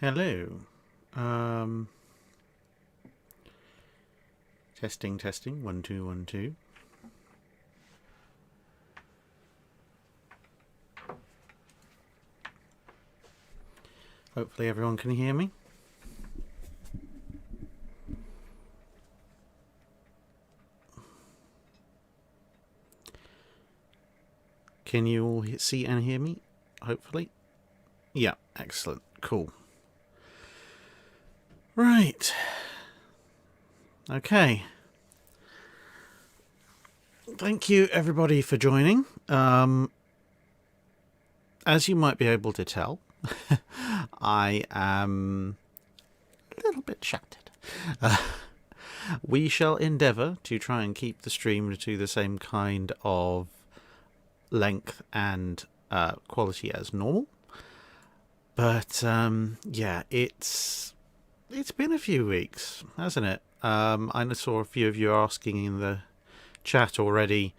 Hello. Testing, testing. 1 2 1 2. Hopefully everyone can hear me. Can you all see and hear me? Hopefully. Yeah, excellent. Cool. Right. Okay. Thank you everybody for joining. As you might be able to tell, I am a little bit shattered. We shall endeavour to try and keep the stream to the same kind of length and quality as normal. But yeah, it's been a few weeks, hasn't it? I saw a few of you asking in the chat already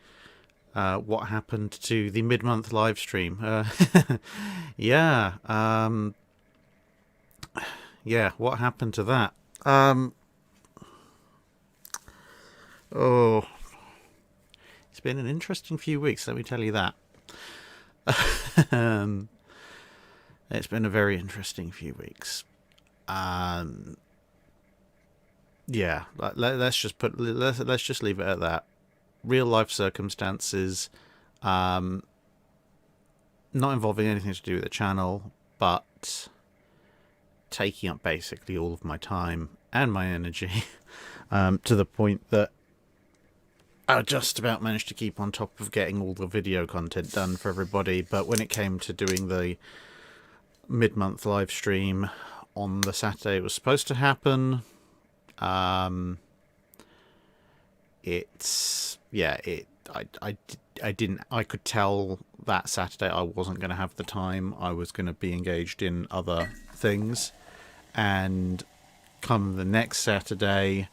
what happened to the mid-month live stream. Yeah, yeah, what happened to that? Oh, it's been an interesting few weeks, let me tell you that. It's been a very interesting few weeks. Yeah, let's just leave it at that. Real life circumstances, not involving anything to do with the channel, but taking up basically all of my time and my energy, to the point that I just about managed to keep on top of getting all the video content done for everybody. But when it came to doing the mid-month live stream on the Saturday it was supposed to happen, I could tell that Saturday I wasn't going to have the time. I was going to be engaged in other things, and come the next Saturday,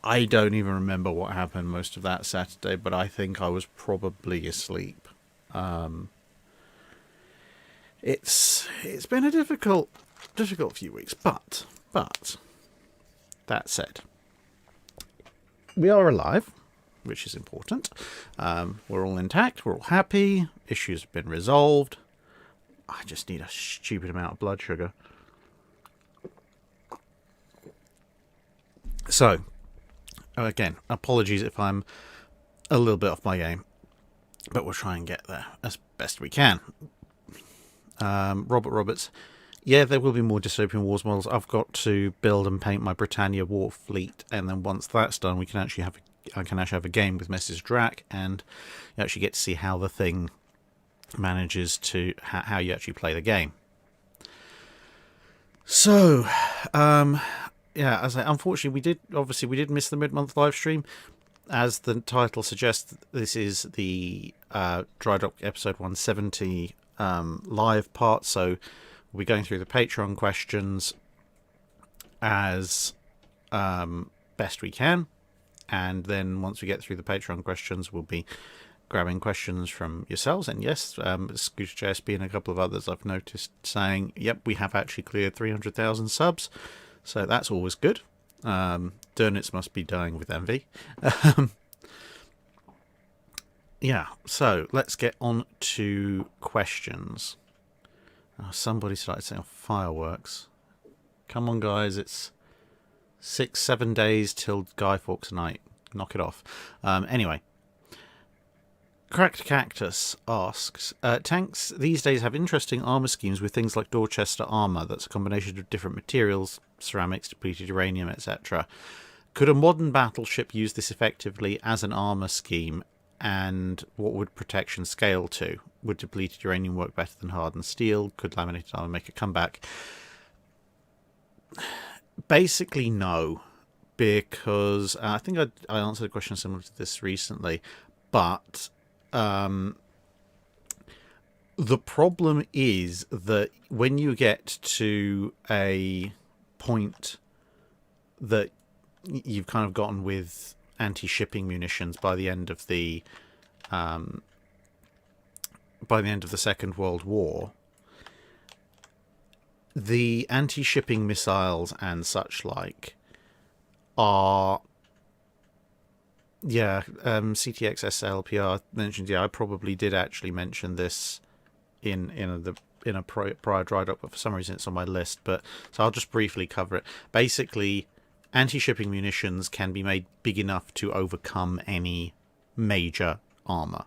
I don't even remember what happened most of that Saturday, but I think I was probably asleep. It's been a difficult few weeks, but that said, we are alive, which is important. We're all intact, we're all happy, issues have been resolved. I just need a stupid amount of blood sugar. So, again, apologies if I'm a little bit off my game, but we'll try and get there as best we can. Robert Roberts, yeah, there will be more Dystopian Wars models. I've got to build and paint my Britannia war fleet, and then once that's done, I can actually have a game with Mrs. Drac, and you actually get to see how the thing manages to how you actually play the game. So, yeah, as unfortunately we did miss the mid-month live stream. As the title suggests, this is the Drydock episode 170 live part, so we'll be going through the Patreon questions as best we can, and then once we get through the Patreon questions, we'll be grabbing questions from yourselves. And yes, Scooter JSB and a couple of others I've noticed saying, yep, we have actually cleared 300,000 subs, so that's always good. Durnitz must be dying with envy. Yeah, so let's get on to questions. Oh, somebody started saying fireworks. Come on, guys, it's 6-7 days till Guy Fawkes night. Knock it off. Anyway, Cracked Cactus asks, tanks these days have interesting armour schemes with things like Dorchester armour that's a combination of different materials, ceramics, depleted uranium, etc. Could a modern battleship use this effectively as an armour scheme, and what would protection scale to? Would depleted uranium work better than hardened steel? Could laminated armour make a comeback? Basically no, because I think I answered a question similar to this recently, but the problem is that when you get to a point that you've kind of gotten with anti-shipping munitions by the end of the Second World War, the anti-shipping missiles and such like are, yeah, CTX SLPR mentioned, yeah, I probably did actually mention this in a prior Drydock, but for some reason it's on my list. But so I'll just briefly cover it. Basically, anti-shipping munitions can be made big enough to overcome any major armor,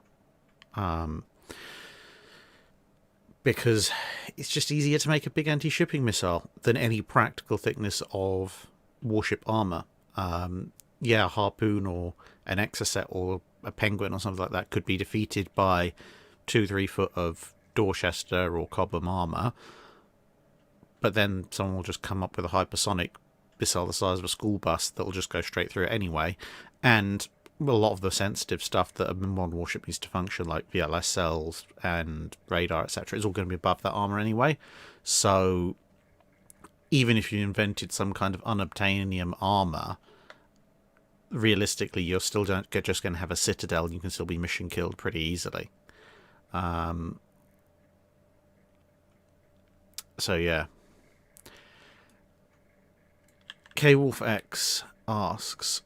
because it's just easier to make a big anti-shipping missile than any practical thickness of warship armor. Yeah, a harpoon or an Exocet or a Penguin or something like that could be defeated by 2-3 foot of Dorchester or Cobham armor, but then someone will just come up with a hypersonic missile the size of a school bus that will just go straight through it anyway. And a lot of the sensitive stuff that a modern warship needs to function, like VLS cells and radar, etc., is all going to be above that armor anyway. So even if you invented some kind of unobtainium armor, realistically, you're still just going to have a citadel, and you can still be mission killed pretty easily. So yeah. K-Wolf X asks,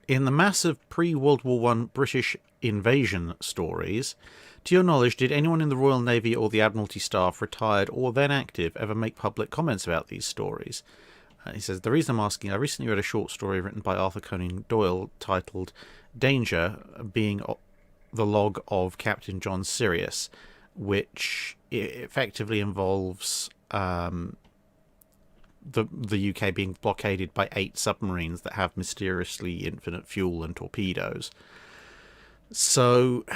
in the massive pre-World War I British invasion stories, to your knowledge, did anyone in the Royal Navy or the Admiralty staff, retired or then active, ever make public comments about these stories? He says, the reason I'm asking, I recently read a short story written by Arthur Conan Doyle titled Danger, being the log of Captain John Sirius, which effectively involves the UK being blockaded by 8 submarines that have mysteriously infinite fuel and torpedoes. So,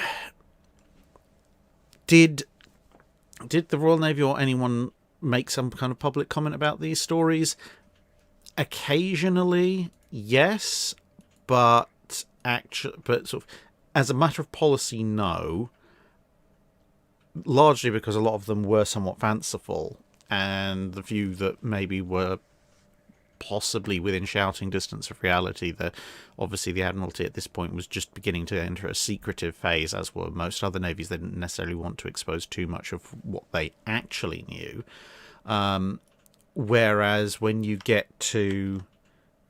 did the Royal Navy or anyone make some kind of public comment about these stories? Occasionally, yes, but sort of as a matter of policy, no. Largely because a lot of them were somewhat fanciful, and the few that maybe were possibly within shouting distance of reality, that obviously the Admiralty at this point was just beginning to enter a secretive phase, as were most other navies. They didn't necessarily want to expose too much of what they actually knew. Whereas when you get to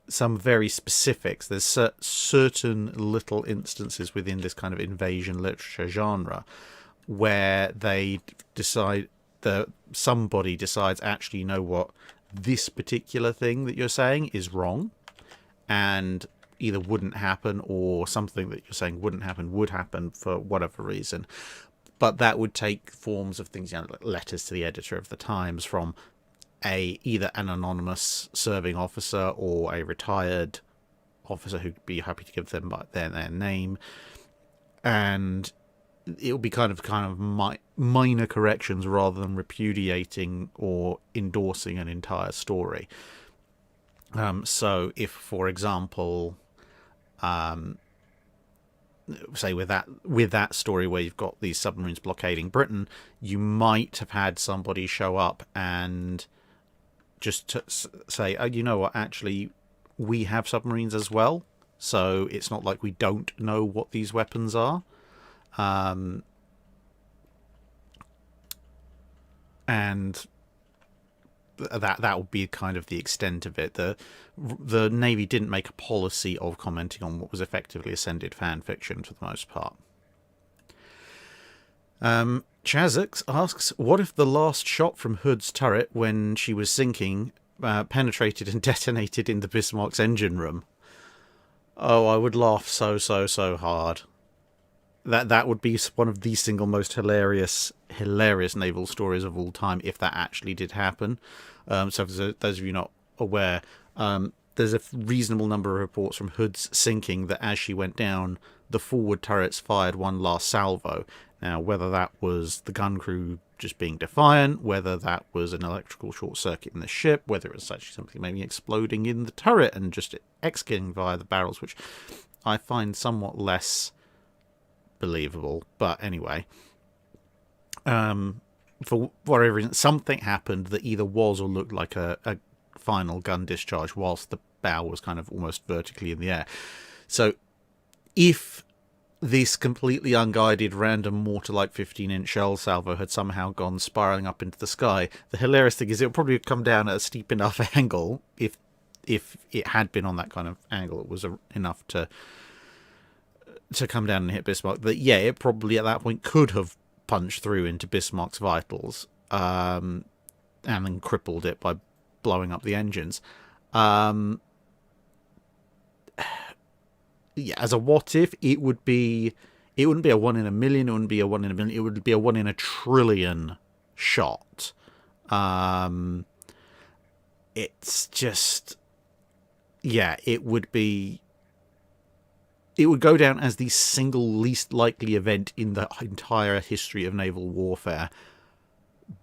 some very specifics, there's certain little instances within this kind of invasion literature genre where they decide that somebody decides, actually, you know what, this particular thing that you're saying is wrong and either wouldn't happen, or something that you're saying wouldn't happen would happen for whatever reason. But that would take forms of things, you know, like letters to the editor of the Times from either an anonymous serving officer or a retired officer who'd be happy to give them their name, and it will be kind of minor corrections rather than repudiating or endorsing an entire story. So if, for example, say with that story where you've got these submarines blockading Britain, you might have had somebody show up and just to say, oh, you know what, actually, we have submarines as well, so it's not like we don't know what these weapons are. And that would be kind of the extent of it. The Navy didn't make a policy of commenting on what was effectively ascended fan fiction for the most part. Chazix asks, what if the last shot from Hood's turret when she was sinking penetrated and detonated in the Bismarck's engine room? Oh, I would laugh so hard. That would be one of the single most hilarious naval stories of all time if that actually did happen. So for those of you not aware, there's a reasonable number of reports from Hood's sinking that as she went down, the forward turrets fired one last salvo. Now, whether that was the gun crew just being defiant, whether that was an electrical short circuit in the ship, whether it was actually something maybe exploding in the turret and just executing via the barrels, which I find somewhat less believable. But anyway, for whatever reason, something happened that either was or looked like a final gun discharge whilst the bow was kind of almost vertically in the air. So if this completely unguided random mortar like 15-inch shell salvo had somehow gone spiraling up into the sky. The hilarious thing is it would probably have come down at a steep enough angle if it had been on that kind of angle. It was enough to come down and hit Bismarck. But yeah, it probably at that point could have punched through into Bismarck's vitals and then crippled it by blowing up the engines. Yeah, as a what if, it wouldn't be a 1 in a million, it wouldn't be a 1 in a million, it would be a 1 in a trillion shot. It's just, yeah, it would go down as the single least likely event in the entire history of naval warfare.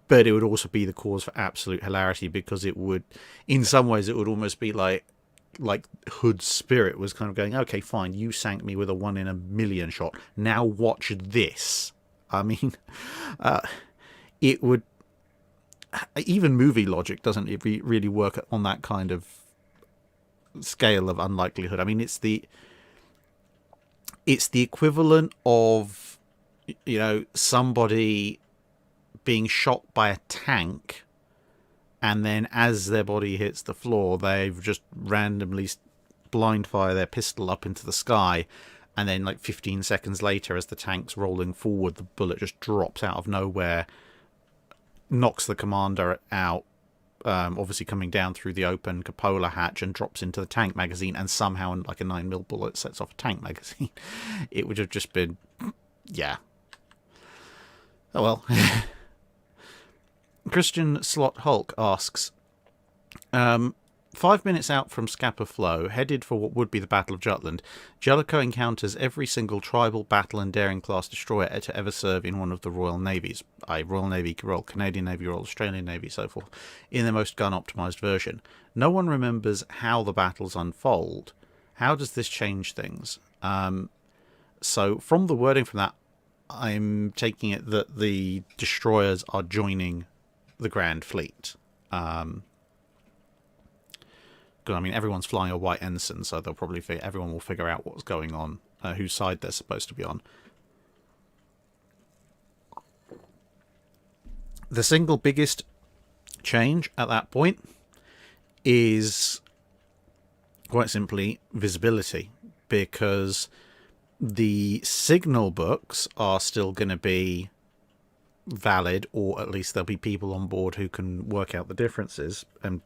But it would also be the cause for absolute hilarity, because it would, in some ways, it would almost be like Hood's spirit was kind of going, okay, fine, you sank me with a 1 in a million shot. Now watch this. I mean, it would, even movie logic doesn't really work on that kind of scale of unlikelihood. I mean, it's the equivalent of, somebody being shot by a tank, and then as their body hits the floor, they've just randomly blind fire their pistol up into the sky, and then 15 seconds later, as the tank's rolling forward, the bullet just drops out of nowhere, knocks the commander out, obviously coming down through the open cupola hatch, and drops into the tank magazine, and somehow a 9mm bullet sets off a tank magazine. It would have just been, yeah. Oh well. Christian Slot Hulk asks, 5 minutes out from Scapa Flow, headed for what would be the Battle of Jutland, Jellicoe encounters every single tribal, battle and daring class destroyer to ever serve in one of the Royal Navies, i.e. Royal Navy, Royal Canadian Navy, Royal Australian Navy, so forth, in their most gun-optimised version. No one remembers how the battles unfold. How does this change things? So from the wording from that, I'm taking it that the destroyers are joining the Grand Fleet. I mean, everyone's flying a white ensign, so they'll probably everyone will figure out what's going on, whose side they're supposed to be on. The single biggest change at that point is quite simply visibility, because the signal books are still going to be valid, or at least there'll be people on board who can work out the differences, and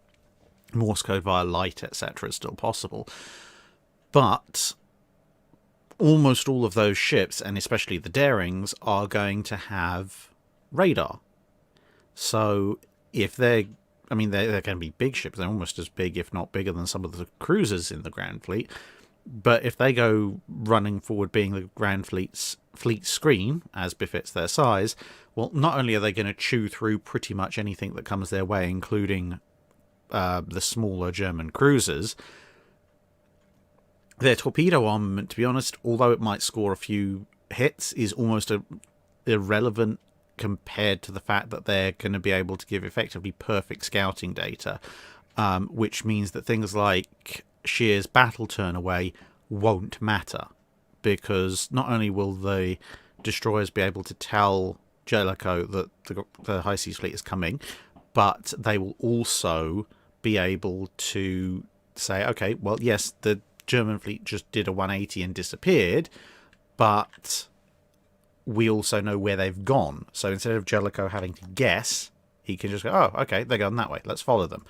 Morse code via light, etc. is still possible. But almost all of those ships, and especially the Darings, are going to have radar. So if they're going to be big ships, they're almost as big, if not bigger, than some of the cruisers in the Grand Fleet. But if they go running forward being the Grand Fleet's fleet screen, as befits their size, well, not only are they going to chew through pretty much anything that comes their way, including the smaller German cruisers, their torpedo armament, to be honest, although it might score a few hits, is almost irrelevant compared to the fact that they're going to be able to give effectively perfect scouting data, which means that things like Shear's battle turn away won't matter, because not only will the destroyers be able to tell Jellicoe that the High Seas Fleet is coming, but they will also be able to say, okay, well, yes, the German fleet just did a 180 and disappeared, but we also know where they've gone. So instead of Jellicoe having to guess, he can just go, oh, okay, they're going that way, let's follow them.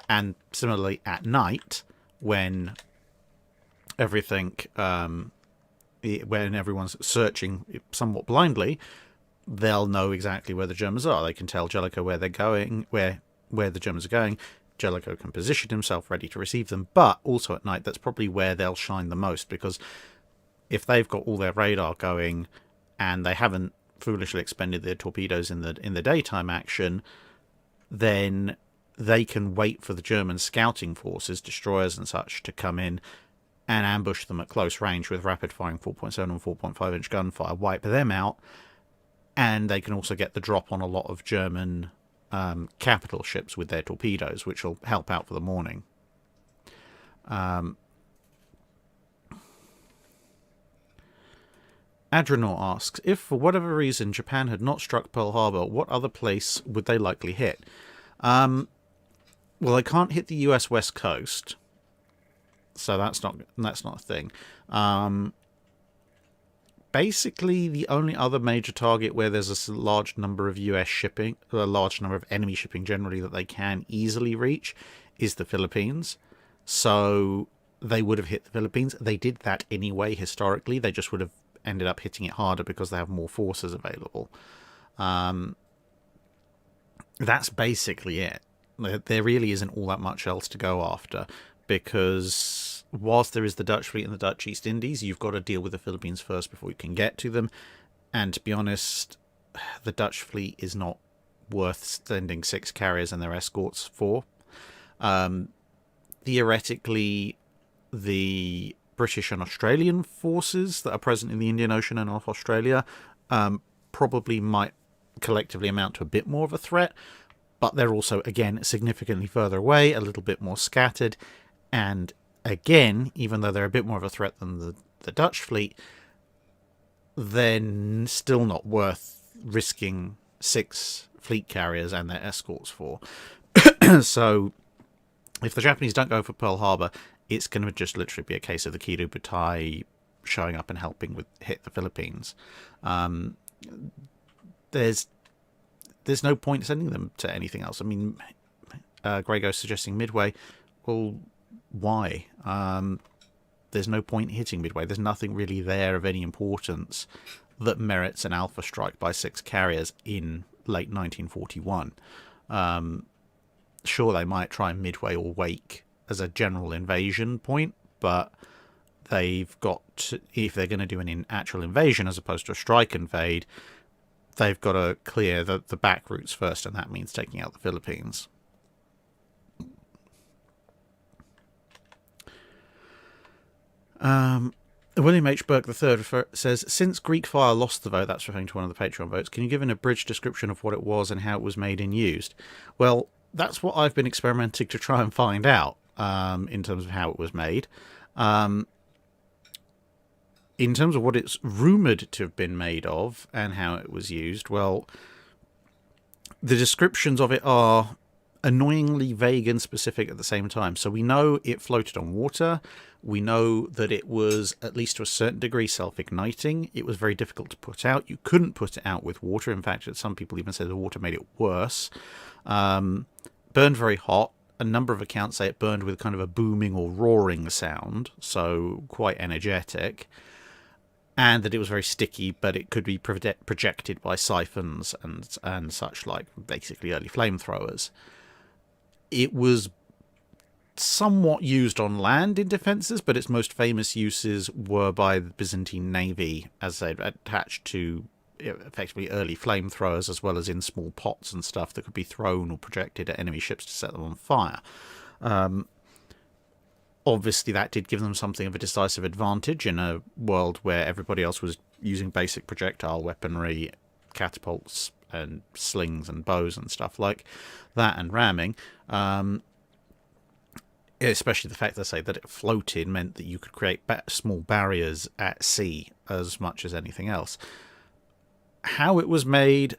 And similarly, at night, when when everyone's searching somewhat blindly, they'll know exactly where the Germans are. They can tell Jellicoe where they're going, where the Germans are going. Jellicoe can position himself ready to receive them, but also at night, that's probably where they'll shine the most, because if they've got all their radar going and they haven't foolishly expended their torpedoes in the daytime action, then they can wait for the German scouting forces, destroyers and such, to come in and ambush them at close range with rapid-firing 4.7 and 4.5-inch gunfire, wipe them out, and they can also get the drop on a lot of German capital ships with their torpedoes, which will help out for the morning. Adrenaut asks, if for whatever reason Japan had not struck Pearl Harbor, what other place would they likely hit? Well, they can't hit the US West Coast, so that's not a thing. Basically, the only other major target where there's a large number of US shipping, a large number of enemy shipping generally that they can easily reach, is the Philippines. So they would have hit the Philippines. They did that anyway historically. They just would have ended up hitting it harder because they have more forces available. That's basically it. There really isn't all that much else to go after, because whilst there is the Dutch fleet in the Dutch East Indies, you've got to deal with the Philippines first before you can get to them. And to be honest, the Dutch fleet is not worth sending 6 carriers and their escorts for. Theoretically, the British and Australian forces that are present in the Indian Ocean and off Australia probably might collectively amount to a bit more of a threat, but they're also, again, significantly further away, a little bit more scattered, and again, even though they're a bit more of a threat than the Dutch fleet, they're still not worth risking 6 fleet carriers and their escorts for. So if the Japanese don't go for Pearl Harbor, it's going to just literally be a case of the Kido Butai showing up and helping with hit the Philippines. There's no point sending them to anything else. I mean, Greygo's suggesting Midway. Well, why? There's no point hitting Midway. There's nothing really there of any importance that merits an alpha strike by 6 carriers in late 1941. Sure, they might try Midway or Wake as a general invasion point, but they've got to, if they're going to do an actual invasion as opposed to a strike invade, they've got to clear the back routes first, and that means taking out the Philippines. William H. Burke III says, since Greek fire lost the vote, that's referring to one of the Patreon votes, can you give an abridged description of what it was and how it was made and used? Well, that's what I've been experimenting to try and find out, in terms of how it was made. In terms of what it's rumoured to have been made of and how it was used, well, the descriptions of it are annoyingly vague and specific at the same time. So we know it floated on water. We know that it was, at least to a certain degree, self-igniting. It was very difficult to put out. You couldn't put it out with water. In fact, some people even say the water made it worse. Burned very hot. A number of accounts say it burned with kind of a booming or roaring sound, so quite energetic. And that it was very sticky, but it could be projected by siphons and such like, basically early flamethrowers. It was somewhat used on land in defences, but its most famous uses were by the Byzantine Navy, as they attached to effectively early flamethrowers, as well as in small pots and stuff that could be thrown or projected at enemy ships to set them on fire. Obviously, that did give them something of a decisive advantage in a world where everybody else was using basic projectile weaponry, catapults and slings and bows and stuff like that, and ramming. Especially the fact, that it floated meant that you could create small barriers at sea as much as anything else. How it was made,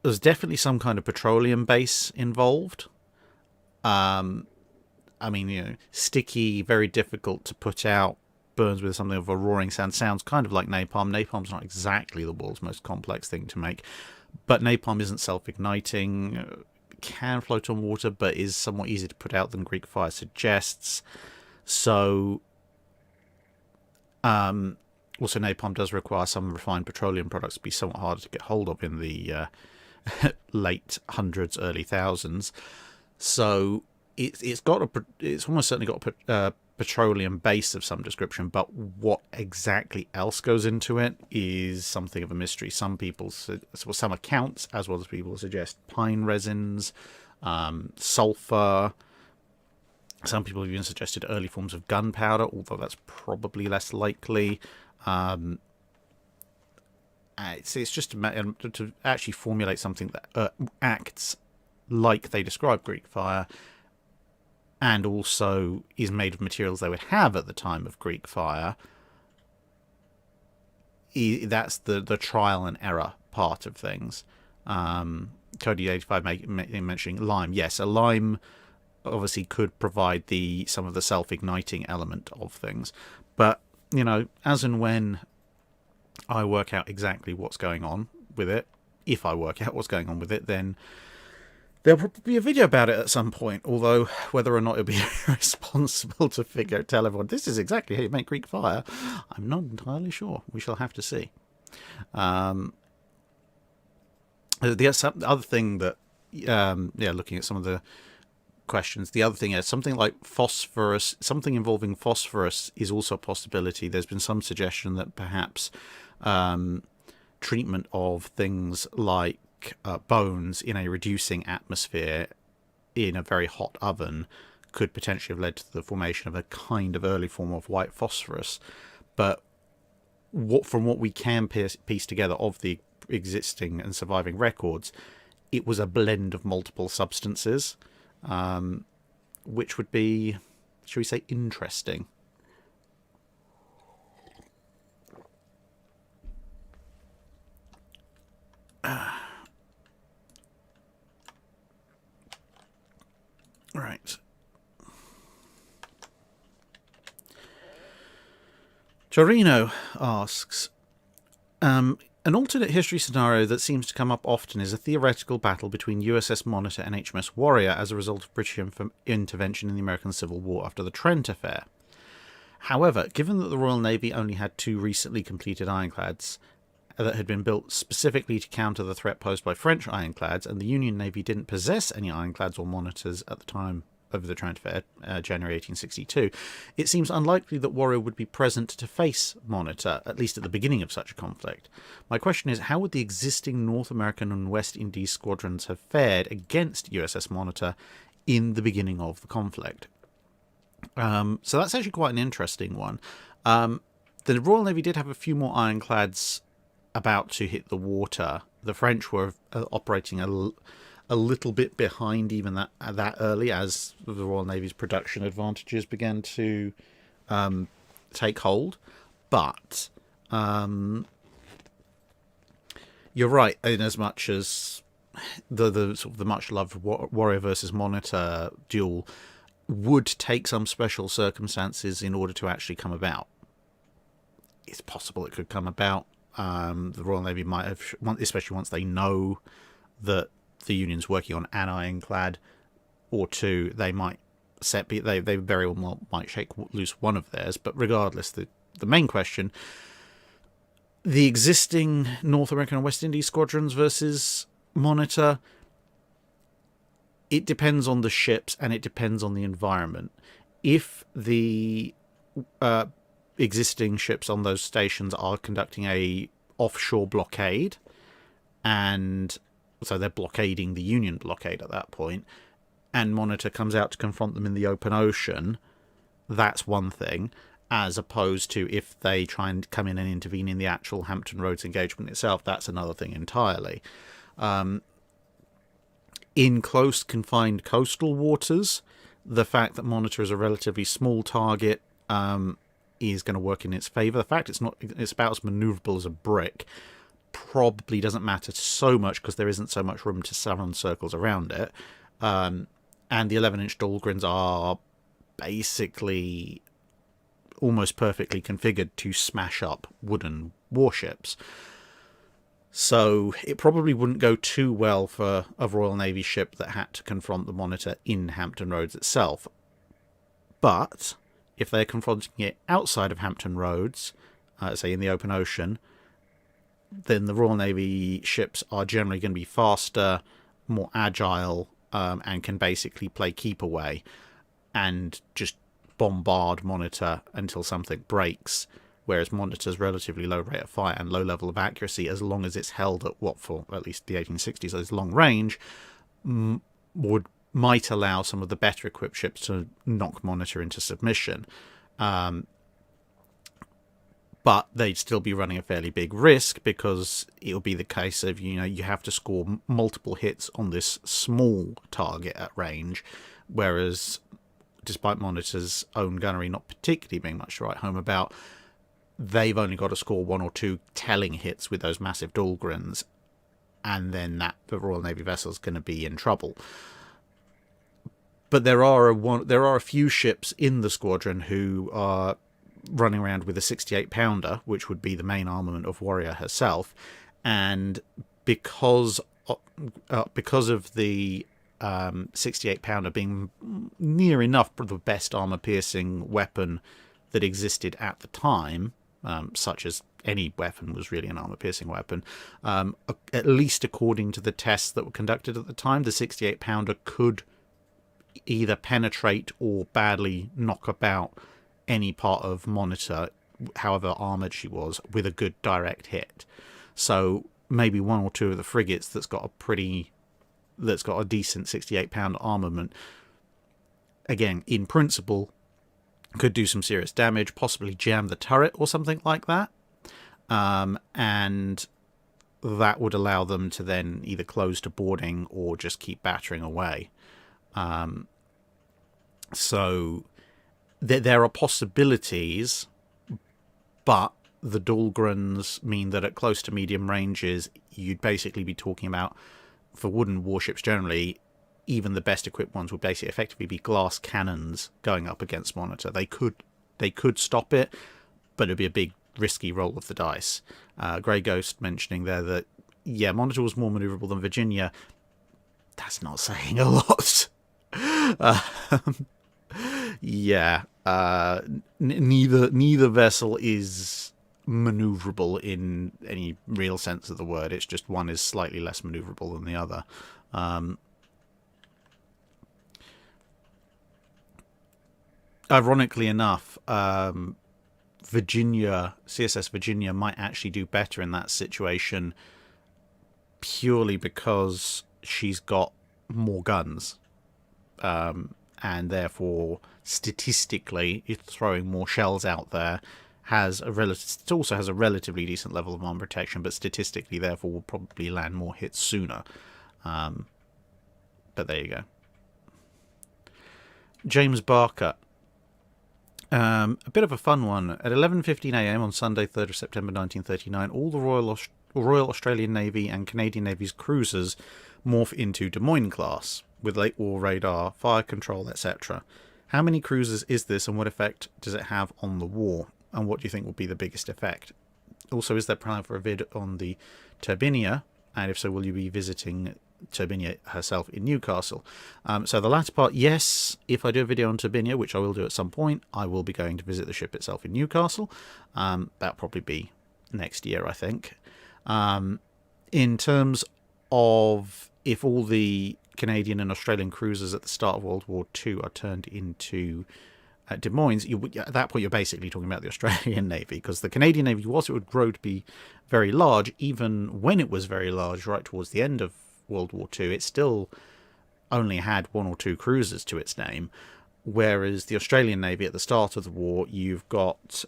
there's definitely some kind of petroleum base involved. I mean, sticky, very difficult to put out, burns with something of a roaring sound. Sounds kind of like napalm. Napalm's not exactly the world's most complex thing to make, but napalm isn't self-igniting, can float on water, but is somewhat easier to put out than Greek fire suggests. So, also napalm does require some refined petroleum products to be somewhat harder to get hold of in the late hundreds, early thousands. So it's almost certainly got a petroleum base of some description, but what exactly else goes into it is something of a mystery. Some accounts, as well as people, suggest pine resins, sulfur. Some people have even suggested early forms of gunpowder, although that's probably less likely. It's just to actually formulate something that acts like they describe Greek fire, and also is made of materials they would have at the time of Greek fire. that's the trial and error part of things. Cody 85 mentioning lime. Yes, a lime obviously could provide some of the self-igniting element of things, but as and when I work out exactly what's going on with it, if I work out what's going on with it, then there'll probably be a video about it at some point, although whether or not it'll be responsible to tell everyone this is exactly how you make Greek fire, I'm not entirely sure. We shall have to see. The other thing that, looking at some of the questions, the other thing is something like phosphorus, something involving phosphorus is also a possibility. There's been some suggestion that perhaps treatment of things like bones in a reducing atmosphere in a very hot oven could potentially have led to the formation of a kind of early form of white phosphorus. But from what we can piece together of the existing and surviving records, it was a blend of multiple substances, which would be, shall we say, interesting. Right. Torino asks, an alternate history scenario that seems to come up often is a theoretical battle between USS Monitor and HMS Warrior as a result of British intervention in the American Civil War after the Trent Affair. However, given that the Royal Navy only had 2 recently completed ironclads that had been built specifically to counter the threat posed by French ironclads, and the Union Navy didn't possess any ironclads or monitors at the time of the Trent Affair, January 1862, it seems unlikely that Warrior would be present to face Monitor, at least at the beginning of such a conflict. My question is, how would the existing North American and West Indies squadrons have fared against USS Monitor in the beginning of the conflict? So that's actually quite an interesting one. The Royal Navy did have a few more ironclads about to hit the water. The French were operating a little bit behind even that early, as the Royal Navy's production advantages began to take hold. But you're right, in as much as the sort of the much loved Warrior versus Monitor duel would take some special circumstances in order to actually come about. It's possible it could come about. The Royal Navy might have, especially once they know that the Union's working on an ironclad or 2, they might they very well might shake loose one of theirs. But regardless, the main question, the existing North American and West Indies squadrons versus Monitor, it depends on the ships and it depends on the environment. If the existing ships on those stations are conducting a offshore blockade, and so they're blockading the Union blockade at that point, and Monitor comes out to confront them in the open ocean, that's one thing, as opposed to if they try and come in and intervene in the actual Hampton Roads engagement itself, that's another thing entirely. In close confined coastal waters, the fact that Monitor is a relatively small target is going to work in its favour. The fact it's about as manoeuvrable as a brick probably doesn't matter so much because there isn't so much room to run circles around it. And the 11-inch Dahlgrens are basically almost perfectly configured to smash up wooden warships. So it probably wouldn't go too well for a Royal Navy ship that had to confront the Monitor in Hampton Roads itself. But if they're confronting it outside of Hampton Roads, say in the open ocean, then the Royal Navy ships are generally going to be faster, more agile, and can basically play keep away and just bombard Monitor until something breaks, whereas Monitor's relatively low rate of fire and low level of accuracy, as long as it's held at what, for at least the 1860s, as long range, might allow some of the better equipped ships to knock Monitor into submission. But they'd still be running a fairly big risk, because it'll be the case of, you have to score multiple hits on this small target at range, whereas despite Monitor's own gunnery not particularly being much to write home about, they've only got to score 1 or 2 telling hits with those massive Dahlgrens, and then the Royal Navy vessel is going to be in trouble. But there are a few ships in the squadron who are running around with a 68-pounder, which would be the main armament of Warrior herself, and because of the 68-pounder being near enough the best armor-piercing weapon that existed at the time, such as any weapon was really an armor-piercing weapon, at least according to the tests that were conducted at the time, the 68-pounder could either penetrate or badly knock about any part of Monitor, however armoured she was, with a good direct hit. So maybe 1 or 2 of the frigates that's got a decent 68-pounder armament, again, in principle, could do some serious damage, possibly jam the turret or something like that. And that would allow them to then either close to boarding or just keep battering away. So there are possibilities, but the Dahlgrens mean that at close to medium ranges, you'd basically be talking about, for wooden warships generally, even the best equipped ones would basically effectively be glass cannons going up against Monitor. They could stop it, but it'd be a big risky roll of the dice. Grey Ghost mentioning there that, yeah, Monitor was more maneuverable than Virginia. That's not saying a lot. Yeah, neither vessel is maneuverable in any real sense of the word. It's just one is slightly less maneuverable than the other. Ironically enough, CSS Virginia might actually do better in that situation purely because she's got more guns. And therefore, statistically, if throwing more shells out there it also has a relatively decent level of armor protection, but statistically, therefore, will probably land more hits sooner. But there you go. James Barker. A bit of a fun one. At 11:15 a.m. on Sunday, 3rd of September 1939, all the Royal Australian Navy and Canadian Navy's cruisers morph into Des Moines class, with late war radar, fire control, etc. How many cruisers is this, and what effect does it have on the war? And what do you think will be the biggest effect? Also, is there plan for a vid on the Turbinia? And if so, will you be visiting Turbinia herself in Newcastle? So the latter part, yes. If I do a video on Turbinia, which I will do at some point, I will be going to visit the ship itself in Newcastle. That'll probably be next year, I think. In terms of if all the Canadian and Australian cruisers at the start of World War II are turned into Des Moines, at that point you're basically talking about the Australian Navy, because the Canadian Navy, whilst it would grow to be very large, even when it was very large right towards the end of World War II, it still only had 1 or 2 cruisers to its name, whereas the Australian Navy at the start of the war, you've got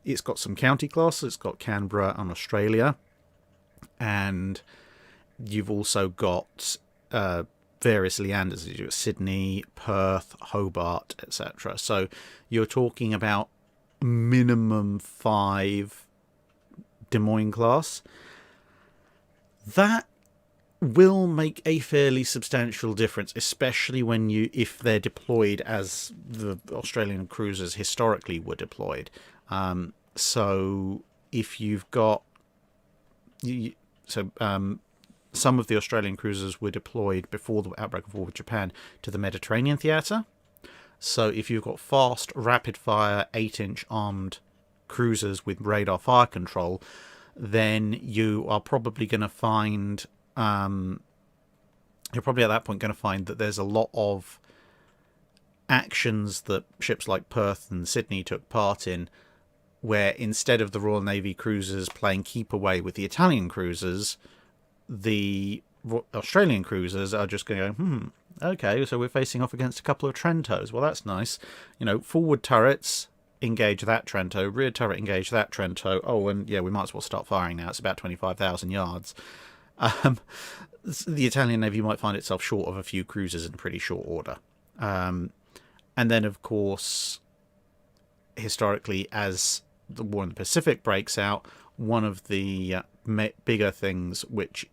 it's got some county classes, it's got Canberra and Australia, and you've also got various Leanders, you've got Sydney, Perth, Hobart, etc. So you're talking about minimum 5 Des Moines class. That will make a fairly substantial difference, especially if they're deployed as the Australian cruisers historically were deployed. So if you've got some of the Australian cruisers were deployed before the outbreak of war with Japan to the Mediterranean theatre. So if you've got fast, rapid-fire, 8-inch armed cruisers with radar fire control, then you are probably going to find... you're probably at that point going to find that there's a lot of actions that ships like Perth and Sydney took part in, where instead of the Royal Navy cruisers playing keep away with the Italian cruisers, the Australian cruisers are just going to go, okay, so we're facing off against a couple of Trentos. Well, that's nice. Forward turrets, engage that Trento. Rear turret, engage that Trento. Oh, and yeah, we might as well start firing now. It's about 25,000 yards. The Italian Navy might find itself short of a few cruisers in pretty short order. And then, of course, historically, as the war in the Pacific breaks out, one of the bigger things which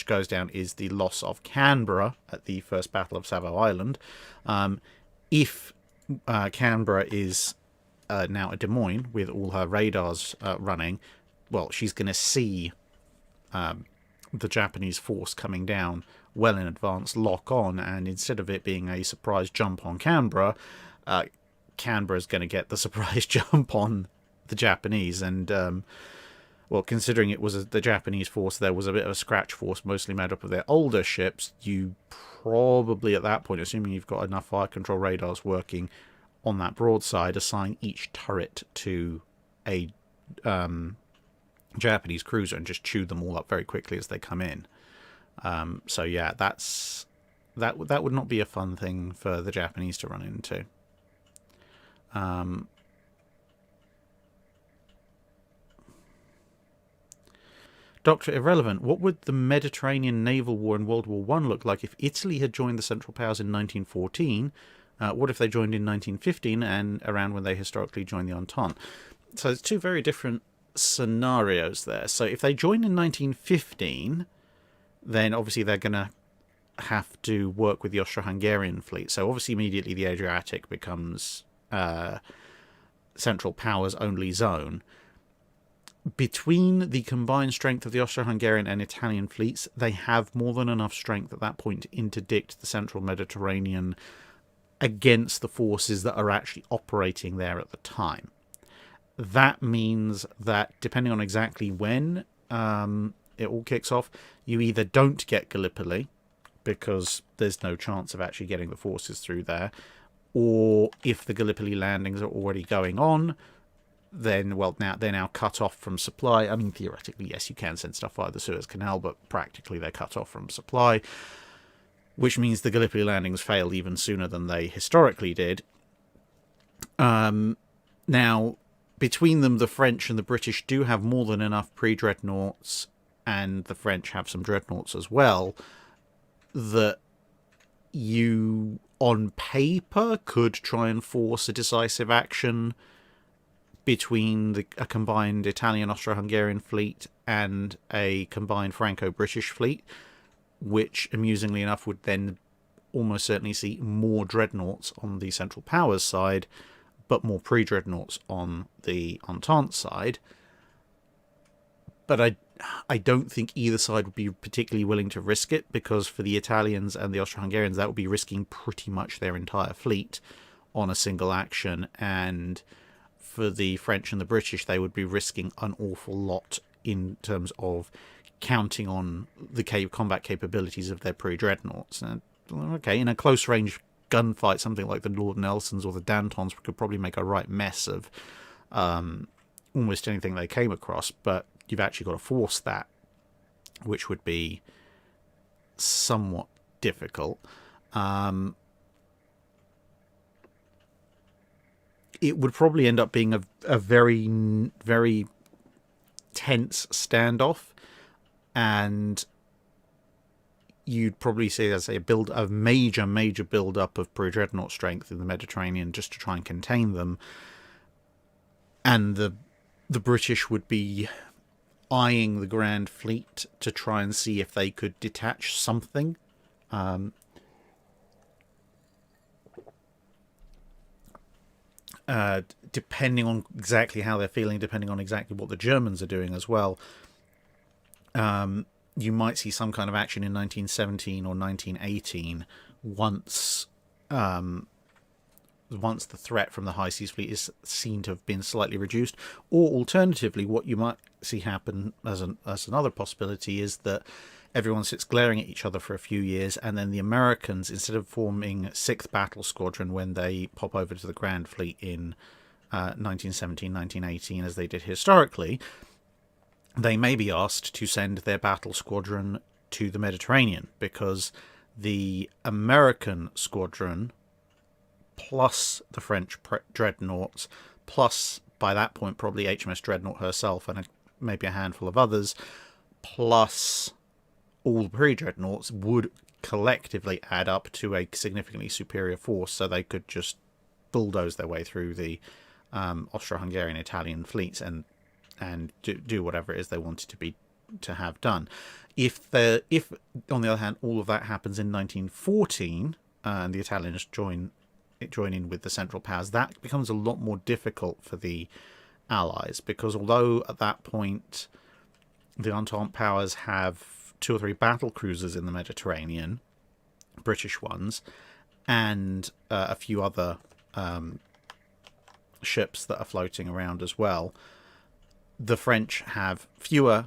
goes down is the loss of Canberra at the First Battle of Savo Island. If Canberra is now at Des Moines with all her radars running, well, she's going to see the Japanese force coming down well in advance, lock on, and instead of it being a surprise jump on Canberra, Canberra's going to get the surprise jump on the Japanese. And well, considering it was the Japanese force, there was a bit of a scratch force, mostly made up of their older ships. You probably at that point, assuming you've got enough fire control radars working on that broadside, assign each turret to a Japanese cruiser and just chew them all up very quickly as they come in. So yeah, that would not be a fun thing for the Japanese to run into. Dr. Irrelevant, what would the Mediterranean naval war in World War I look like if Italy had joined the Central Powers in 1914? What if they joined in 1915 and around when they historically joined the Entente? So there's two very different scenarios there. So if they join in 1915, then obviously they're going to have to work with the Austro-Hungarian fleet. So obviously immediately the Adriatic becomes Central Powers only zone. Between the combined strength of the Austro-Hungarian and Italian fleets, they have more than enough strength at that point to interdict the central Mediterranean against the forces that are actually operating there at the time. That means that depending on exactly when it all kicks off, you either don't get Gallipoli because there's no chance of actually getting the forces through there, or if the Gallipoli landings are already going on, then, well, now they're now cut off from supply. I mean, theoretically, yes, you can send stuff via the Suez Canal, but practically they're cut off from supply, which means the Gallipoli landings failed even sooner than they historically did. Now, between them, the French and the British do have more than enough pre-dreadnoughts, and the French have some dreadnoughts as well, that you, on paper, could try and force a decisive action between a combined Italian-Austro-Hungarian fleet and a combined Franco-British fleet, which, amusingly enough, would then almost certainly see more dreadnoughts on the Central Powers side, but more pre-dreadnoughts on the Entente side. But I don't think either side would be particularly willing to risk it, because for the Italians and the Austro-Hungarians, that would be risking pretty much their entire fleet on a single action, and for the French and the British, they would be risking an awful lot in terms of counting on the combat capabilities of their pre-dreadnoughts. And, okay, in a close-range gunfight, something like the Lord Nelsons or the Dantons could probably make a right mess of almost anything they came across, but you've actually got to force that, which would be somewhat difficult. It would probably end up being a very, very tense standoff, and you'd probably see, as a major build-up of pre-dreadnought strength in the Mediterranean just to try and contain them, and the British would be eyeing the Grand Fleet to try and see if they could detach something. Depending on exactly how they're feeling, depending on exactly what the Germans are doing as well, you might see some kind of action in 1917 or 1918 once the threat from the High Seas Fleet is seen to have been slightly reduced. Or alternatively, what you might see happen as another possibility is that everyone sits glaring at each other for a few years, and then the Americans, instead of forming 6th Battle Squadron when they pop over to the Grand Fleet in 1917, 1918, as they did historically, they may be asked to send their battle squadron to the Mediterranean, because the American squadron, plus the French dreadnoughts, plus, by that point, probably HMS Dreadnought herself and maybe a handful of others, plus all the pre-dreadnoughts, would collectively add up to a significantly superior force, so they could just bulldoze their way through the Austro-Hungarian Italian fleets and do whatever it is they wanted to have done. If on the other hand all of that happens in 1914 and the Italians join in with the Central Powers, that becomes a lot more difficult for the Allies, because although at that point the Entente powers have 2 or 3 battle cruisers in the Mediterranean, British ones, and a few other ships that are floating around as well, the French have fewer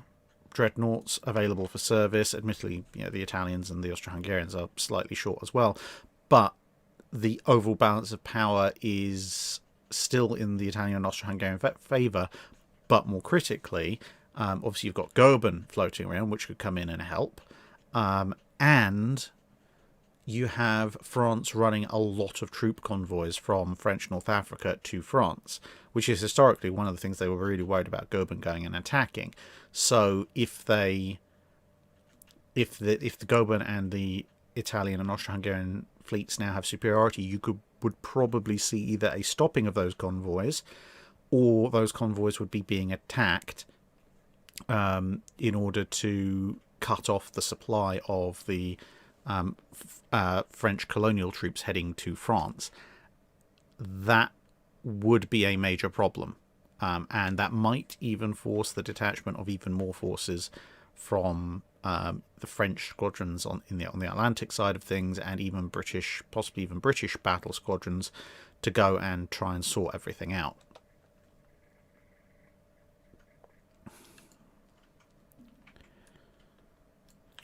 dreadnoughts available for service. Admittedly, the Italians and the Austro-Hungarians are slightly short as well, but the overall balance of power is still in the Italian and Austro-Hungarian favour. But more critically, obviously you've got Goeben floating around, which could come in and help, and you have France running a lot of troop convoys from French North Africa to France, which is historically one of the things they were really worried about Goeben going and attacking. So if the Goeben and the Italian and Austro-Hungarian fleets now have superiority, you would probably see either a stopping of those convoys, or those convoys would be being attacked in order to cut off the supply of the French colonial troops heading to France. That would be a major problem, and that might even force the detachment of even more forces from the French squadrons on the Atlantic side of things, and even possibly even British battle squadrons, to go and try and sort everything out.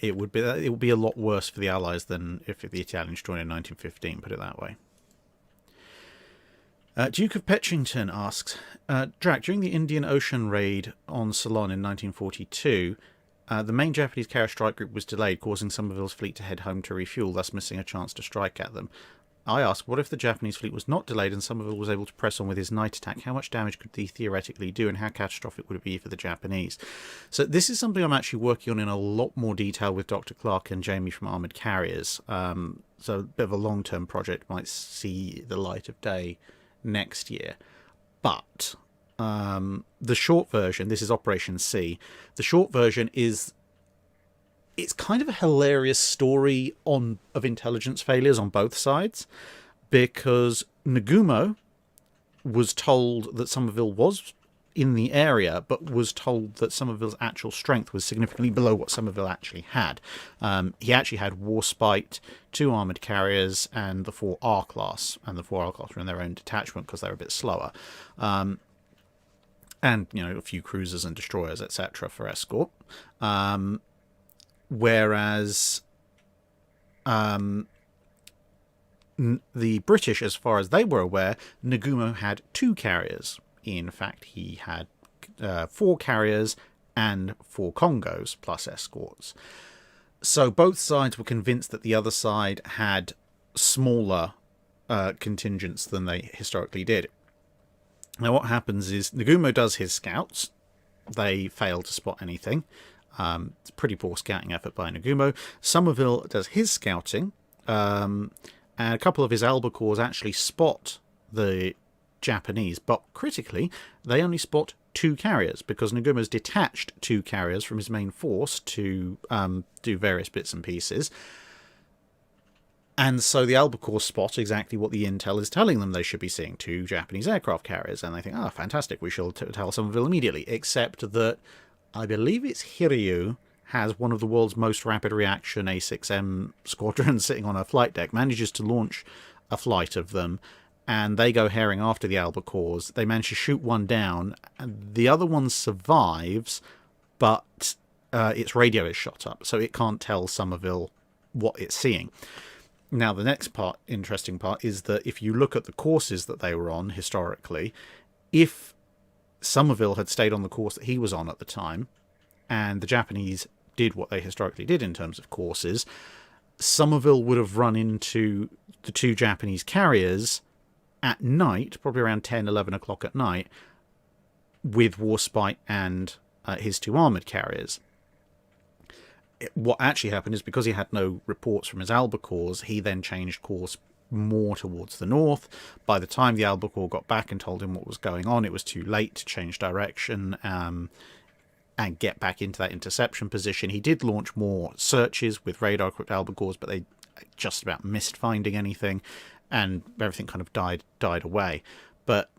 It would be a lot worse for the Allies than if the Italians joined in 1915, put it that way. Duke of Petchington asks, Drac, during the Indian Ocean raid on Ceylon in 1942, the main Japanese carrier strike group was delayed, causing Somerville's fleet to head home to refuel, thus missing a chance to strike at them. I ask, what if the Japanese fleet was not delayed and Somerville was able to press on with his night attack? How much damage could he theoretically do, and how catastrophic would it be for the Japanese? So this is something I'm actually working on in a lot more detail with Dr. Clark and Jamie from Armoured Carriers. So a bit of a long-term project, might see the light of day next year. But the short version, this is Operation C, the short version is, it's kind of a hilarious story of intelligence failures on both sides, because Nagumo was told that Somerville was in the area, but was told that Somerville's actual strength was significantly below what Somerville actually had. He actually had Warspite, 2 armoured carriers, and the 4 R-class, and the 4 R-class were in their own detachment because they were a bit slower. And, a few cruisers and destroyers, etc. for escort. Whereas the British, as far as they were aware, Nagumo had 2 carriers. In fact, he had 4 carriers and 4 Congos plus escorts. So both sides were convinced that the other side had smaller contingents than they historically did. Now what happens is Nagumo does his scouts. They fail to spot anything. It's a pretty poor scouting effort by Nagumo. Somerville does his scouting, and a couple of his albacores actually spot the Japanese, but critically, they only spot 2 carriers, because Nagumo's detached 2 carriers from his main force to do various bits and pieces. And so the albacores spot exactly what the intel is telling them they should be seeing, 2 Japanese aircraft carriers, and they think, fantastic, we shall tell Somerville immediately, except that I believe it's Hiryu has one of the world's most rapid reaction A6M squadrons sitting on her flight deck, manages to launch a flight of them, and they go herring after the albacores. They manage to shoot one down, and the other one survives, but its radio is shot up, so it can't tell Somerville what it's seeing. Now, the next interesting part, is that if you look at the courses that they were on historically, if Somerville had stayed on the course that he was on at the time, and the Japanese did what they historically did in terms of courses, Somerville would have run into the 2 Japanese carriers at night, probably around 10, 11 o'clock at night, with Warspite and his 2 armoured carriers. What actually happened is, because he had no reports from his albacores, he then changed course more towards the north. By the time the albacore got back and told him what was going on, it was too late to change direction and get back into that interception position. He did launch more searches with radar-equipped albacores, but they just about missed finding anything, and everything kind of died away. But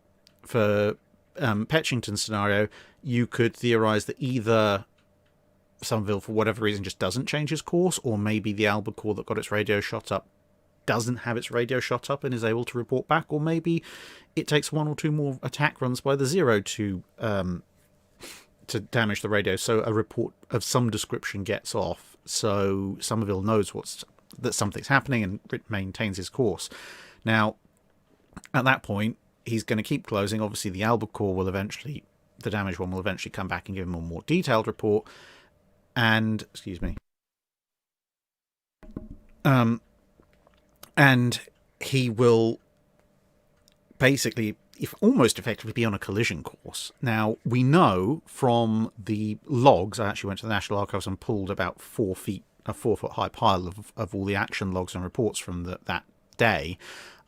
for Petchington's scenario, you could theorize that either Somerville, for whatever reason, just doesn't change his course, or maybe the albacore that got its radio shot up doesn't have its radio shot up and is able to report back, or maybe it takes one or two more attack runs by the Zero to damage the radio, so a report of some description gets off, so Somerville knows that something's happening and maintains his course. Now, at that point, he's going to keep closing. Obviously, the albacore will eventually, the damaged one will eventually come back and give him a more detailed report. And, excuse me. And he will basically, almost effectively, be on a collision course. Now, we know from the logs, I actually went to the National Archives and pulled about 4 foot high pile of all the action logs and reports from that day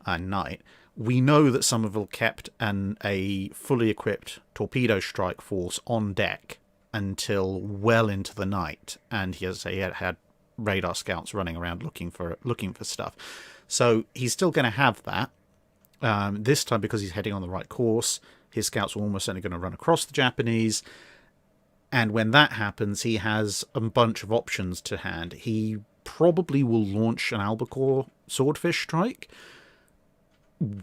and night. We know that Somerville kept a fully equipped torpedo strike force on deck until well into the night, and he had radar scouts running around looking for stuff. So he's still going to have that. This time, because he's heading on the right course, his scouts are almost certainly going to run across the Japanese. And when that happens, he has a bunch of options to hand. He probably will launch an albacore swordfish strike.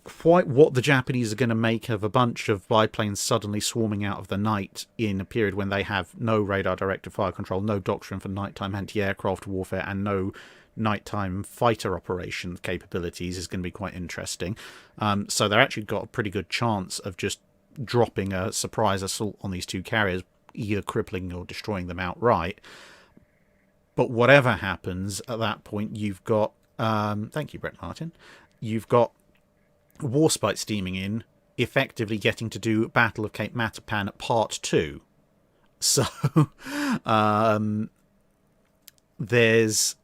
Quite what the Japanese are going to make of a bunch of biplanes suddenly swarming out of the night in a period when they have no radar-directed fire control, no doctrine for nighttime anti-aircraft warfare, and no nighttime fighter operation capabilities is going to be quite interesting. So they're actually got a pretty good chance of just dropping a surprise assault on these two carriers, either crippling or destroying them outright. But whatever happens at that point, you've got thank you, Brett Martin, you've got Warspite steaming in, effectively getting to do Battle of Cape Matapan Part 2. So there's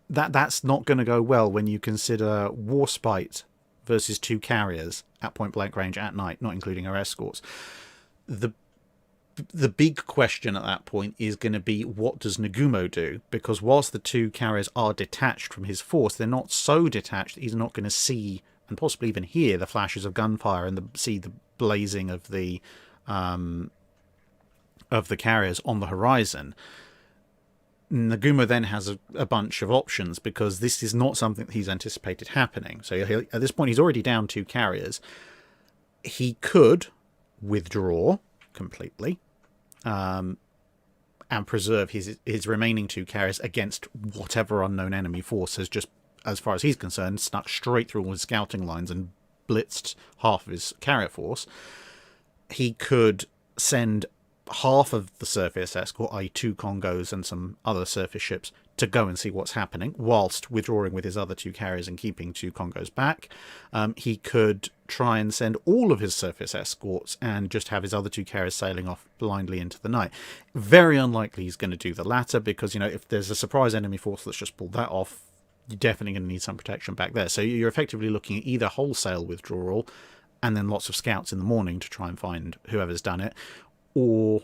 that's not going to go well when you consider Warspite versus 2 carriers at point blank range at night, not including our escorts. The big question at that point is going to be, what does Nagumo do? Because whilst the 2 carriers are detached from his force, they're not so detached that he's not going to see and possibly even hear the flashes of gunfire and see the blazing of the carriers on the horizon. Nagumo then has a bunch of options, because this is not something that he's anticipated happening. So at this point, he's already down 2 carriers. He could withdraw completely and preserve his remaining 2 carriers against whatever unknown enemy force has just, as far as he's concerned, snuck straight through all his scouting lines and blitzed half of his carrier force. He could send half of the surface escort, i.e. 2 Congos and some other surface ships, to go and see what's happening, whilst withdrawing with his other 2 carriers and keeping 2 Congos back. He could try and send all of his surface escorts and just have his other 2 carriers sailing off blindly into the night. Very unlikely he's going to do the latter, because, if there's a surprise enemy force that's just pulled that off, you're definitely going to need some protection back there. So you're effectively looking at either wholesale withdrawal and then lots of scouts in the morning to try and find whoever's done it, or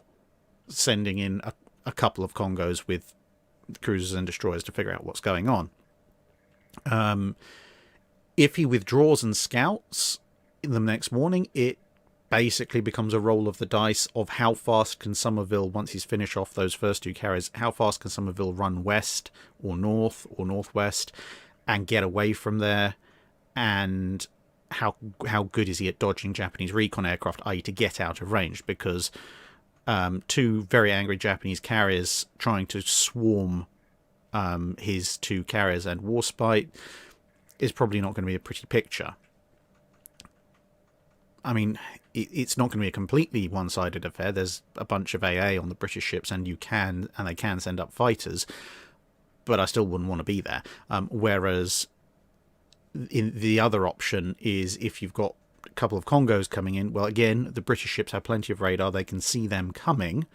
sending in a couple of Congos with cruisers and destroyers to figure out what's going on. If he withdraws and scouts in the next morning, it basically becomes a roll of the dice of how fast can Somerville, once he's finished off those first 2 carriers, how fast can Somerville run west or north or northwest and get away from there, and how good is he at dodging Japanese recon aircraft, i.e. to get out of range, because 2 very angry Japanese carriers trying to swarm his 2 carriers and Warspite is probably not going to be a pretty picture. I mean, it's not going to be a completely one-sided affair. There's a bunch of AA on the British ships, and they can send up fighters, but I still wouldn't want to be there. Whereas in the other option is, if you've got a couple of Congos coming in, well, again, the British ships have plenty of radar. They can see them coming.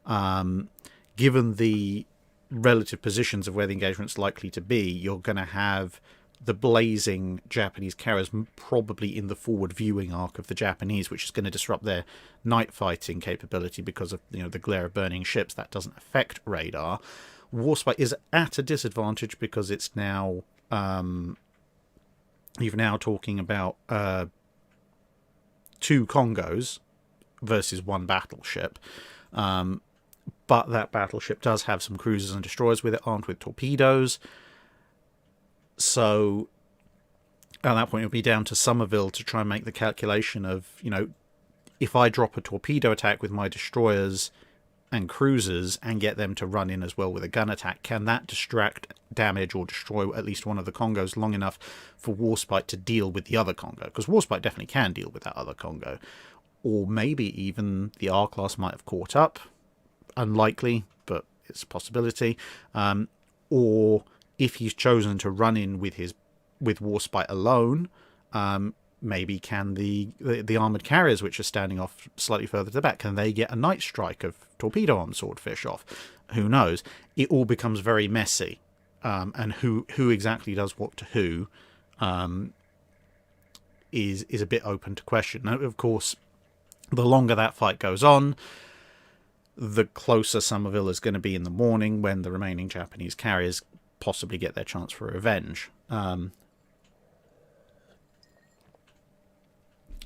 Given the relative positions of where the engagement's likely to be, you're going to have the blazing Japanese carriers probably in the forward viewing arc of the Japanese, which is going to disrupt their night fighting capability because of the glare of burning ships. That doesn't affect radar. Warspite is at a disadvantage because it's now you're now talking about 2 Congos versus 1 battleship. But that battleship does have some cruisers and destroyers with it, armed with torpedoes. So at that point, it'll be down to Somerville to try and make the calculation of, if I drop a torpedo attack with my destroyers and cruisers and get them to run in as well with a gun attack, can that distract, damage, or destroy at least one of the Congos long enough for Warspite to deal with the other Congo? Because Warspite definitely can deal with that other Congo. Or maybe even the R-class might have caught up. Unlikely, but it's a possibility. Or if he's chosen to run in with Warspite alone, maybe can the armoured carriers, which are standing off slightly further to the back, can they get a night strike of torpedo on Swordfish off? Who knows? It all becomes very messy, and who exactly does what to who is a bit open to question. Now, of course, the longer that fight goes on, the closer Somerville is going to be in the morning when the remaining Japanese carriers possibly get their chance for revenge.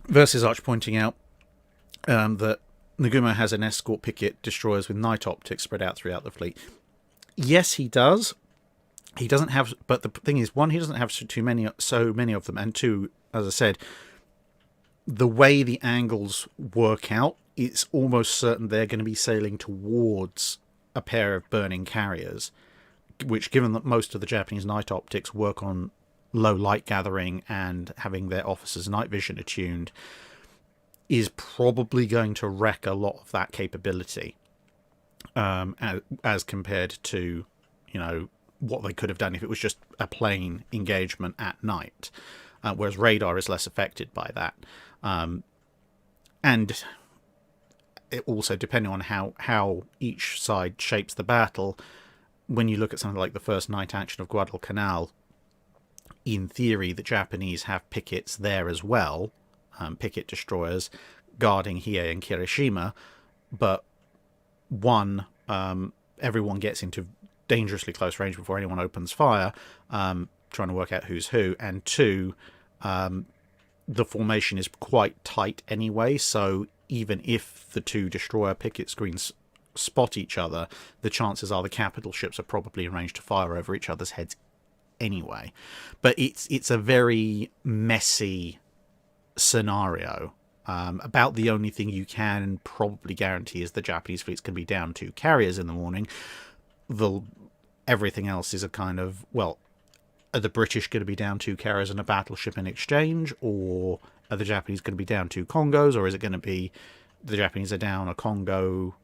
Versus Arch pointing out that Nagumo has an escort picket destroyers with night optics spread out throughout the fleet. Yes, he does. He doesn't have, but the thing is, 1, he doesn't have so many of them, and 2, as I said, the way the angles work out, it's almost certain they're going to be sailing towards a pair of burning carriers, which, given that most of the Japanese night optics work on low light gathering and having their officers' night vision attuned, is probably going to wreck a lot of that capability, as compared to, what they could have done if it was just a plain engagement at night, whereas radar is less affected by that. And it also, depending on how each side shapes the battle, when you look at something like the first night action of Guadalcanal, in theory, the Japanese have pickets there as well, picket destroyers guarding Hiei and Kirishima, but 1, everyone gets into dangerously close range before anyone opens fire, trying to work out who's who, and 2, the formation is quite tight anyway, so even if the 2 destroyer picket screens spot each other, the chances are the capital ships are probably in range to fire over each other's heads anyway. But it's a very messy scenario. About the only thing you can probably guarantee is the Japanese fleet's going to be down 2 carriers in the morning. Everything else is a kind of, well, are the British going to be down 2 carriers and a battleship in exchange, or are the Japanese going to be down 2 Congos, or is it going to be the Japanese are down a Congo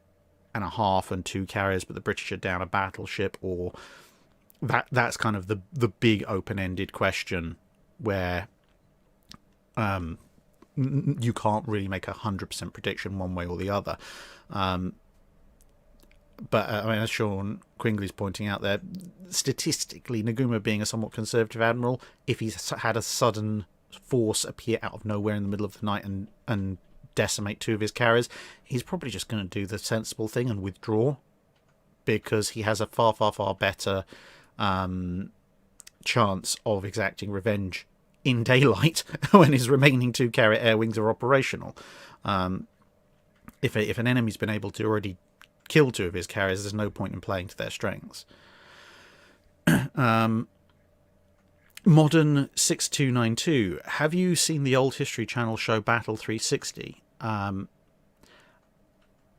and a half and 2 carriers, but the British are down a battleship? Or that's kind of the big open-ended question where you can't really make 100% prediction one way or the other. But as Sean Quingley's pointing out there, statistically, Nagumo being a somewhat conservative admiral, if he's had a sudden force appear out of nowhere in the middle of the night and decimate 2 of his carriers, he's probably just going to do the sensible thing and withdraw, because he has a far, far, far better chance of exacting revenge in daylight when his remaining 2 carrier air wings are operational. If an enemy's been able to already kill 2 of his carriers, there's no point in playing to their strengths. Modern 6292, have you seen the old History Channel show Battle 360?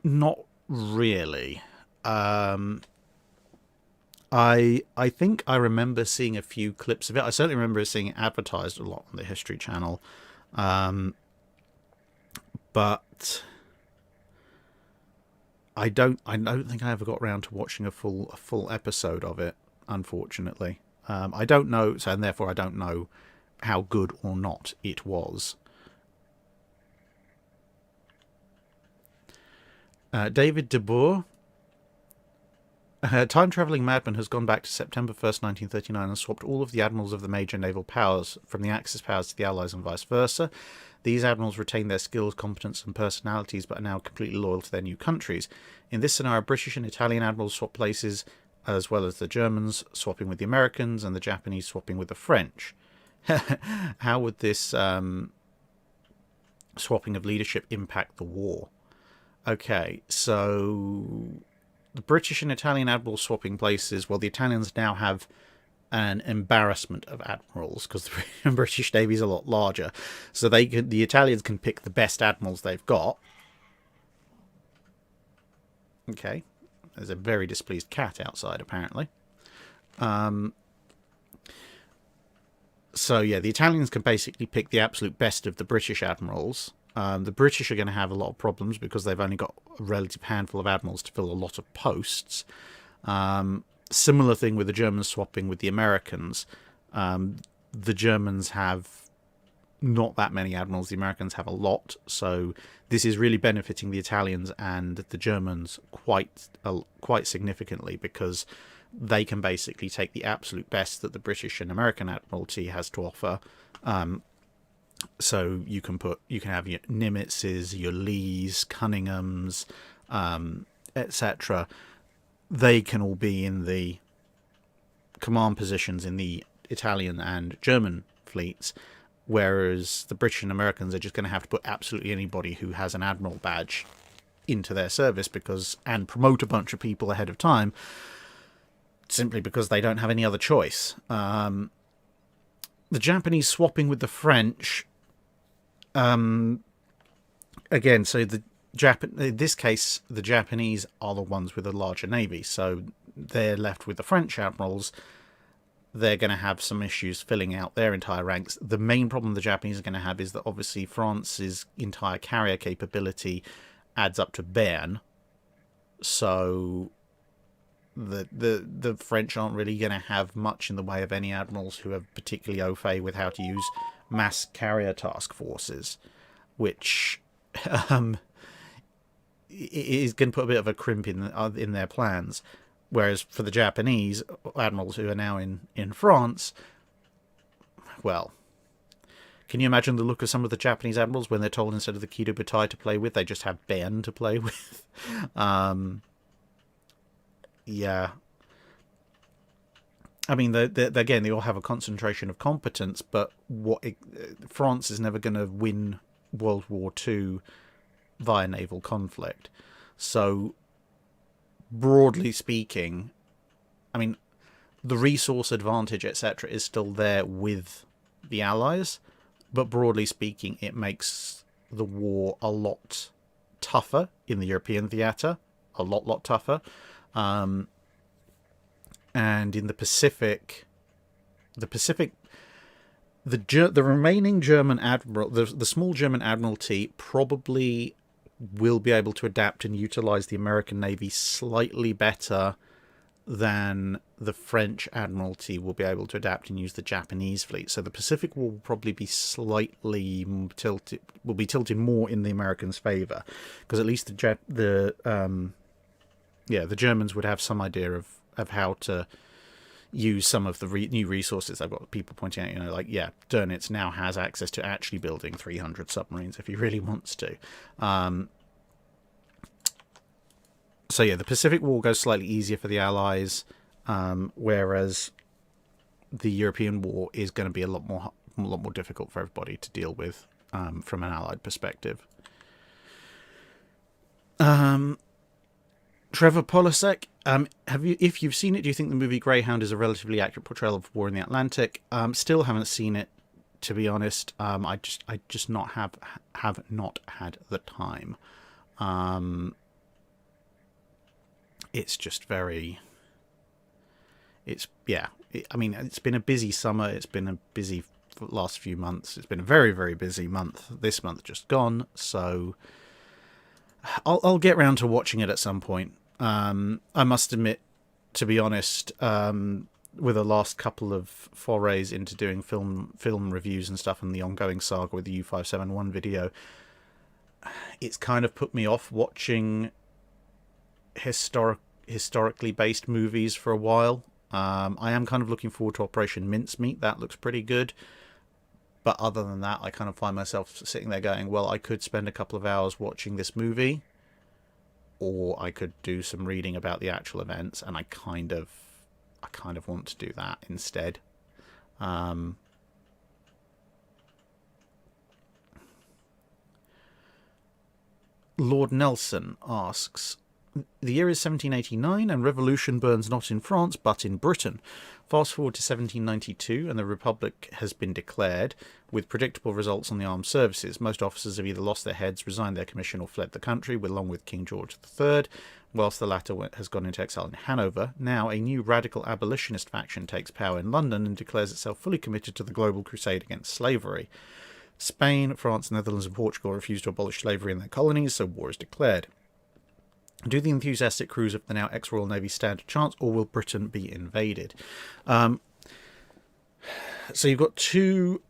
Not really. I think I remember seeing a few clips of it. I certainly remember seeing it advertised a lot on the History Channel. But I don't think I ever got around to watching a full episode of it, unfortunately. I don't know, and therefore I don't know how good or not it was. David de Boer A time-travelling madman has gone back to September 1st, 1939 and swapped all of the admirals of the major naval powers from the Axis powers to the Allies and vice versa. These admirals retain their skills, competence and personalities but are now completely loyal to their new countries. In this scenario, British and Italian admirals swap places, as well as the Germans swapping with the Americans and the Japanese swapping with the French. How would this swapping of leadership impact the war? Okay, so the British and Italian admirals swapping places. Well, the Italians now have an embarrassment of admirals because the British Navy is a lot larger, so the Italians can pick the best admirals they've got. Okay, there's a very displeased cat outside apparently. So yeah, the Italians can basically pick the absolute best of the British admirals. The British are going to have a lot of problems because they've only got a relative handful of admirals to fill a lot of posts. Similar thing with the Germans swapping with the Americans. The Germans have not that many admirals. The Americans have a lot. So this is really benefiting the Italians and the Germans quite significantly because they can basically take the absolute best that the British and American Admiralty has to offer. So you can have your Nimitzes, your Lees, Cunninghams, etc. They can all be in the command positions in the Italian and German fleets, whereas the British and Americans are just going to have to put absolutely anybody who has an admiral badge into their service and promote a bunch of people ahead of time, simply because they don't have any other choice. The Japanese swapping with the French. Again, so in this case, the Japanese are the ones with a larger navy, so they're left with the French admirals. They're going to have some issues filling out their entire ranks. The main problem the Japanese are going to have is that obviously France's entire carrier capability adds up to Bern, so the French aren't really going to have much in the way of any admirals who are particularly au fait with how to use mass carrier task forces, which is going to put a bit of a crimp in their plans. Whereas for the Japanese admirals who are now in France, well, can you imagine the look of some of the Japanese admirals when they're told instead of the Kido Butai to play with, they just have Ben to play with? Yeah. I mean, again, they all have a concentration of competence, but France is never going to win World War II via naval conflict. So, broadly speaking, I mean, the resource advantage, etc., is still there with the Allies, but broadly speaking, it makes the war a lot tougher in the European theatre, a lot tougher. And in the Pacific, the remaining German admiral, the small German admiralty probably will be able to adapt and utilize the American Navy slightly better than the French admiralty will be able to adapt and use the Japanese fleet. So the Pacific will probably be slightly tilted more in the Americans' favor, because at least the Germans would have some idea of how to use some of the new resources. I've got people pointing out, like, Dönitz now has access to actually building 300 submarines if he really wants to. So the Pacific War goes slightly easier for the Allies, whereas the European War is going to be a lot more difficult for everybody to deal with from an Allied perspective. Trevor Polasek, if you've seen it, do you think the movie Greyhound is a relatively accurate portrayal of war in the Atlantic? Still haven't seen it, to be honest. I just have not had the time. It's just very. It's been a busy summer. It's been a busy last few months. It's been a very, very busy month. This month just gone, so I'll get round to watching it at some point. I must admit, to be honest, with the last couple of forays into doing film reviews and stuff, and the ongoing saga with the U571 video, it's kind of put me off watching historically based movies for a while. I am kind of looking forward to Operation Mincemeat. That looks pretty good. But other than that, I kind of find myself sitting there going, well, I could spend a couple of hours watching this movie, or I could do some reading about the actual events, and I kind of want to do that instead. Lord Nelson asks, the year is 1789 and revolution burns not in France but in Britain. Fast forward to 1792 and the Republic has been declared, with predictable results on the armed services. Most officers have either lost their heads, resigned their commission, or fled the country, along with King George III, whilst the latter has gone into exile in Hanover. Now a new radical abolitionist faction takes power in London and declares itself fully committed to the global crusade against slavery. Spain, France, Netherlands and Portugal refuse to abolish slavery in their colonies, so war is declared. Do the enthusiastic crews of the now ex-Royal Navy stand a chance, or will Britain be invaded? So you've got two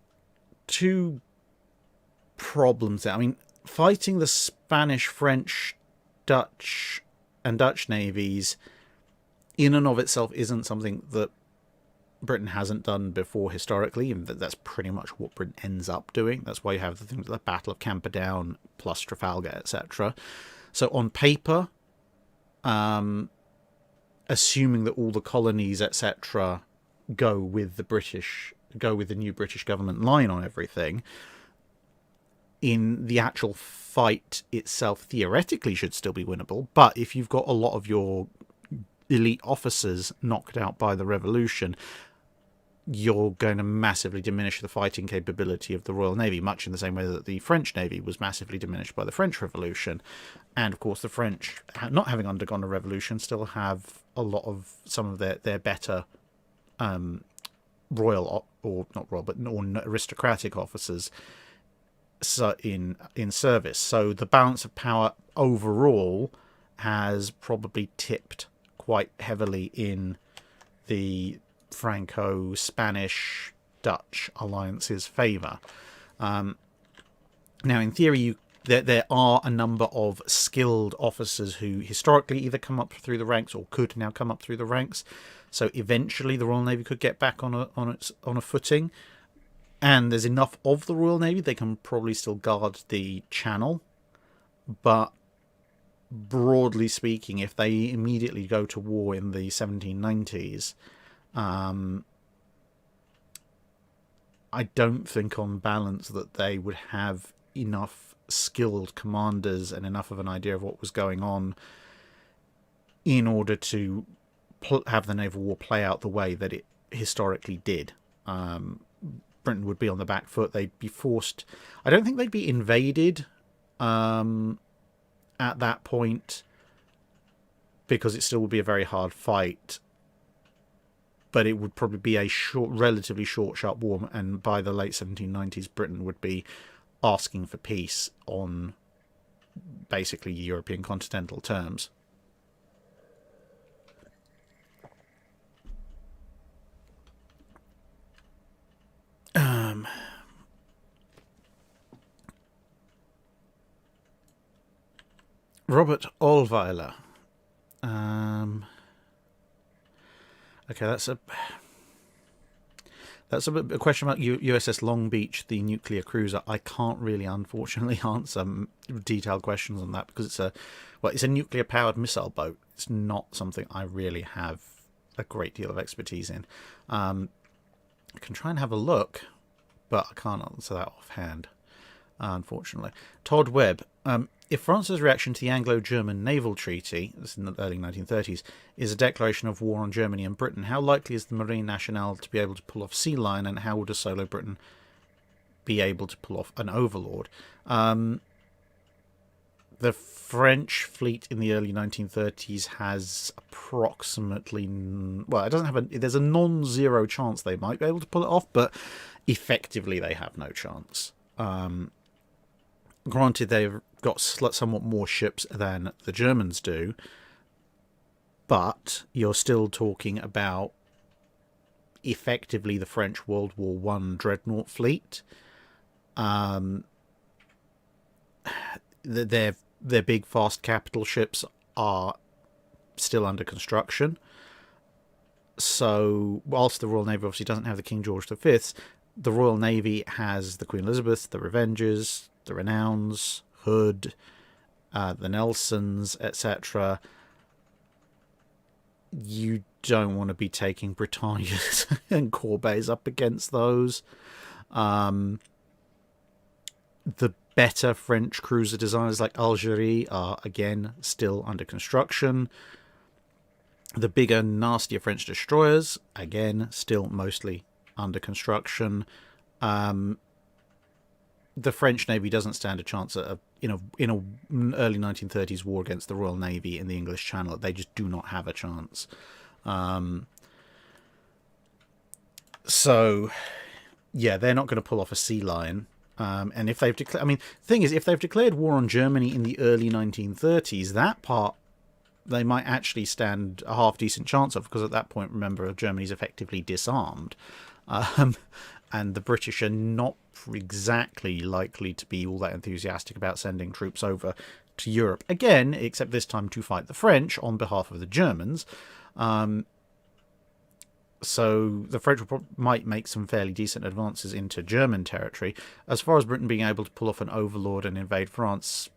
problems there. I mean, fighting the Spanish, French, Dutch navies in and of itself isn't something that Britain hasn't done before historically, and that's pretty much what Britain ends up doing. That's why you have the things like the Battle of Camperdown plus Trafalgar, etc. So on paper, assuming that all the colonies, etc., go with the new British government line on everything, in the actual fight itself, theoretically should still be winnable. But if you've got a lot of your elite officers knocked out by the revolution, you're going to massively diminish the fighting capability of the Royal Navy, much in the same way that the French Navy was massively diminished by the French Revolution. And of course the French, not having undergone a revolution, still have a lot of some of their better royal, or not royal, but aristocratic officers in service. So the balance of power overall has probably tipped quite heavily in the Franco-Spanish-Dutch alliance's favour. Now, in theory, there are a number of skilled officers who historically either come up through the ranks or could now come up through the ranks. So eventually, the Royal Navy could get back on a footing. And there's enough of the Royal Navy, they can probably still guard the Channel. But broadly speaking, if they immediately go to war in the 1790s, I don't think on balance that they would have enough skilled commanders and enough of an idea of what was going on in order to have the naval war play out the way that it historically did. Britain would be on the back foot. They'd be forced. I don't think they'd be invaded at that point, because it still would be a very hard fight. But it would probably be a relatively short, sharp war, and by the late 1790s, Britain would be asking for peace on basically European continental terms. Robert Allweiler. Okay, that's a question about USS Long Beach, the nuclear cruiser. I can't really, unfortunately, answer detailed questions on that because it's a nuclear powered missile boat. It's not something I really have a great deal of expertise in. I can try and have a look, but I can't answer that offhand, unfortunately. Todd Webb. If France's reaction to the Anglo-German Naval Treaty, this is in the early 1930s, is a declaration of war on Germany and Britain, how likely is the Marine Nationale to be able to pull off Sea Lion, and how would a solo Britain be able to pull off an Overlord? The French fleet in the early 1930s has approximately... Well, it doesn't have there's a non-zero chance they might be able to pull it off, but effectively they have no chance. Granted, they've got somewhat more ships than the Germans do, but you're still talking about effectively the French World War I dreadnought fleet. Their big, fast capital ships are still under construction. So whilst the Royal Navy obviously doesn't have the King George V, the Royal Navy has the Queen Elizabeth, the Revengers, the Renowns, Hood, the Nelsons, etc. You don't want to be taking Britannias and Corbett's up against those. The better French cruiser designers like Algerie are, again, still under construction. The bigger, nastier French destroyers, again, still mostly under construction. The French Navy doesn't stand a chance at in an early 1930s war against the Royal Navy in the English Channel. They just do not have a chance. So, yeah, they're not going to pull off a sea lion. And if they've declared, the thing is, if they've declared war on Germany in the early 1930s, that part they might actually stand a half decent chance of, because at that point, remember, Germany's effectively disarmed. And the British are not exactly likely to be all that enthusiastic about sending troops over to Europe again, except this time to fight the French on behalf of the Germans. So the French might make some fairly decent advances into German territory. As far as Britain being able to pull off an overlord and invade France,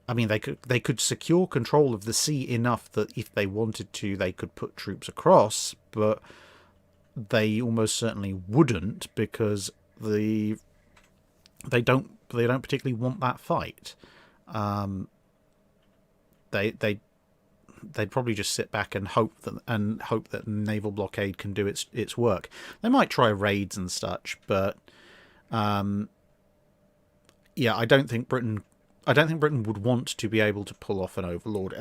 they could secure control of the sea enough that if they wanted to, they could put troops across, but they almost certainly wouldn't, because they don't particularly want that fight. They'd probably just sit back and hope that naval blockade can do its work. They might try raids and such, but I don't think Britain would want to be able to pull off an overlord.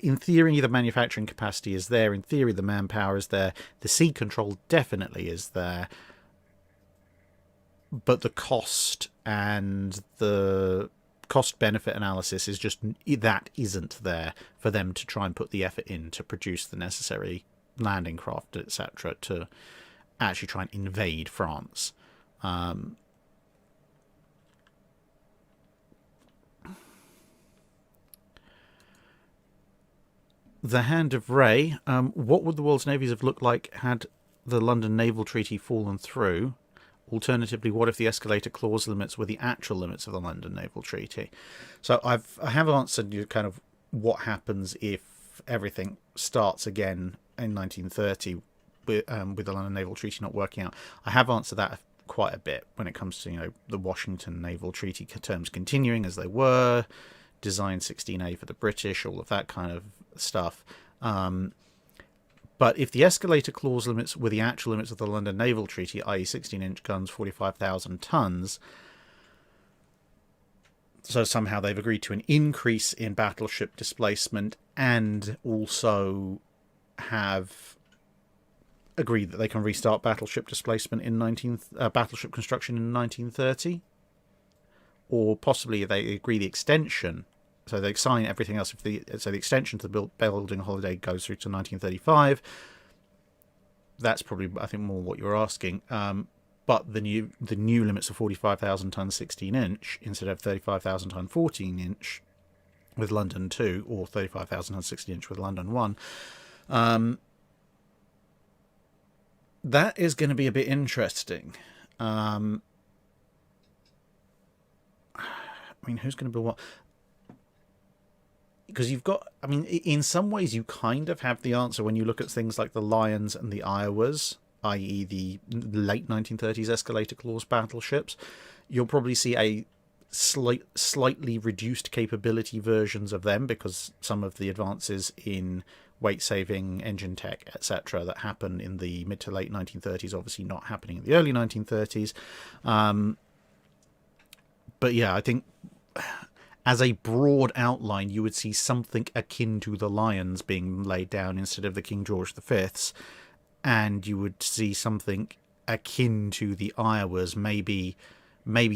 In theory, the manufacturing capacity is there. In theory, the manpower is there. The sea control definitely is there. But the cost and the cost-benefit analysis is just that isn't there for them to try and put the effort in to produce the necessary landing craft, etc., to actually try and invade France. The Hand of Ray. What would the world's navies have looked like had the London Naval Treaty fallen through? Alternatively, what if the escalator clause limits were the actual limits of the London Naval Treaty? So I have answered you kind of what happens if everything starts again in 1930 with the London Naval Treaty not working out. I have answered that quite a bit when it comes to the Washington Naval Treaty terms continuing as they were, Design 16A for the British, all of that kind of stuff. But if the escalator clause limits were the actual limits of the London Naval Treaty, i.e. 16-inch guns, 45,000 tons, so somehow they've agreed to an increase in battleship displacement and also have agreed that they can restart battleship displacement in battleship construction in 1930, or possibly they agree the extension. So they sign everything else. So the extension to the building holiday goes through to 1935. That's probably, I think, more what you're asking. But the new limits of 45,000 ton 16-inch instead of 35,000 ton 14-inch with London 2, or 35,000 ton 16-inch with London 1. That is going to be a bit interesting. Who's going to build what? Because you've got, in some ways you kind of have the answer when you look at things like the Lions and the Iowas, i.e. the late 1930s escalator clause battleships. You'll probably see a slightly reduced capability versions of them, because some of the advances in weight-saving engine tech, etc., that happen in the mid to late 1930s, obviously not happening in the early 1930s. But yeah, I think as a broad outline, you would see something akin to the Lions being laid down instead of the King George V's, and you would see something akin to the Iowas, maybe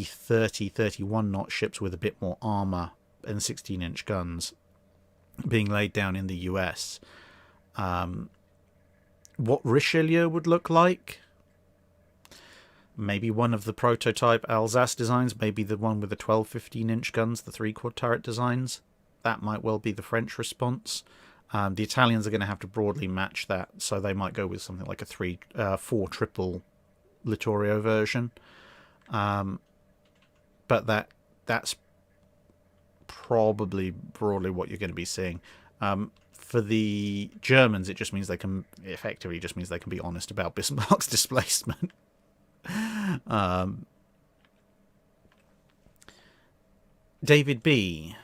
30, 31 knot ships with a bit more armour and 16-inch guns being laid down in the US. What Richelieu would look like? Maybe one of the prototype Alsace designs, maybe the one with the 12, 15-inch guns, the 3-quad turret designs. that might well be the French response. The Italians are going to have to broadly match that, so they might go with something like a 4 triple Littorio version. But that's probably broadly what you're going to be seeing. For the Germans, it just means they can be honest about Bismarck's displacement. David B.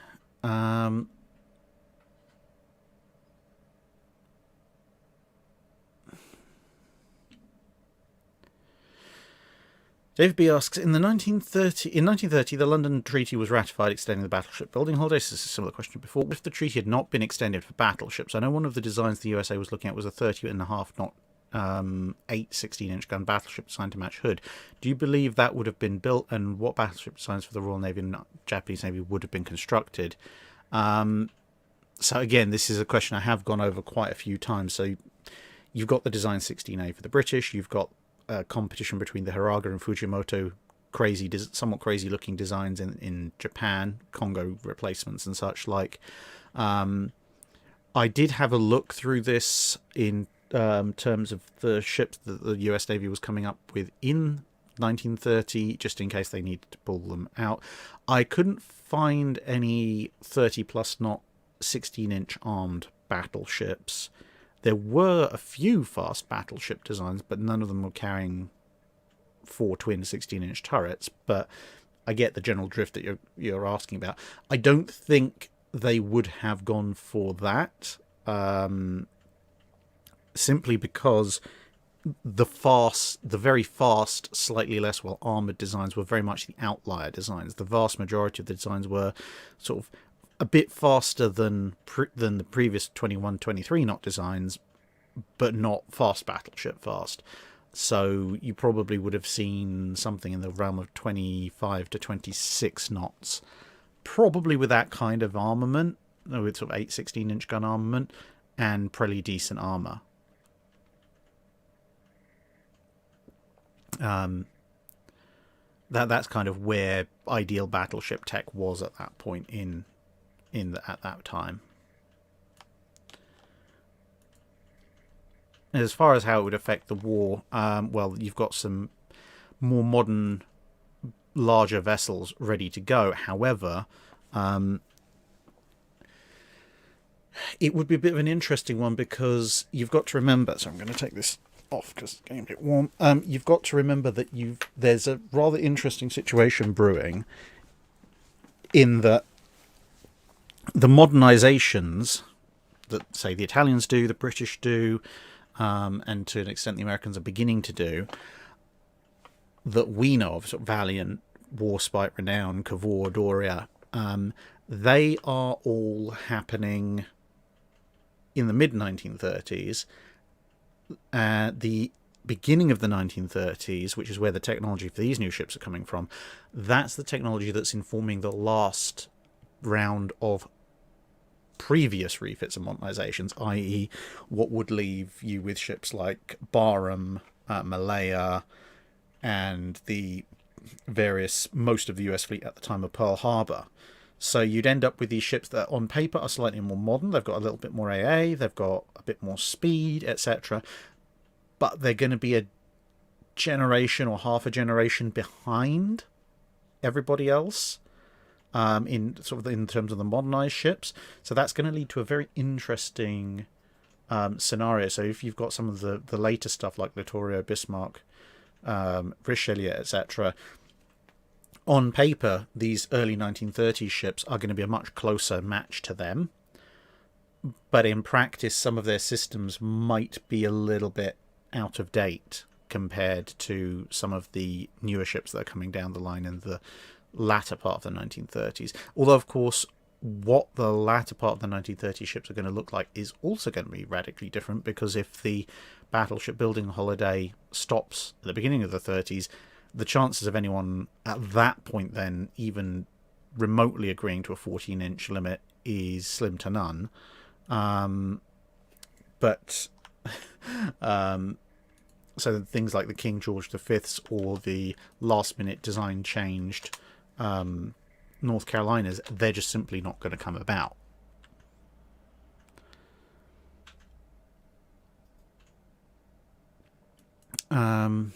David B asks, in 1930, the London Treaty was ratified extending the battleship building holidays. This is a similar question before. What if the treaty had not been extended for battleships? I know one of the designs the USA was looking at was a 30.5 knot 8 16-inch gun battleship designed to match Hood. Do you believe that would have been built, and what battleship designs for the Royal Navy and Japanese Navy would have been constructed? So again, this is a question I have gone over quite a few times. So you've got the design 16A for the British, you've got competition between the Hiraga and Fujimoto, somewhat crazy looking designs in Japan, Congo replacements and such like. I did have a look through this in terms of the ships that the US Navy was coming up with in 1930, just in case they needed to pull them out. I couldn't find any 30 plus knot 16-inch armed battleships. There were a few fast battleship designs, but none of them were carrying 4 twin 16-inch turrets. But I get the general drift that you're asking about. I don't think they would have gone for that, simply because the very fast, slightly less well armoured designs were very much the outlier designs. The vast majority of the designs were sort of a bit faster than the previous 21, 23 knot designs, but not fast battleship fast. So you probably would have seen something in the realm of 25 to 26 knots, probably with that kind of armament, with sort of 8 16-inch gun armament and pretty decent armour. That's kind of where ideal battleship tech was at that point at that time. As far as how it would affect the war, well, you've got some more modern, larger vessels ready to go. However, it would be a bit of an interesting one, because you've got to remember, so I'm going to take this off because it's getting a bit warm. You've got to remember that there's a rather interesting situation brewing, in that the modernizations that, say, the Italians do, the British do, and to an extent the Americans are beginning to do, that we know of, sort of Valiant, Warspite, Renown, Cavour, Doria, they are all happening in the mid-1930s. The beginning of the 1930s, which is where the technology for these new ships are coming from, that's the technology that's informing the last round of previous refits and modernizations, i.e. what would leave you with ships like Barham, Malaya, and the most of the US fleet at the time of Pearl Harbor. So you'd end up with these ships that on paper are slightly more modern. They've got a little bit more AA, they've got a bit more speed, etc. But they're going to be a generation or half a generation behind everybody else, in terms of the modernized ships. So that's going to lead to a very interesting scenario. So if you've got some of the later stuff like Littorio, Bismarck, Richelieu, etc., on paper, these early 1930s ships are going to be a much closer match to them. But in practice, some of their systems might be a little bit out of date compared to some of the newer ships that are coming down the line in the latter part of the 1930s. Although, of course, what the latter part of the 1930s ships are going to look like is also going to be radically different, because if the battleship building holiday stops at the beginning of the 30s, the chances of anyone at that point then even remotely agreeing to a 14-inch limit is slim to none. So things like the King George V's or the last-minute design changed North Carolinas, they're just simply not going to come about. Admiralty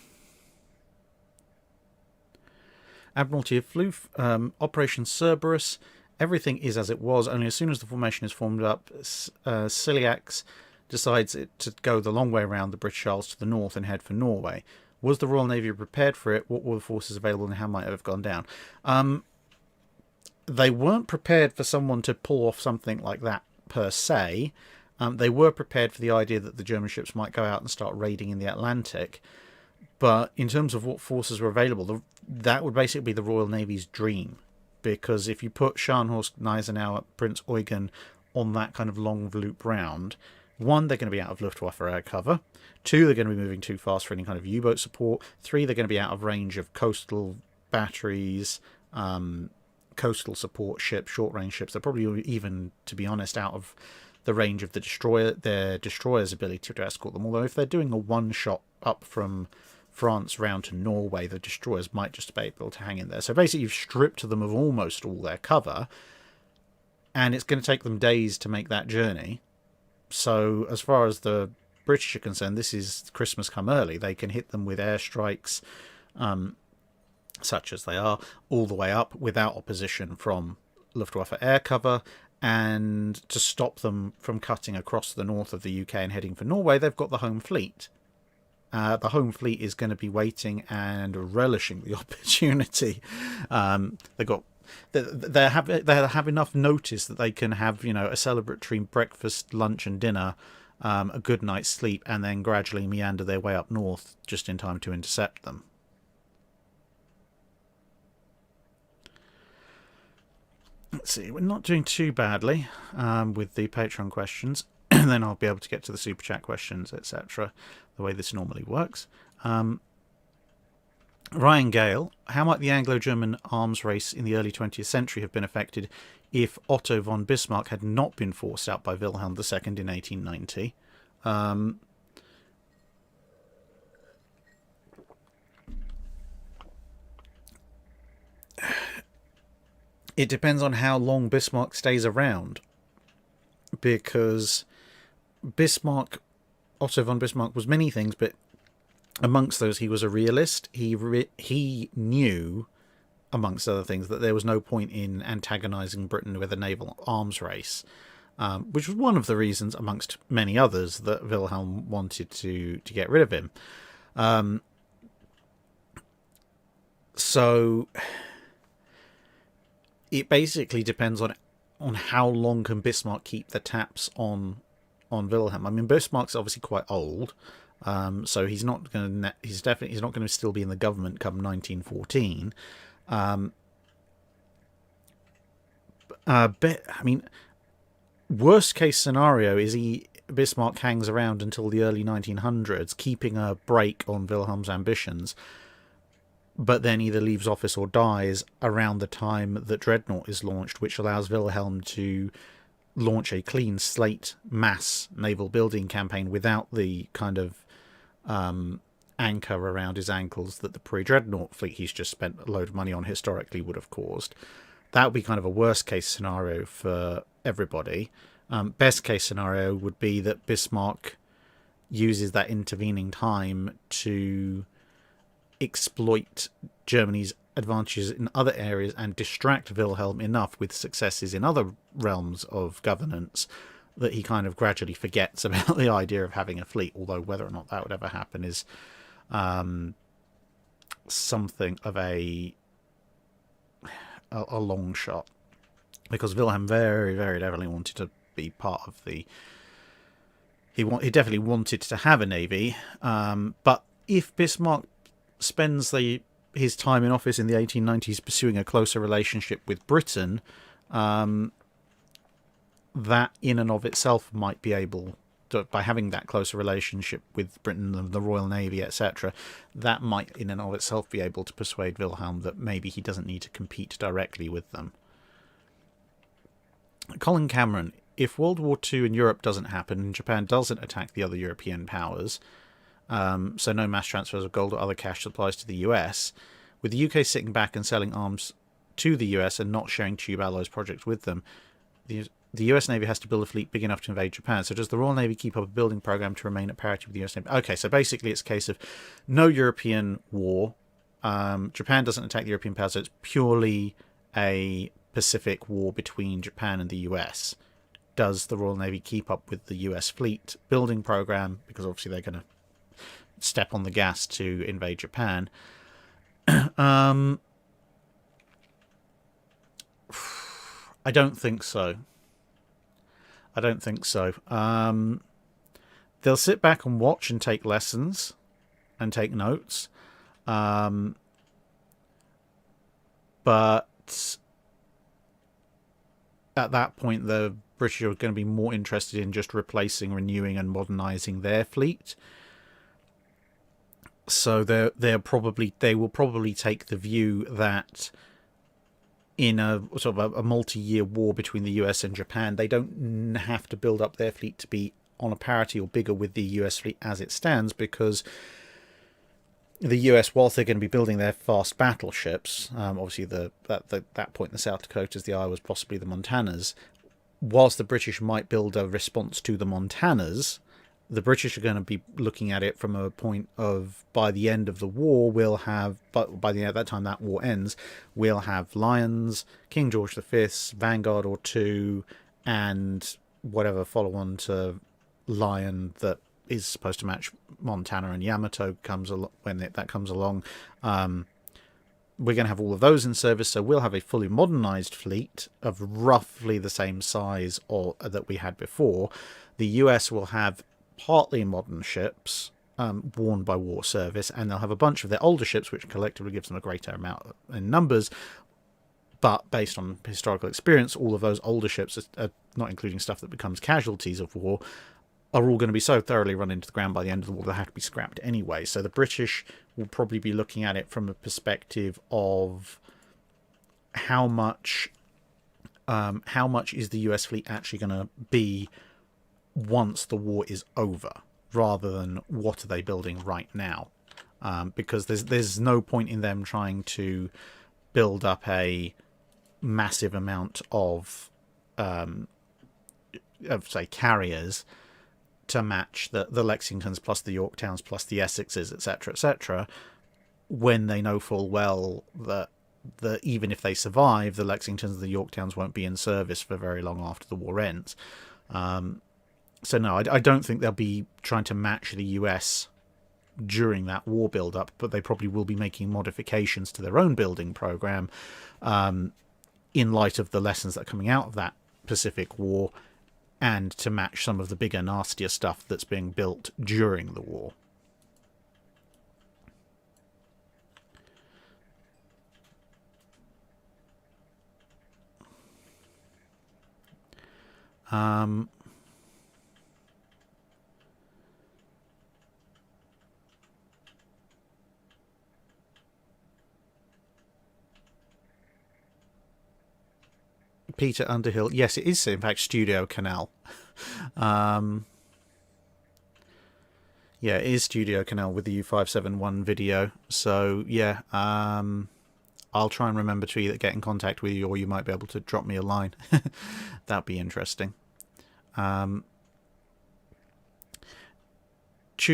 of Floof, Operation Cerberus. Everything is as it was, only as soon as the formation is formed up, Ciliax decides to go the long way around the British Isles to the north and head for Norway. Was the Royal Navy prepared for it? What were the forces available and how might it have gone down? They weren't prepared for someone to pull off something like that per se. They were prepared for the idea that the German ships might go out and start raiding in the Atlantic. But in terms of what forces were available, that would basically be the Royal Navy's dream. Because if you put Scharnhorst, Gneisenau, Prince Eugen on that kind of long loop round, one, they're going to be out of Luftwaffe air cover. Two, they're going to be moving too fast for any kind of U-boat support. Three, they're going to be out of range of coastal batteries, coastal support ships, short-range ships. They're probably even, to be honest, out of the range of their destroyer's ability to escort them. Although if they're doing a one-shot up from France round to Norway, the destroyers might just be able to hang in there. So basically you've stripped them of almost all their cover, and it's going to take them days to make that journey. So as far as the British are concerned, this is Christmas come early. They can hit them with airstrikes, such as they are, all the way up without opposition from Luftwaffe air cover. And to stop them from cutting across the north of the UK and heading for Norway, they've got the Home Fleet. The Home Fleet is going to be waiting and relishing the opportunity. They have enough notice that they can have, a celebratory breakfast, lunch, and dinner, a good night's sleep, and then gradually meander their way up north just in time to intercept them. Let's see, we're not doing too badly with the Patreon questions. And then I'll be able to get to the Super Chat questions, etc., the way this normally works. Ryan Gale, how might the Anglo-German arms race in the early 20th century have been affected if Otto von Bismarck had not been forced out by Wilhelm II in 1890? It depends on how long Bismarck stays around, because Otto von Bismarck was many things, but amongst those he was a realist. He knew, amongst other things, that there was no point in antagonising Britain with a naval arms race, which was one of the reasons, amongst many others, that Wilhelm wanted to get rid of him. So it basically depends on how long can Bismarck keep the taps on Wilhelm. I mean, Bismarck's obviously quite old, so he's definitely not going to still be in the government come 1914. Worst case scenario is Bismarck hangs around until the early 1900s, keeping a brake on Wilhelm's ambitions, but then either leaves office or dies around the time that Dreadnought is launched, which allows Wilhelm to launch a clean slate mass naval building campaign without the kind of anchor around his ankles that the pre-Dreadnought fleet he's just spent a load of money on historically would have caused. That would be kind of a worst case scenario for everybody. Best case scenario would be that Bismarck uses that intervening time to exploit Germany's advantages in other areas and distract Wilhelm enough with successes in other realms of governance that he kind of gradually forgets about the idea of having a fleet, although whether or not that would ever happen is something of a long shot, because Wilhelm very, very definitely wanted to be part of the... He definitely wanted to have a navy, but if Bismarck spends his time in office in the 1890s pursuing a closer relationship with Britain, that in and of itself might be able to, by having that closer relationship with Britain, the Royal Navy, etc., that might in and of itself be able to persuade Wilhelm that maybe he doesn't need to compete directly with them. Colin Cameron, if World War II in Europe doesn't happen and Japan doesn't attack the other European powers, so no mass transfers of gold or other cash supplies to the US, with the UK sitting back and selling arms to the US and not sharing tube alloys projects with them, the US Navy has to build a fleet big enough to invade Japan. So does the Royal Navy keep up a building program to remain at parity with the US Navy? Okay, so basically it's a case of no European war. Japan doesn't attack the European powers, so it's purely a Pacific war between Japan and the US. Does the Royal Navy keep up with the US fleet building program? Because obviously they're going to step on the gas to invade Japan. I don't think so. They'll sit back and watch and take lessons and take notes. But at that point, the British are going to be more interested in just replacing, renewing, and modernising their fleet. So they will probably take the view that in a sort of a multi-year war between the US and Japan, they don't have to build up their fleet to be on a parity or bigger with the US fleet as it stands, because the US, whilst they're going to be building their fast battleships, obviously that point in the South Dakotas, the Iowas, possibly the Montanas, whilst the British might build a response to the Montanas, the British are going to be looking at it from a point of, by the end of the war, by that time that war ends, we'll have Lions, King George V's, Vanguard or two, and whatever follow on to Lion that is supposed to match Montana and Yamamoto when that comes along. We're going to have all of those in service, so we'll have a fully modernised fleet of roughly the same size that we had before. The US will have partly modern ships worn by war service, and they'll have a bunch of their older ships, which collectively gives them a greater amount in numbers. But based on historical experience, all of those older ships, not including stuff that becomes casualties of war, are all going to be so thoroughly run into the ground by the end of the war they have to be scrapped anyway. So the British will probably be looking at it from a perspective of how much is the US fleet actually going to be once the war is over, rather than what are they building right now, because there's no point in them trying to build up a massive amount of say carriers to match the Lexingtons plus the Yorktowns plus the Essexes, etc., when they know full well that even if they survive, the Lexingtons and the Yorktowns won't be in service for very long after the war ends. So no, I don't think they'll be trying to match the US during that war build-up, but they probably will be making modifications to their own building program in light of the lessons that are coming out of that Pacific War, and to match some of the bigger, nastier stuff that's being built during the war. Peter Underhill, yes, it is in fact Studio Canal. Yeah, it is Studio Canal with the U571 video. So yeah, I'll try and remember to either get in contact with you, or you might be able to drop me a line. That'd be interesting. Choo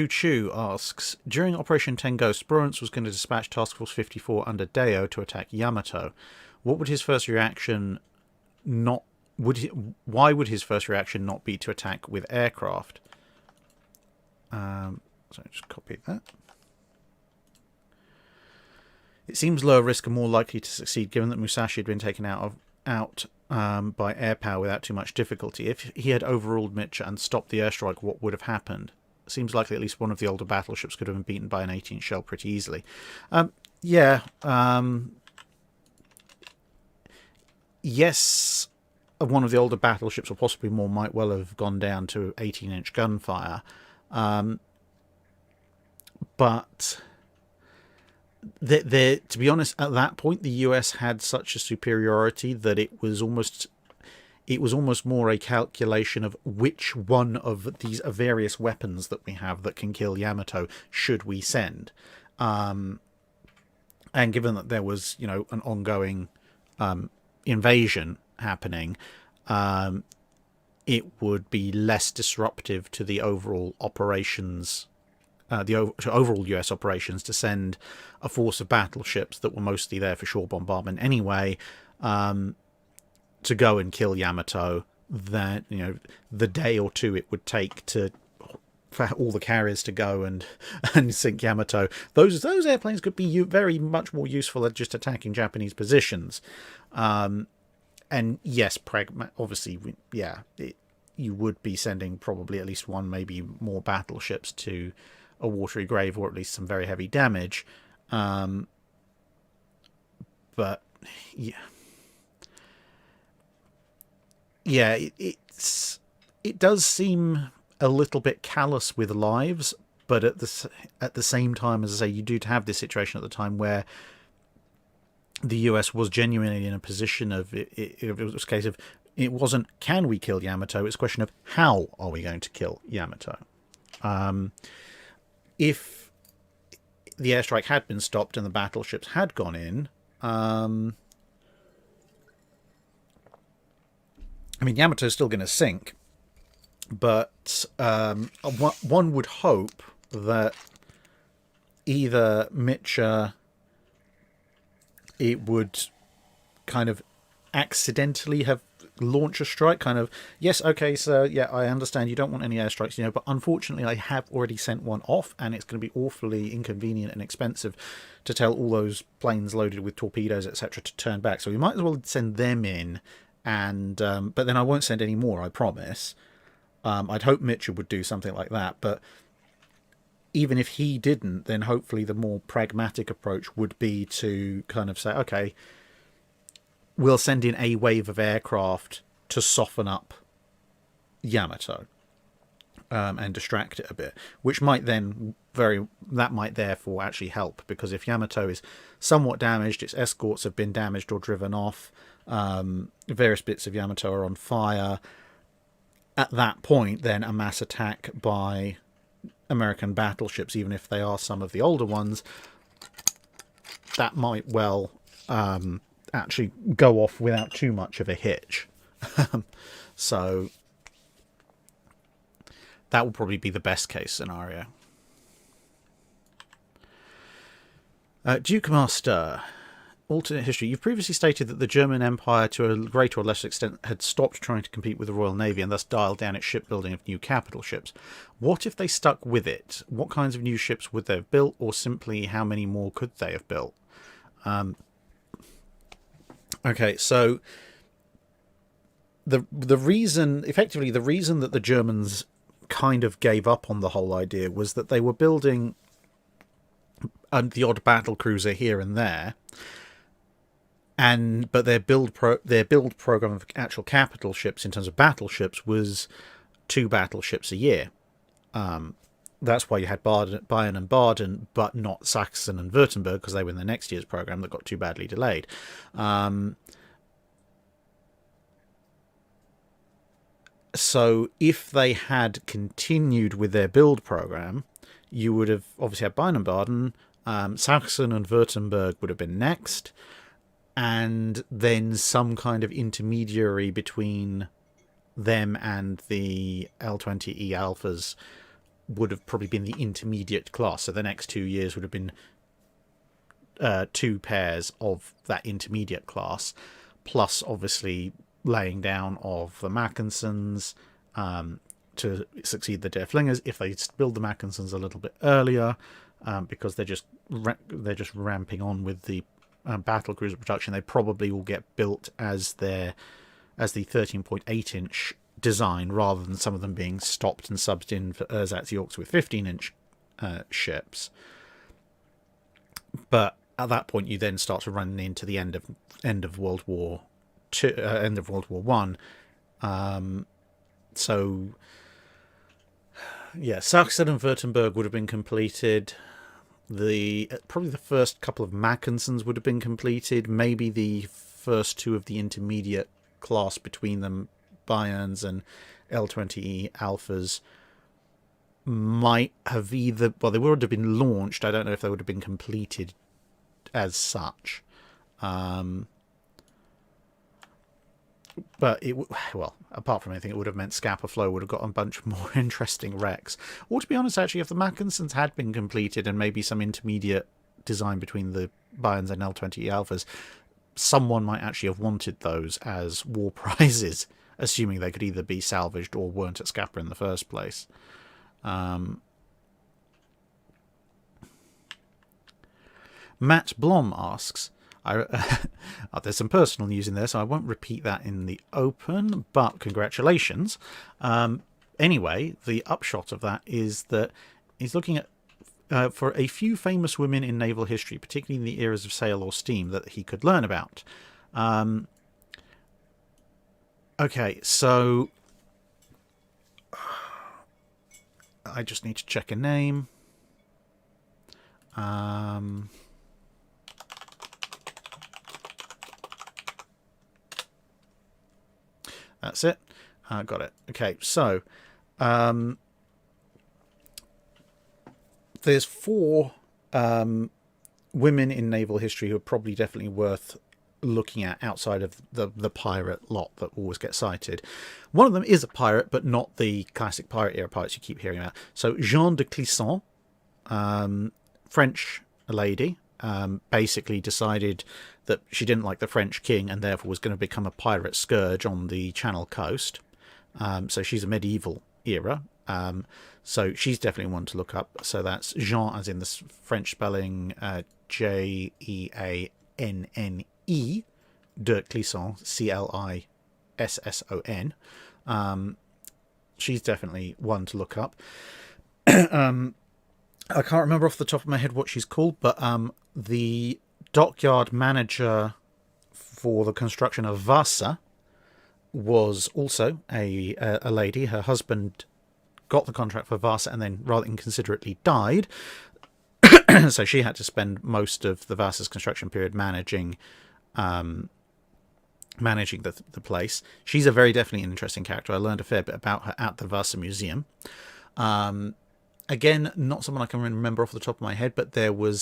Choo asks, during Operation Tengo, Spruance was going to dispatch Task Force 54 under Deo to attack Yamato. What would his first reaction why would his first reaction not be to attack with aircraft? So just copy that. It seems lower risk and more likely to succeed, given that Musashi had been taken out by air power without too much difficulty. If he had overruled Mitcha and stopped the airstrike, what would have happened? It seems likely at least one of the older battleships could have been beaten by an 18 shell pretty easily. Yes, one of the older battleships, or possibly more, might well have gone down to 18-inch gunfire. But to be honest, at that point, the US had such a superiority that it was almost more a calculation of which one of these various weapons that we have that can kill Yamato should we send. And given that there was, an ongoing invasion happening, it would be less disruptive to the overall operations, to overall US operations, to send a force of battleships that were mostly there for shore bombardment anyway, to go and kill Yamato, than, you know, the day or two it would take for all the carriers to go and sink Yamato. Those airplanes could be very much more useful at just attacking Japanese positions. And yes, obviously, yeah, you would be sending probably at least one, maybe more battleships to a watery grave, or at least some very heavy damage. But yeah, it does seem a little bit callous with lives, but at the same time, as I say, you do have this situation at the time where the US was genuinely in a position of it was a case of, it wasn't can we kill Yamato, it's a question of how are we going to kill Yamato. If the airstrike had been stopped and the battleships had gone in, I mean, Yamato's still going to sink, but one would hope that either Mitcher, it would kind of accidentally have launched a strike, kind of, yes, okay, so yeah, I understand you don't want any airstrikes, you know, but unfortunately I have already sent one off, and it's going to be awfully inconvenient and expensive to tell all those planes loaded with torpedoes, etc., to turn back, so we might as well send them in, and but then I won't send any more, I promise. I'd hope Mitchell would do something like that, but even if he didn't, then hopefully the more pragmatic approach would be to kind of say, okay, we'll send in a wave of aircraft to soften up Yamato, and distract it a bit, which might then that might therefore actually help, because if Yamato is somewhat damaged, its escorts have been damaged or driven off, various bits of Yamato are on fire, at that point then a mass attack by American battleships, even if they are some of the older ones, that might well actually go off without too much of a hitch. So that will probably be the best case scenario. Duke Master, alternate history. You've previously stated that the German Empire, to a greater or lesser extent, had stopped trying to compete with the Royal Navy and thus dialed down its shipbuilding of new capital ships. What if they stuck with it? What kinds of new ships would they have built, or simply how many more could they have built? Okay, so the reason that the Germans kind of gave up on the whole idea was that they were building the odd battlecruiser here and there, but their build program of actual capital ships in terms of battleships was 2 battleships a year. That's why you had Bayern and Baden, but not Sachsen and Württemberg, because they were in the next year's program that got too badly delayed. So if they had continued with their build program, you would have obviously had Bayern and Baden, Sachsen and Württemberg would have been next, and then some kind of intermediary between them and the L-20E Alphas would have probably been the intermediate class. So the next 2 years would have been 2 pairs of that intermediate class, plus obviously laying down of the Mackensons to succeed the Der Flingers if they build the Mackensons a little bit earlier, because they're just ramping on with the battlecruiser production. They probably will get built as the 13.8-inch design, rather than some of them being stopped and subbed in for ersatz Yorks with 15-inch ships. But at that point, you then start to run into the end of World War II, end of World War One. So yeah, Sachsen and Württemberg would have been completed. Probably the first couple of Mackensons would have been completed. Maybe the first 2 of the intermediate class between them, Bayerns and L-20E Alphas, might have they would have been launched. I don't know if they would have been completed as such. But well, apart from anything, it would have meant Scapa Flow would have got a bunch more interesting wrecks. Or to be honest, actually, if the Mackensons had been completed and maybe some intermediate design between the Bayerns and L-20 Alphas, someone might actually have wanted those as war prizes, assuming they could either be salvaged or weren't at Scapa in the first place. Matt Blom asks, there's some personal news in there, so I won't repeat that in the open, but congratulations. Anyway, the upshot of that is that he's looking at for a few famous women in naval history, particularly in the eras of sail or steam, that he could learn about. Okay, so I just need to check a name. That's it. Got it. Okay, so there's 4 women in naval history who are probably definitely worth looking at outside of the pirate lot that always get cited. One of them is a pirate, but not the classic pirate era pirates you keep hearing about. So Jeanne de Clisson, French lady, basically decided that she didn't like the French king and therefore was going to become a pirate scourge on the Channel coast. So she's a medieval era. So she's definitely one to look up. So that's Jean, as in the French spelling, Jeanne, de Clisson, Clisson. She's definitely one to look up. I can't remember off the top of my head what she's called, but the dockyard manager for the construction of Vasa was also a lady. Her husband got the contract for Vasa and then rather inconsiderately died. So she had to spend most of the Vasa's construction period managing the place. She's a very definitely interesting character. I learned a fair bit about her at the Vasa Museum. Again, not someone I can remember off the top of my head, but there were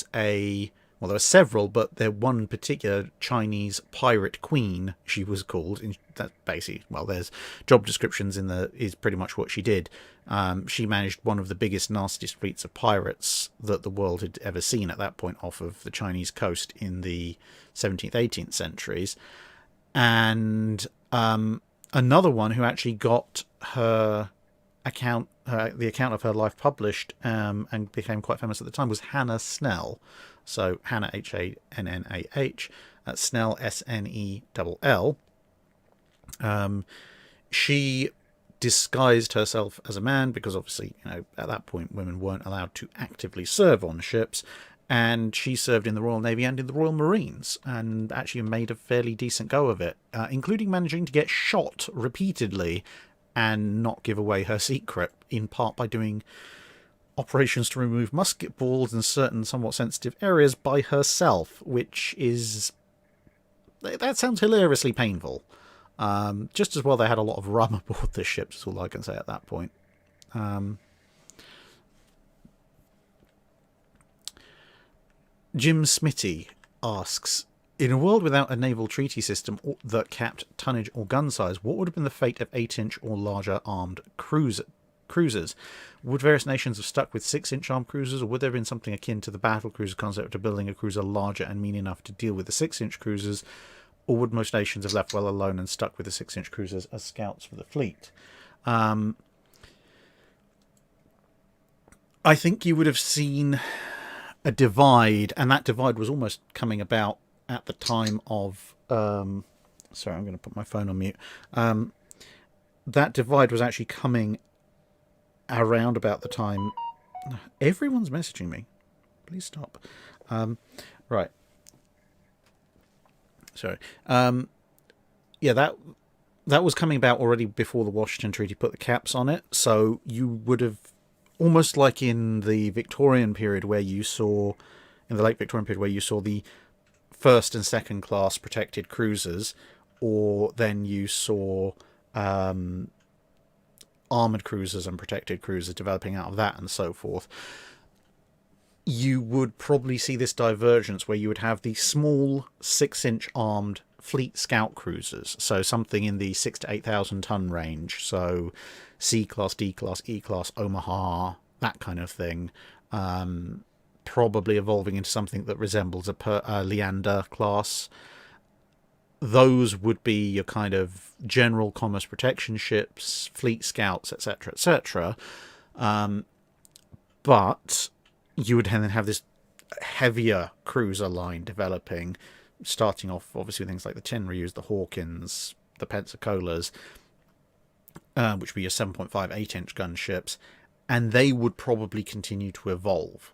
several, but there one particular Chinese pirate queen, she was called. That basically, there's job descriptions is pretty much what she did. She managed one of the biggest, nastiest fleets of pirates that the world had ever seen at that point off of the Chinese coast in the 17th, 18th centuries. And another one who actually got her the account of her life published and became quite famous at the time was Hannah Snell. So Hannah, Hannah, Snell, Snell. She disguised herself as a man because obviously, at that point women weren't allowed to actively serve on ships, and she served in the Royal Navy and in the Royal Marines and actually made a fairly decent go of it, including managing to get shot repeatedly and not give away her secret, in part by doing operations to remove musket balls in certain somewhat sensitive areas by herself, which that sounds hilariously painful. Just as well they had a lot of rum aboard the ships, is all I can say at that point. Jim Smitty asks, in a world without a naval treaty system that capped tonnage or gun size, what would have been the fate of 8-inch or larger armed cruisers? Would various nations have stuck with 6-inch armed cruisers, or would there have been something akin to the battlecruiser concept of building a cruiser larger and mean enough to deal with the 6-inch cruisers, or would most nations have left well alone and stuck with the 6-inch cruisers as scouts for the fleet? I think you would have seen a divide, and that divide was almost coming about at the time of... sorry, I'm going to put my phone on mute. That divide was actually coming around about the time... Everyone's messaging me. Please stop. Right. Sorry. Yeah, that was coming about already before the Washington Treaty put the caps on it. So you would have, almost like in the Victorian period where you saw... In the late Victorian period where you saw the first and second class protected cruisers, or then you saw armoured cruisers and protected cruisers developing out of that and so forth, you would probably see this divergence where you would have the small 6-inch armed fleet scout cruisers, so something in the 6,000 to 8,000 ton range, so C-class, D-class, E-class, Omaha, that kind of thing, probably evolving into something that resembles a Leander class. Those would be your kind of general commerce protection ships, fleet scouts, etc., etc. But you would then have this heavier cruiser line developing, starting off obviously with things like the Tenryus, the Hawkins, the Pensacola's, which would be your 7.5, 8-inch gunships, and they would probably continue to evolve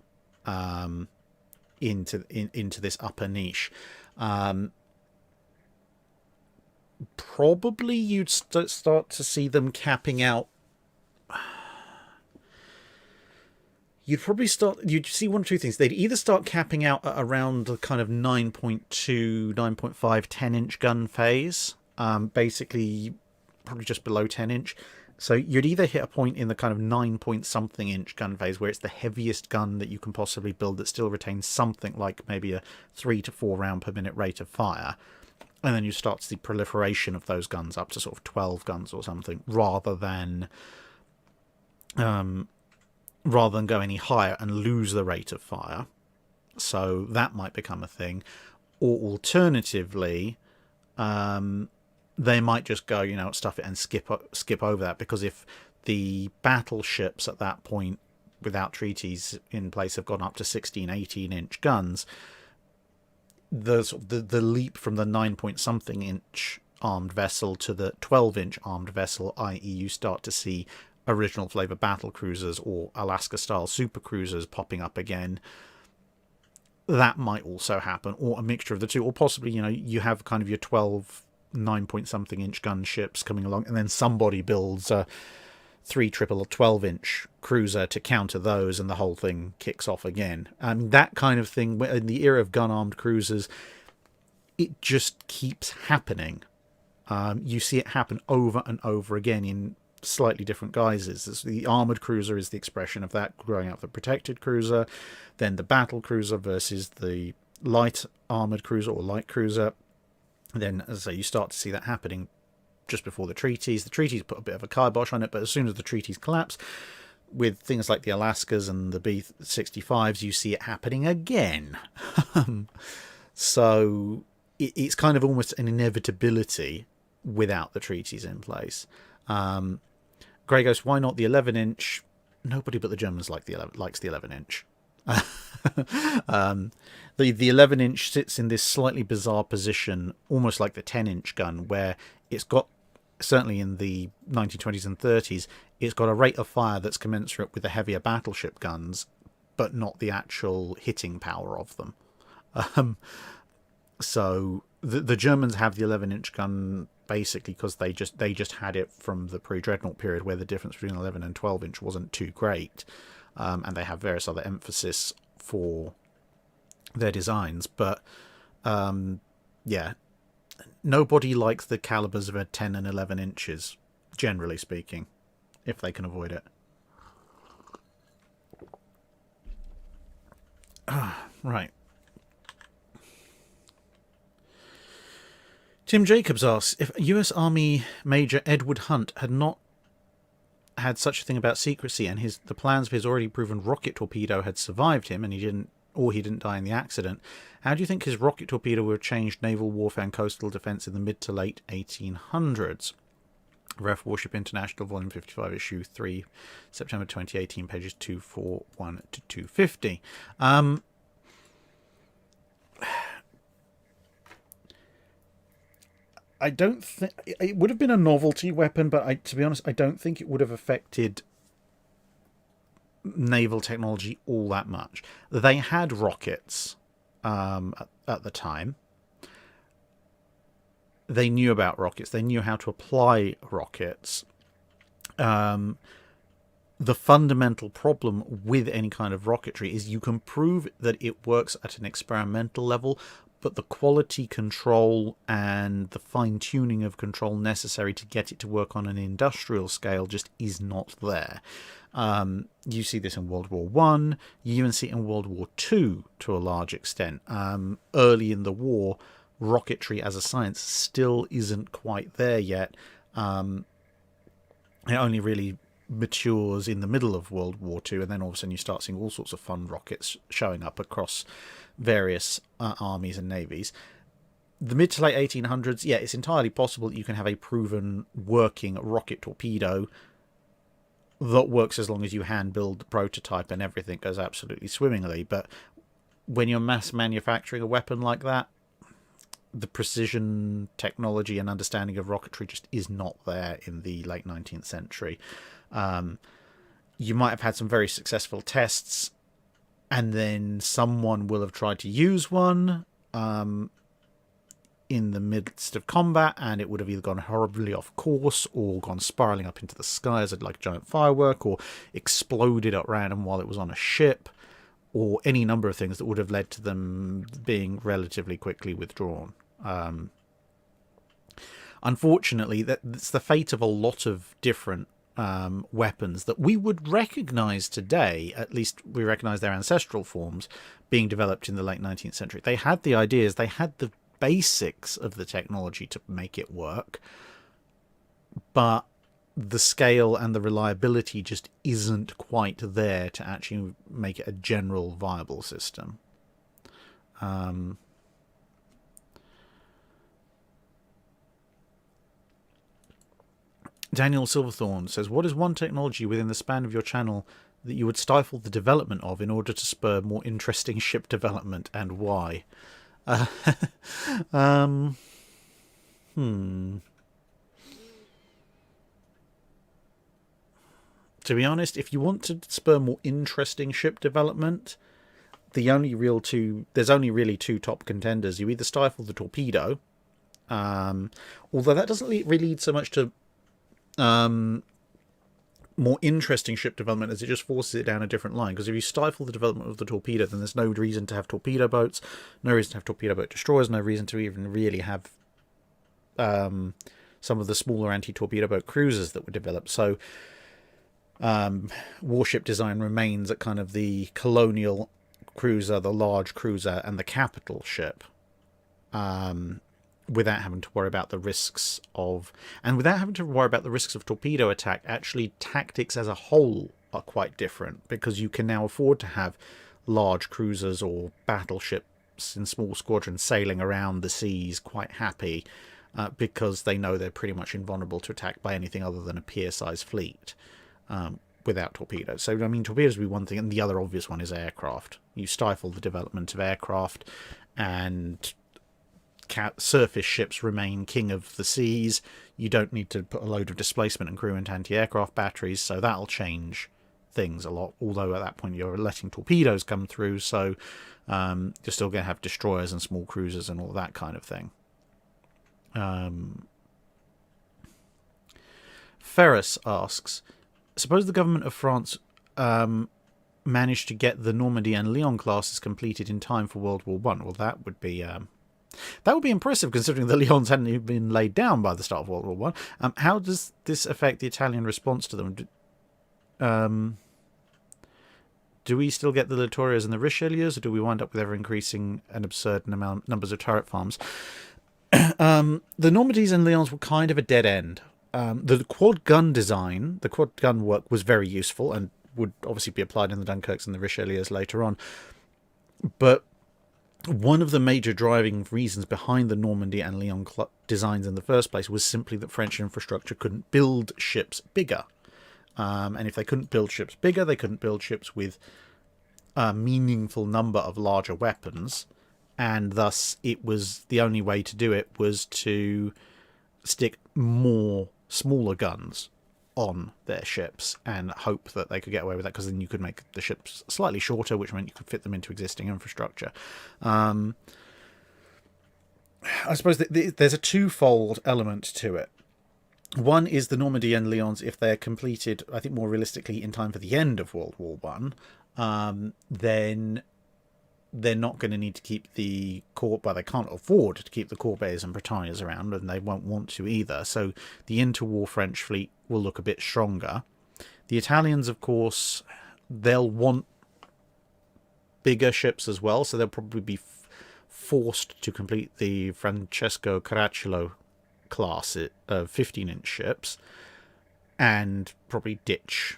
into this upper niche. Probably you'd start to see them capping out. You'd see one or two things. They'd either start capping out at around the kind of 9.2, 9.5, 10-inch gun phase, basically probably just below 10-inch. So you'd either hit a point in the kind of 9-point-something-inch gun phase where it's the heaviest gun that you can possibly build that still retains something like maybe a 3 to 4 round per minute rate of fire. And then you start to see proliferation of those guns up to sort of 12 guns or something, rather than go any higher and lose the rate of fire. So that might become a thing. Or alternatively, they might just go, stuff it and skip over that, because if the battleships at that point, without treaties in place, have gone up to 16, 18-inch guns, the leap from the 9-point-something-inch armed vessel to the 12-inch armed vessel, i.e. you start to see original flavour battlecruisers or Alaska-style supercruisers popping up again. That might also happen, or a mixture of the two, or possibly, you have kind of your 12 9-point-something-inch gunships coming along, and then somebody builds a 3-triple or 12-inch cruiser to counter those, and the whole thing kicks off again. That kind of thing, in the era of gun-armed cruisers, it just keeps happening. You see it happen over and over again in slightly different guises. The armoured cruiser is the expression of that, growing out the protected cruiser, then the battle cruiser versus the light armoured cruiser or light cruiser. Then, as I say, you start to see that happening just before the treaties. The treaties put a bit of a kibosh on it, but as soon as the treaties collapse, with things like the Alaskas and the B-65s, you see it happening again. So it's kind of almost an inevitability without the treaties in place. Gray goes, why not the 11-inch? Nobody but the Germans likes the 11-inch. The 11-inch sits in this slightly bizarre position, almost like the 10-inch gun, where it's got, certainly in the 1920s and 30s, it's got a rate of fire that's commensurate with the heavier battleship guns, but not the actual hitting power of them. So the Germans have the 11-inch gun basically because they just had it from the pre-dreadnought period, where the difference between 11 and 12-inch wasn't too great, and they have various other emphasis for their designs. But yeah, nobody likes the calibers of a 10 and 11 inches, generally speaking, if they can avoid it. Right. Tim Jacobs asks, if US Army Major Edward Hunt had not had such a thing about secrecy, and the plans of his already proven rocket torpedo had survived him, and he didn't die in the accident, how do you think his rocket torpedo would have changed naval warfare and coastal defence in the mid to late 1800s? Ref Warship International, Volume 55, Issue 3, September 2018, pages 241 to 250. I don't think it would have been a novelty weapon, but to be honest, I don't think it would have affected naval technology all that much. They had rockets at the time. They knew about rockets. They knew how to apply rockets. The fundamental problem with any kind of rocketry is you can prove that it works at an experimental level, but the quality control and the fine-tuning of control necessary to get it to work on an industrial scale just is not there. You see this in World War I, you even see it in World War II to a large extent. Early in the war, rocketry as a science still isn't quite there yet. It only really matures in the middle of World War II, and then all of a sudden you start seeing all sorts of fun rockets showing up across various armies and navies. The mid to late 1800s, yeah, it's entirely possible that you can have a proven working rocket torpedo that works as long as you hand build the prototype and everything goes absolutely swimmingly. But when you're mass manufacturing a weapon like that, the precision, technology, and understanding of rocketry just is not there in the late 19th century. You might have had some very successful tests, and then someone will have tried to use one in the midst of combat, and it would have either gone horribly off course or gone spiraling up into the sky as like a giant firework, or exploded at random while it was on a ship, or any number of things that would have led to them being relatively quickly withdrawn. Unfortunately, that's the fate of a lot of different weapons that we would recognize today. At least we recognize their ancestral forms being developed in the late 19th century. They had the ideas, they had the basics of the technology to make it work, but the scale and the reliability just isn't quite there to actually make it a general viable system. Daniel Silverthorne says, what is one technology within the span of your channel that you would stifle the development of in order to spur more interesting ship development, and why? To be honest, if you want to spur more interesting ship development, there's only really two top contenders. You either stifle the torpedo, although that doesn't really lead so much to more interesting ship development, as it just forces it down a different line. Because if you stifle the development of the torpedo, then there's no reason to have torpedo boats, no reason to have torpedo boat destroyers, no reason to even really have some of the smaller anti-torpedo boat cruisers that were developed. So warship design remains at kind of the colonial cruiser, the large cruiser, and the capital ship, without having to worry about the risks of torpedo attack. Actually, tactics as a whole are quite different, because you can now afford to have large cruisers or battleships in small squadrons sailing around the seas quite happy, because they know they're pretty much invulnerable to attack by anything other than a peer-sized fleet without torpedoes. So, I mean, torpedoes would be one thing, and the other obvious one is aircraft. You stifle the development of aircraft, and surface ships remain king of the seas. You don't need to put a load of displacement and crew into anti-aircraft batteries, so that'll change things a lot. Although at that point you're letting torpedoes come through, so you're still going to have destroyers and small cruisers and all that kind of thing. Ferris asks, suppose the government of France managed to get the Normandy and Lyon classes completed in time for World War I. Well, that would be impressive, considering the Lyons hadn't even been laid down by the start of World War I. How does this affect the Italian response to them? Do we still get the Littorias and the Richelieus, or do we wind up with ever-increasing and absurd numbers of turret farms? The Normandies and Lyons were kind of a dead end. The quad gun design, the quad gun work, was very useful and would obviously be applied in the Dunkirks and the Richelieus later on. But one of the major driving reasons behind the Normandy and Lyon designs in the first place was simply that French infrastructure couldn't build ships bigger. And if they couldn't build ships bigger, they couldn't build ships with a meaningful number of larger weapons. And thus, it was the only way to do it was to stick more smaller guns on their ships and hope that they could get away with that, because then you could make the ships slightly shorter, which meant you could fit them into existing infrastructure. I suppose there's a twofold element to it. One is the Normandy and Lyons, if they're completed, I think more realistically, in time for the end of World War I, then they're not going to need to keep the they can't afford to keep the Corbeils and Britannias around, and they won't want to either. So the interwar French fleet will look a bit stronger. The Italians, of course, they'll want bigger ships as well, so they'll probably be forced to complete the Francesco Caracciolo class of 15-inch ships and probably ditch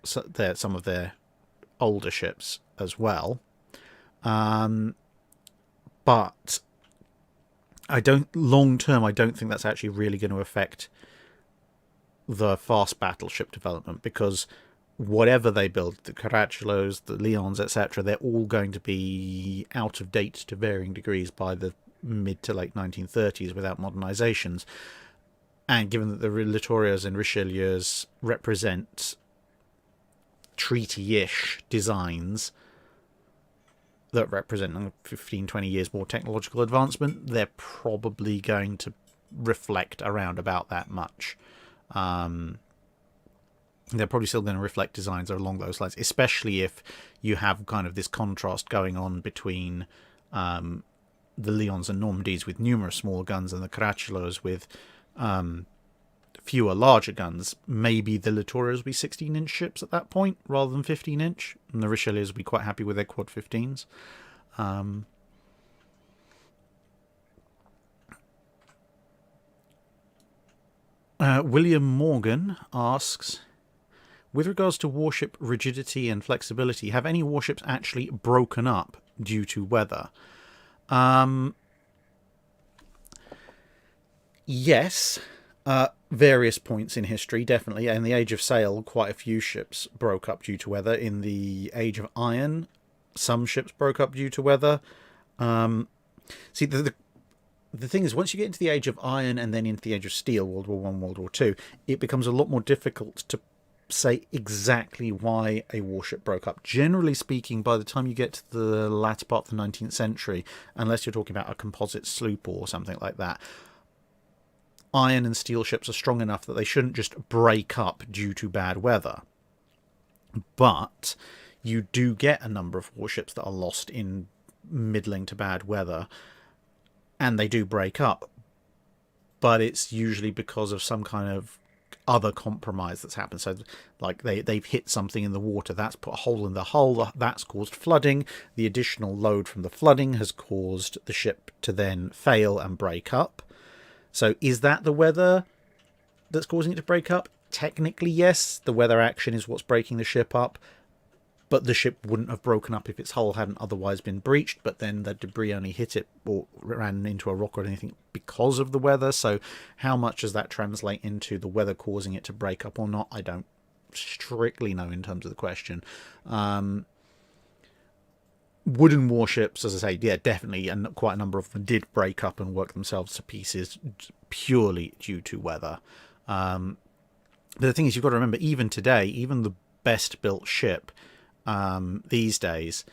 some of their older ships as well. But long term, I don't think that's actually really going to affect the fast battleship development, because whatever they build, the Caracciolo's, the Leons, etc., they're all going to be out of date to varying degrees by the mid to late 1930s without modernizations. And given that the Littorias and Richelieus represent treaty-ish designs that represent 15, 20 years more technological advancement, they're probably going to reflect around about that much. They're probably still going to reflect designs along those lines, especially if you have kind of this contrast going on between the Leons and Normandies with numerous smaller guns and the Caracciolo's with fewer larger guns. Maybe the Littorias will be 16-inch ships at that point rather than 15-inch, and the Richelieus will be quite happy with their quad 15s. William Morgan asks, with regards to warship rigidity and flexibility, have any warships actually broken up due to weather? Yes. Various points in history, definitely. In the Age of Sail, quite a few ships broke up due to weather. In the Age of Iron, some ships broke up due to weather. See, the thing is, once you get into the Age of Iron and then into the Age of Steel, World War I, World War II, it becomes a lot more difficult to say exactly why a warship broke up. Generally speaking, by the time you get to the latter part of the 19th century, unless you're talking about a composite sloop or something like that, iron and steel ships are strong enough that they shouldn't just break up due to bad weather. But you do get a number of warships that are lost in middling to bad weather, and they do break up. But it's usually because of some kind of other compromise that's happened. So, like, they've hit something in the water, that's put a hole in the hull, that's caused flooding. The additional load from the flooding has caused the ship to then fail and break up. So is that the weather that's causing it to break up? Technically, yes. The weather action is what's breaking the ship up. But the ship wouldn't have broken up if its hull hadn't otherwise been breached. But then the debris only hit it or ran into a rock or anything because of the weather. So how much does that translate into the weather causing it to break up or not? I don't strictly know in terms of the question. Wooden warships, as I say, yeah, definitely, and quite a number of them did break up and work themselves to pieces purely due to weather. But the thing is, you've got to remember, even today, even the best built ship these days,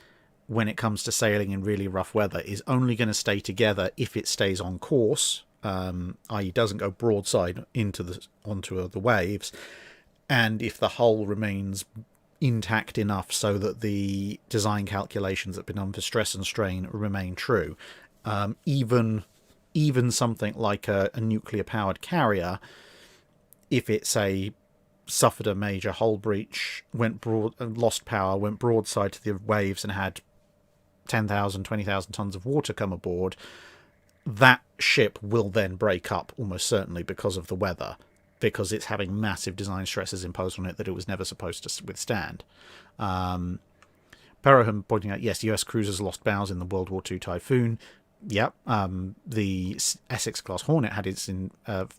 when it comes to sailing in really rough weather, is only going to stay together if it stays on course, i.e. doesn't go broadside onto the waves, and if the hull remains intact enough so that the design calculations that have been done for stress and strain remain true. Even something like a nuclear powered carrier, if it suffered a major hull breach, lost power, went broadside to the waves and had 10,000, 20,000 tons of water come aboard, that ship will then break up almost certainly because of the weather, because it's having massive design stresses imposed on it that it was never supposed to withstand. Peraham pointing out, yes, US cruisers lost bows in the World War II Typhoon. Yep. The Essex-class Hornet had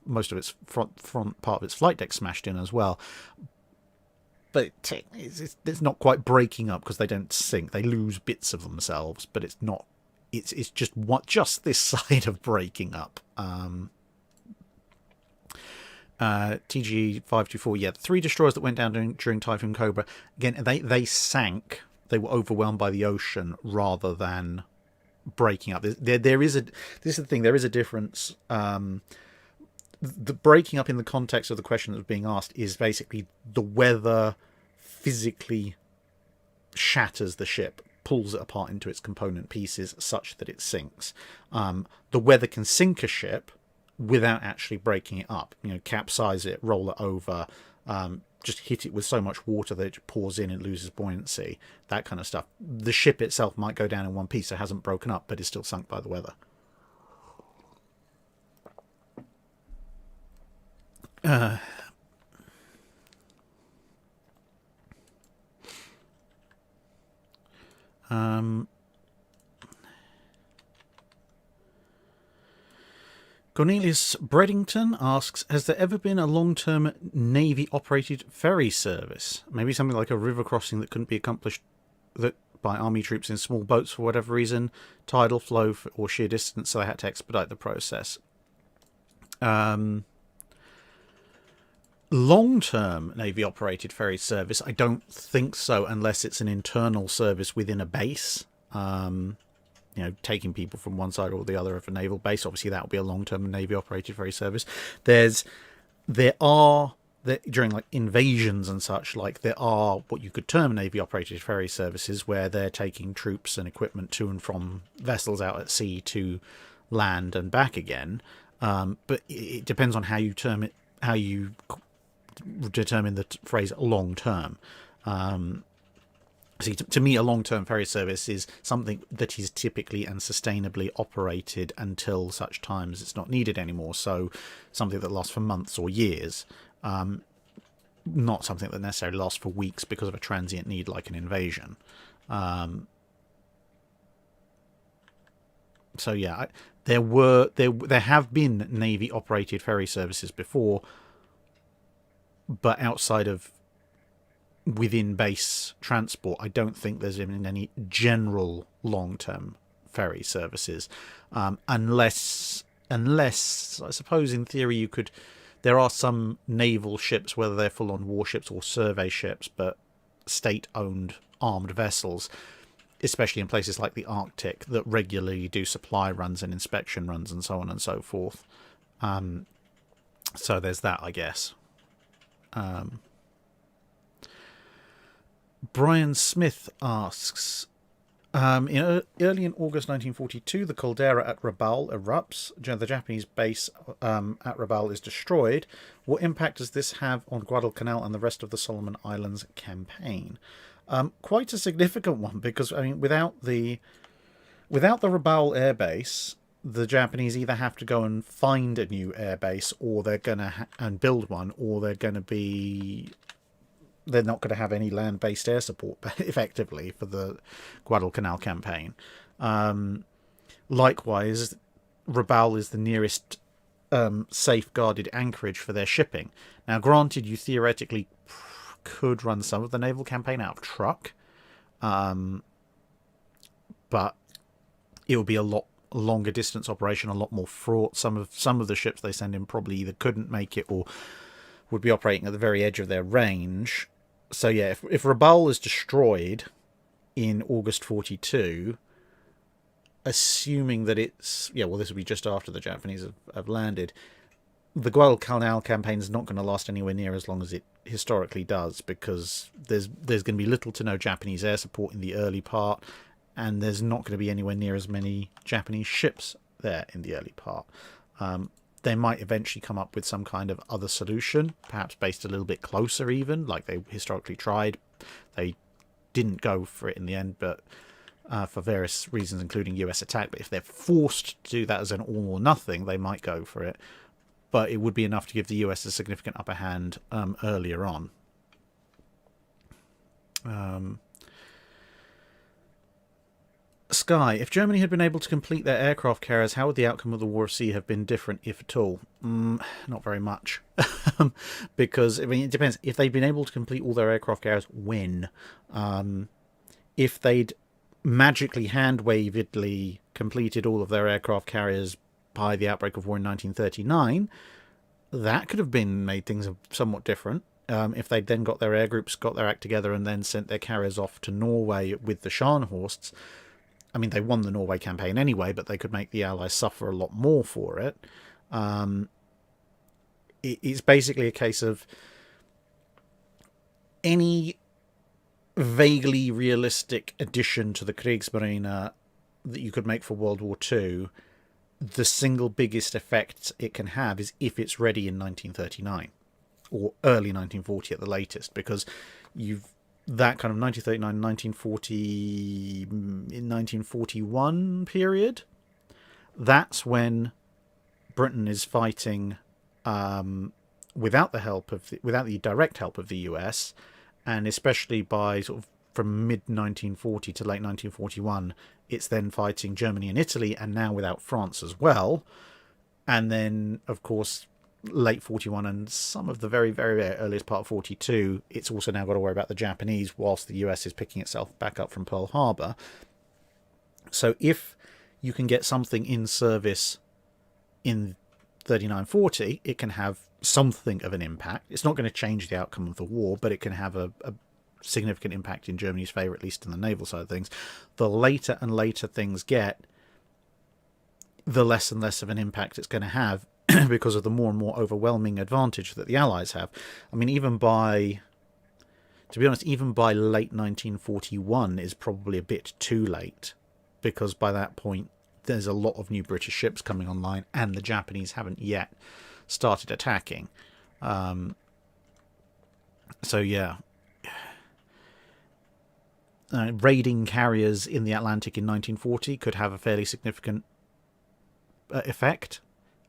most of its front part of its flight deck smashed in as well. But it's not quite breaking up because they don't sink. They lose bits of themselves, but it's not. It's just this side of breaking up. TG 524, yeah, the 3 destroyers that went down during Typhoon Cobra, again, they sank. They were overwhelmed by the ocean rather than breaking up. This is the thing, there is a difference. The breaking up in the context of the question that was being asked is basically the weather physically shatters the ship, pulls it apart into its component pieces such that it sinks. The weather can sink a ship without actually breaking it up, capsize it, roll it over, just hit it with so much water that it pours in and loses buoyancy, that kind of stuff. The ship itself might go down in one piece, it hasn't broken up, but is still sunk by the weather. Cornelius Breddington asks, has there ever been a long-term Navy-operated ferry service? Maybe something like a river crossing that couldn't be accomplished by army troops in small boats for whatever reason, tidal flow or sheer distance, so they had to expedite the process. Long-term Navy-operated ferry service, I don't think so, unless it's an internal service within a base. Taking people from one side or the other of a naval base. Obviously, that would be a long-term Navy-operated ferry service. There are during like invasions and such, like there are what you could term Navy-operated ferry services, where they're taking troops and equipment to and from vessels out at sea to land and back again. But it depends on how you determine the phrase long-term. See, to me, a long-term ferry service is something that is typically and sustainably operated until such time as it's not needed anymore. So something that lasts for months or years, not something that necessarily lasts for weeks because of a transient need like an invasion. So yeah, there have been Navy-operated ferry services before, but outside of within base transport, I don't think there's been any general long-term ferry services, unless I suppose in theory there are some naval ships, whether they're full-on warships or survey ships, but state-owned armed vessels, especially in places like the Arctic, that regularly do supply runs and inspection runs and so on and so forth. So there's that, I guess. Brian Smith asks, early in August 1942, the caldera at Rabaul erupts. The Japanese base at Rabaul is destroyed. What impact does this have on Guadalcanal and the rest of the Solomon Islands campaign? Quite a significant one, because without the Rabaul air base, the Japanese either have to go and find a new air base, or they're gonna and build one, or they're not going to have any land-based air support, effectively, for the Guadalcanal campaign. Likewise, Rabaul is the nearest safeguarded anchorage for their shipping. Now, granted, you theoretically could run some of the naval campaign out of truck, but it will be a lot longer distance operation, a lot more fraught. Some of the ships they send in probably either couldn't make it or would be operating at the very edge of their range. So yeah, if Rabaul is destroyed in August 42, assuming that this will be just after the Japanese have landed, the Guadalcanal campaign is not going to last anywhere near as long as it historically does, because there's going to be little to no Japanese air support in the early part, and there's not going to be anywhere near as many Japanese ships there in the early part. They might eventually come up with some kind of other solution, perhaps based a little bit closer even, like they historically tried. They didn't go for it in the end, but for various reasons, including US attack. But if they're forced to do that as an all or nothing, they might go for it. But it would be enough to give the US a significant upper hand earlier on. Sky, if Germany had been able to complete their aircraft carriers, how would the outcome of the War of Sea have been different, if at all? Not very much. Because, it depends. If they'd been able to complete all their aircraft carriers, when? If they'd magically, hand-wavedly completed all of their aircraft carriers by the outbreak of war in 1939, that could have made things somewhat different. If they'd then got their air groups, got their act together, and then sent their carriers off to Norway with the Scharnhorsts, they won the Norway campaign anyway, but they could make the Allies suffer a lot more for it. It's basically a case of any vaguely realistic addition to the Kriegsmarine that you could make for World War II, the single biggest effect it can have is if it's ready in 1939. or early 1940 at the latest, because that kind of 1939, 1940, 1941 period, that's when Britain is fighting without the direct help of the US, and especially by sort of from mid 1940 to late 1941, it's then fighting Germany and Italy, and now without France as well. And then, of course, late 41 and some of the very, very earliest part of 42, it's also now got to worry about the Japanese, whilst the US is picking itself back up from Pearl Harbor. So if you can get something in service in 39-40, it can have something of an impact. It's not going to change the outcome of the war, but it can have a significant impact in Germany's favour, at least in the naval side of things. The later and later things get, the less and less of an impact it's going to have because of the more and more overwhelming advantage that the Allies have. I mean, even by late 1941 is probably a bit too late, because by that point there's a lot of new British ships coming online and the Japanese haven't yet started attacking. So yeah, raiding carriers in the Atlantic in 1940 could have a fairly significant effect,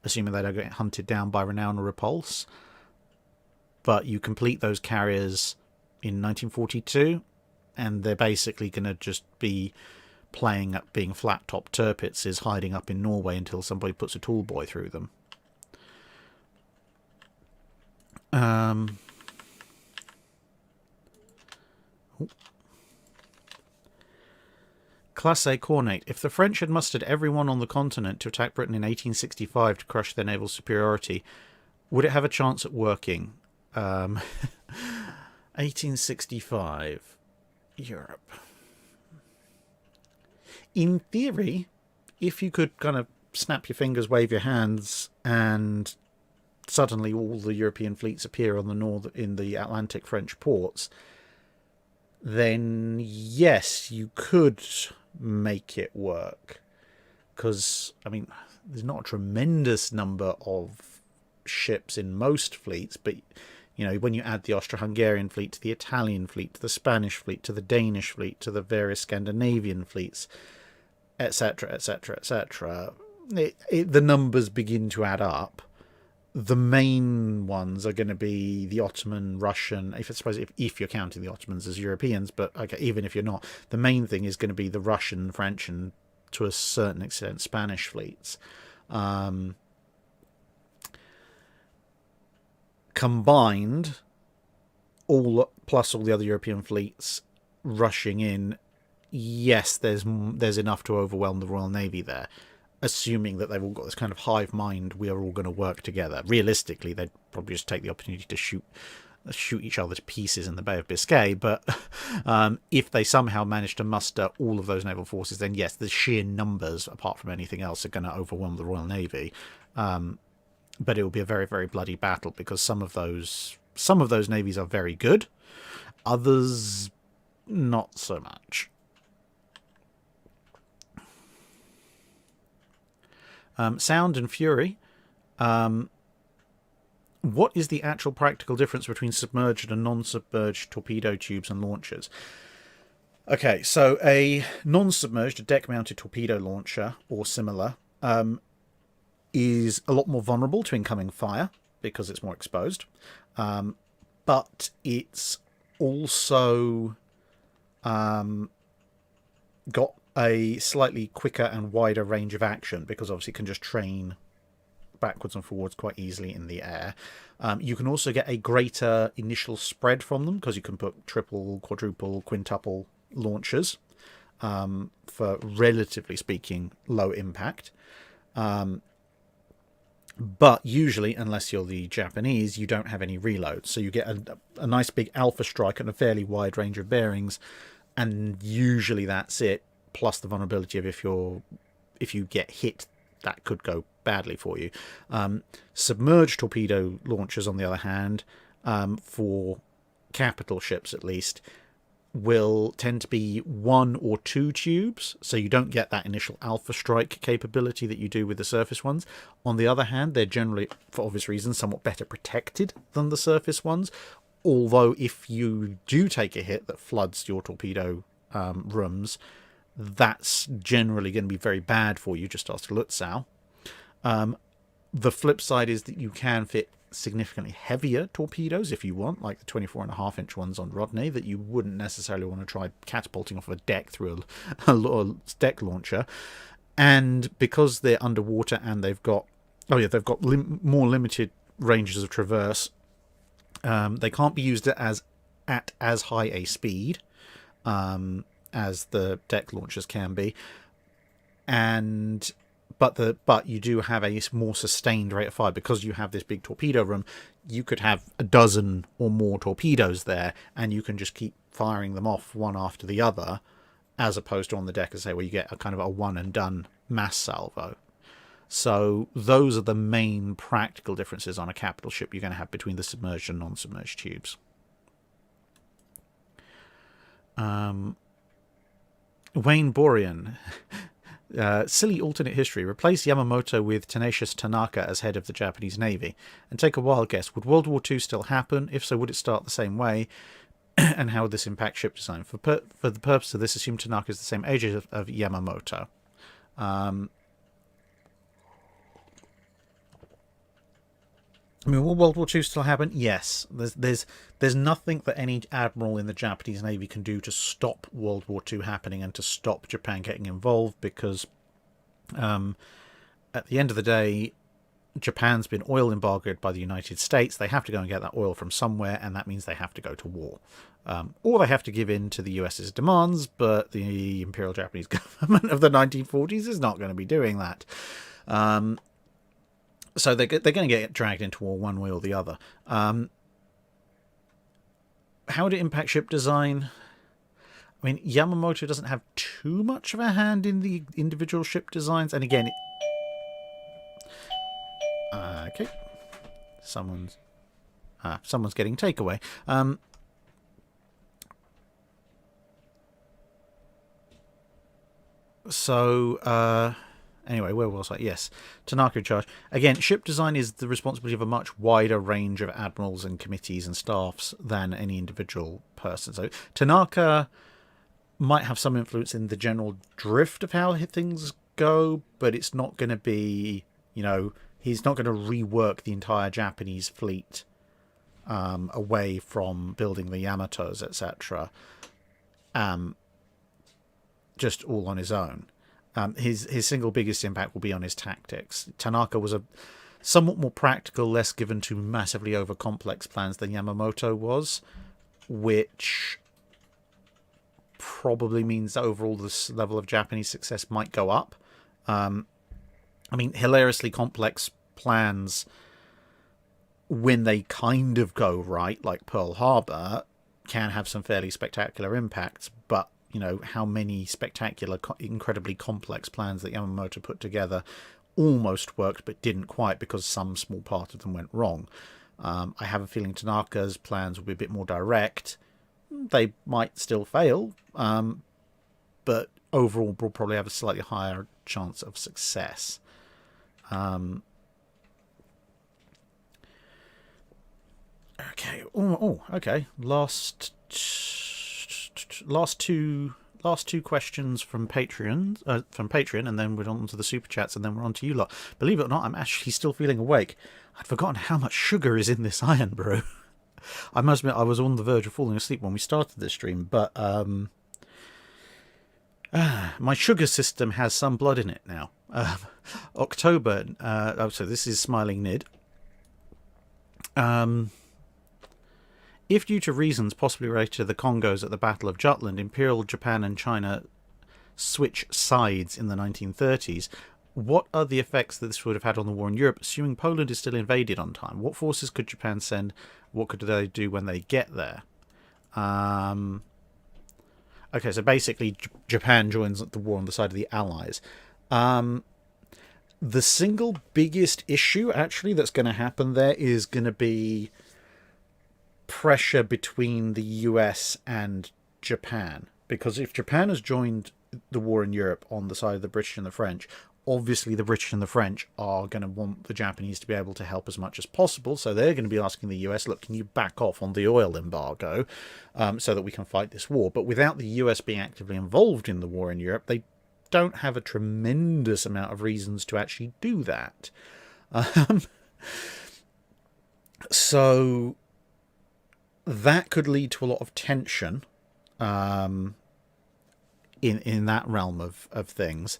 assuming they don't get hunted down by Renown or Repulse. But you complete those carriers in 1942 and they're basically going to just be playing at being flat-top Tirpitz, hiding up in Norway until somebody puts a tall boy through them. Classe Cornate. If the French had mustered everyone on the continent to attack Britain in 1865 to crush their naval superiority, would it have a chance at working? 1865. Europe. In theory, if you could kind of snap your fingers, wave your hands, and suddenly all the European fleets appear on in the Atlantic French ports, then yes, you could make it work. Because, I mean, there's not a tremendous number of ships in most fleets, but, you know, when you add the Austro-Hungarian fleet to the Italian fleet, to the Spanish fleet, to the Danish fleet, to the various Scandinavian fleets, etc., etc., etc., the numbers begin to add up. The main ones are going to be the Ottoman, Russian, if you're counting the Ottomans as Europeans, but okay, even if you're not, the main thing is going to be the Russian, French, and to a certain extent Spanish fleets. Combined, plus all the other European fleets rushing in, yes, there's enough to overwhelm the Royal Navy there, assuming that they've all got this kind of hive mind, we are all going to work together. Realistically, they'd probably just take the opportunity to shoot each other to pieces in the Bay of Biscay, but if they somehow manage to muster all of those naval forces, then yes, the sheer numbers, apart from anything else, are going to overwhelm the Royal Navy. But it will be a very, very bloody battle, because some of those navies are very good, others not so much. Sound and Fury. What is the actual practical difference between submerged and non-submerged torpedo tubes and launchers? Okay, so a non-submerged, a deck-mounted torpedo launcher or similar, is a lot more vulnerable to incoming fire because it's more exposed. But it's also got a slightly quicker and wider range of action, because obviously it can just train backwards and forwards quite easily in the air. You can also get a greater initial spread from them, because you can put triple, quadruple, quintuple launchers for, relatively speaking, low impact. But usually, unless you're the Japanese, you don't have any reload, so you get a nice big alpha strike and a fairly wide range of bearings, and usually that's it, plus the vulnerability of if you get hit, that could go badly for you. Submerged torpedo launchers, on the other hand, for capital ships at least, will tend to be 1 or 2 tubes, so you don't get that initial alpha strike capability that you do with the surface ones. On the other hand, they're generally, for obvious reasons, somewhat better protected than the surface ones, although if you do take a hit that floods your torpedo rooms, that's generally going to be very bad for you. Just ask Lutzow. The flip side is that you can fit significantly heavier torpedoes if you want, like the 24.5-inch ones on Rodney, that you wouldn't necessarily want to try catapulting off a deck through a deck launcher. And because they're underwater and they've got more limited ranges of traverse, they can't be used at as high a speed as the deck launchers can be, but you do have a more sustained rate of fire because you have this big torpedo room. You could have a dozen or more torpedoes there, and you can just keep firing them off one after the other, as opposed to on the deck, as say, where you get a kind of a one and done mass salvo. So those are the main practical differences on a capital ship you're going to have between the submerged and non-submerged tubes. Wayne Borean. Silly alternate history. Replace Yamamoto with tenacious Tanaka as head of the Japanese Navy. And take a wild guess. Would World War II still happen? If so, would it start the same way? And how would this impact ship design? For the purpose of this, assume Tanaka is the same age of Yamamoto. I mean, will World War II still happen? Yes. There's nothing that any admiral in the Japanese Navy can do to stop World War II happening and to stop Japan getting involved, because at the end of the day, Japan's been oil embargoed by the United States. They have to go and get that oil from somewhere, and that means they have to go to war. Or they have to give in to the US's demands, but the Imperial Japanese government of the 1940s is not going to be doing that. So they're going to get dragged into war one way or the other. How would it impact ship design? I mean, Yamamoto doesn't have too much of a hand in the individual ship designs. And again, okay, someone's getting takeaway. Anyway, where was I? Yes, Tanaka in charge. Again, ship design is the responsibility of a much wider range of admirals and committees and staffs than any individual person. So Tanaka might have some influence in the general drift of how things go, but it's not going to be, he's not going to rework the entire Japanese fleet away from building the Yamatos, etc. Just all on his own. His single biggest impact will be on his tactics. Tanaka was a somewhat more practical, less given to massively over-complex plans than Yamamoto was, which probably means that overall this level of Japanese success might go up. I mean, hilariously complex plans, when they kind of go right, like Pearl Harbor, can have some fairly spectacular impacts, but how many spectacular, incredibly complex plans that Yamamoto put together almost worked but didn't quite because some small part of them went wrong. I have a feeling Tanaka's plans will be a bit more direct. They might still fail, but overall will probably have a slightly higher chance of success. Okay. Okay. Last two questions from Patreon, and then we're on to the super chats, and then we're on to you lot. Believe it or not, I'm actually still feeling awake. I'd forgotten how much sugar is in this iron brew. I must admit, I was on the verge of falling asleep when we started this stream, but my sugar system has some blood in it now. October. So this is Smiling Nid. If due to reasons possibly related to the Congos at the Battle of Jutland, Imperial Japan and China switch sides in the 1930s, what are the effects that this would have had on the war in Europe, assuming Poland is still invaded on time? What forces could Japan send? What could they do when they get there? Okay, so basically Japan joins the war on the side of the Allies. The single biggest issue, actually, that's going to happen there is going to be pressure between the US and Japan. Because if Japan has joined the war in Europe on the side of the British and the French, obviously the British and the French are going to want the Japanese to be able to help as much as possible. So they're going to be asking the US, look, can you back off on the oil embargo so that we can fight this war? But without the US being actively involved in the war in Europe, they don't have a tremendous amount of reasons to actually do that. So that could lead to a lot of tension in that realm of things.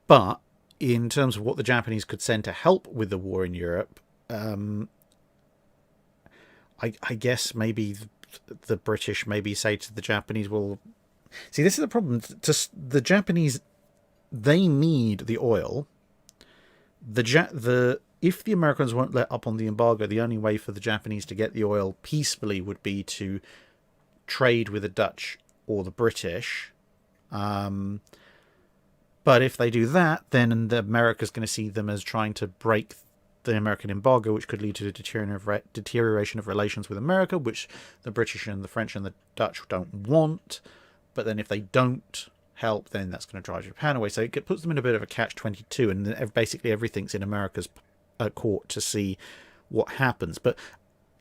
But in terms of what the Japanese could send to help with the war in Europe, I guess maybe the British maybe say to the Japanese, well, see, this is the problem. The Japanese, they need the oil. If the Americans won't let up on the embargo, the only way for the Japanese to get the oil peacefully would be to trade with the Dutch or the British. But if they do that, then America's going to see them as trying to break the American embargo, which could lead to the deterioration of relations with America, which the British and the French and the Dutch don't want. But then if they don't help, then that's going to drive Japan away. So it puts them in a bit of a catch-22, and basically everything's in America's court to see what happens. But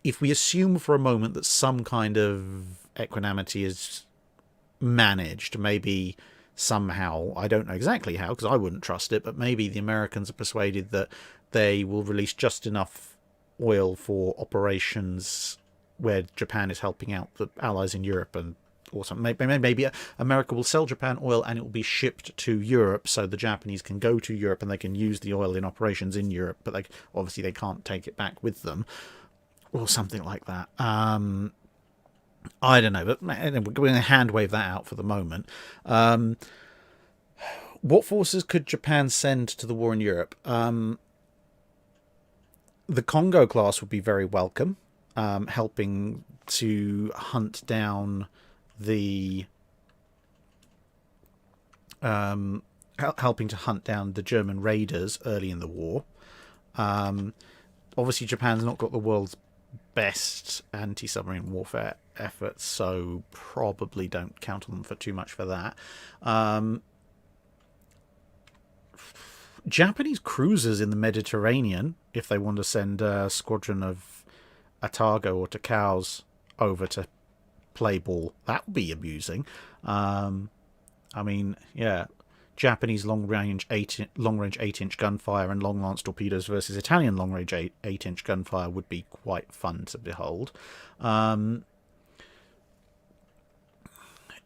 if we assume for a moment that some kind of equanimity is managed, maybe somehow, I don't know exactly how, because I wouldn't trust it, but maybe the Americans are persuaded that they will release just enough oil for operations where Japan is helping out the allies in Europe, and or something. Maybe America will sell Japan oil and it will be shipped to Europe, so the Japanese can go to Europe and they can use the oil in operations in Europe, but obviously they can't take it back with them, or something like that. I don't know, but we're going to hand wave that out for the moment. What forces could Japan send to the war in Europe? The Congo class would be very welcome, helping to hunt down helping to hunt down the German raiders early in the war. Obviously, Japan's not got the world's best anti-submarine warfare efforts, so probably don't count on them for too much for that. Japanese cruisers in the Mediterranean, if they want to send a squadron of Atago or Takaos over to play ball, that would be amusing. I mean, yeah, Japanese long-range 8-inch gunfire and long-lance torpedoes versus Italian long-range 8-inch gunfire would be quite fun to behold.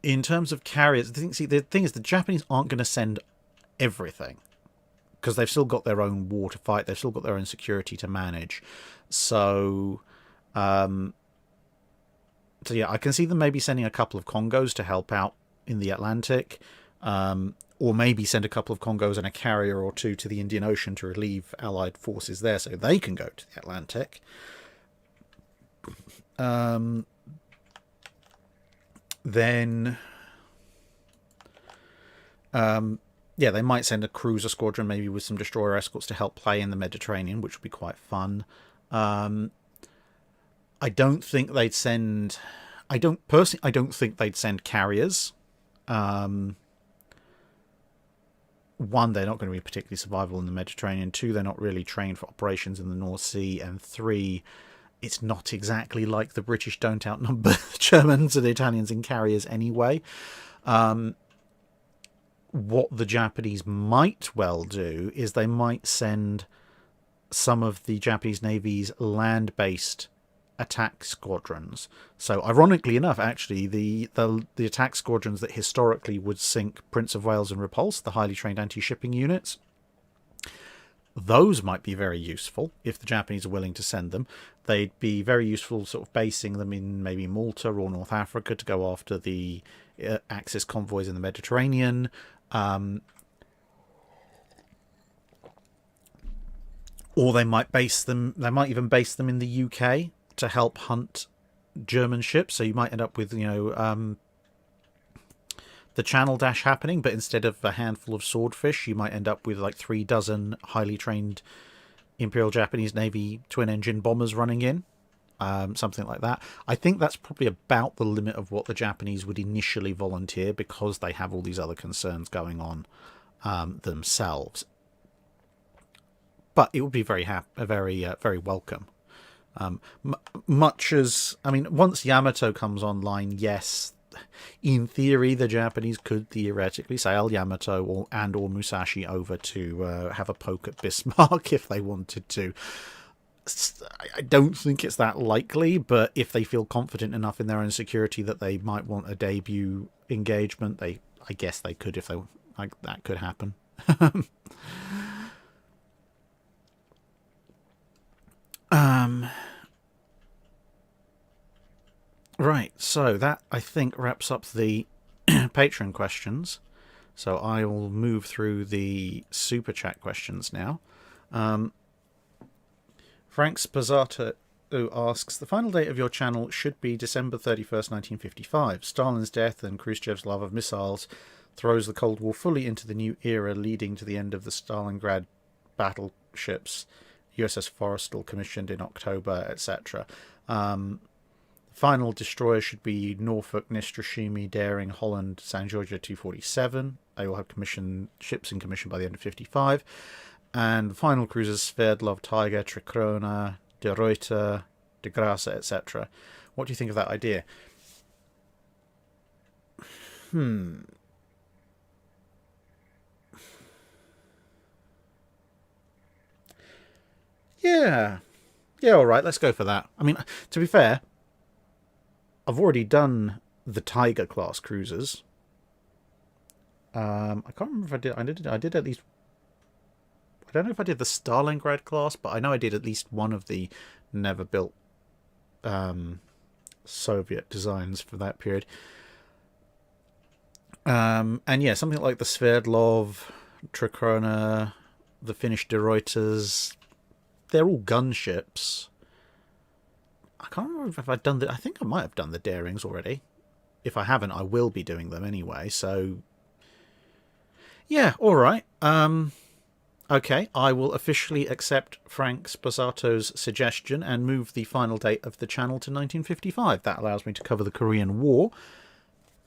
In terms of carriers, the thing is, the Japanese aren't going to send everything, because they've still got their own war to fight. They've still got their own security to manage. So yeah, I can see them maybe sending a couple of Congos to help out in the Atlantic, or maybe send a couple of Congos and a carrier or two to the Indian Ocean to relieve Allied forces there so they can go to the Atlantic. Then yeah, they might send a cruiser squadron, maybe with some destroyer escorts, to help play in the Mediterranean, which would be quite fun. I don't think they'd send... I don't think they'd send carriers. One, they're not going to be particularly survivable in the Mediterranean. Two, they're not really trained for operations in the North Sea. And three, it's not exactly like the British don't outnumber Germans and Italians in carriers anyway. What the Japanese might well do is they might send some of the Japanese Navy's land-based attack squadrons. So ironically enough, actually, the attack squadrons that historically would sink Prince of Wales and Repulse, the highly trained anti-shipping units, those might be very useful if the Japanese are willing to send them. They'd be very useful sort of basing them in maybe Malta or North Africa to go after the Axis convoys in the Mediterranean. Or they might even base them in the UK to help hunt German ships. So you might end up with, the Channel Dash happening, but instead of a handful of swordfish, you might end up with like 36 highly trained Imperial Japanese Navy twin-engine bombers running in. something like that. I think that's probably about the limit of what the Japanese would initially volunteer, because they have all these other concerns going on themselves. But it would be very very welcome. Much as, I mean, once Yamato comes online, yes, in theory the Japanese could theoretically sail Yamato or Musashi over to have a poke at Bismarck if they wanted to. I don't think it's that likely, but if they feel confident enough in their own security that they might want a debut engagement, I guess they could, if they like, that could happen. Right, so that, I think, wraps up the Patreon questions. So I will move through the Super Chat questions now. Frank Spazzato asks, the final date of your channel should be December 31st, 1955. Stalin's death and Khrushchev's love of missiles throws the Cold War fully into the new era, leading to the end of the Stalingrad battleships, USS Forrestal commissioned in October, etc. Final destroyer should be Norfolk, Nostroshimi, Daring, Holland, San Giorgio 247. They will have ships in commission by the end of 55. And the final cruisers, Sverdlov, Tiger, Trikrona, De Ruyter, De Grasse, etc. What do you think of that idea? Yeah, all right, let's go for that. I mean, to be fair, I've already done the Tiger class cruisers. I can't remember if I did at least. I don't know if I did the Stalingrad class, but I know I did at least one of the never built Soviet designs for that period. And yeah, something like the Sverdlov, Trikrona, the Finnish De Reuters, they're all gunships. I can't remember if I've done I think I might have done the Darings already. If I haven't, I will be doing them anyway. So yeah, all right. Okay, I will officially accept Frank Spazzato's suggestion and move the final date of the channel to 1955. That allows me to cover the Korean War.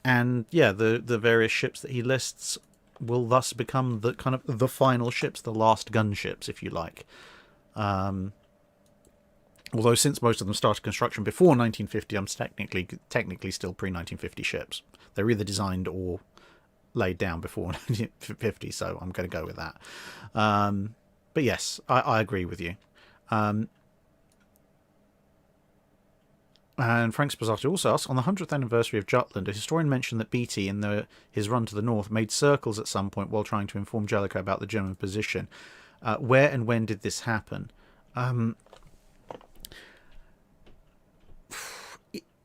And yeah, the various ships that he lists will thus become the kind of the final ships, the last gunships, if you like. Although since most of them started construction before 1950, I'm technically still pre-1950 ships. They're either designed or laid down before 1950, so I'm going to go with that. But yes, I agree with you. And Frank Spazzato also asks, on the 100th anniversary of Jutland, a historian mentioned that Beatty, in his run to the north, made circles at some point while trying to inform Jellicoe about the German position. Where and when did this happen?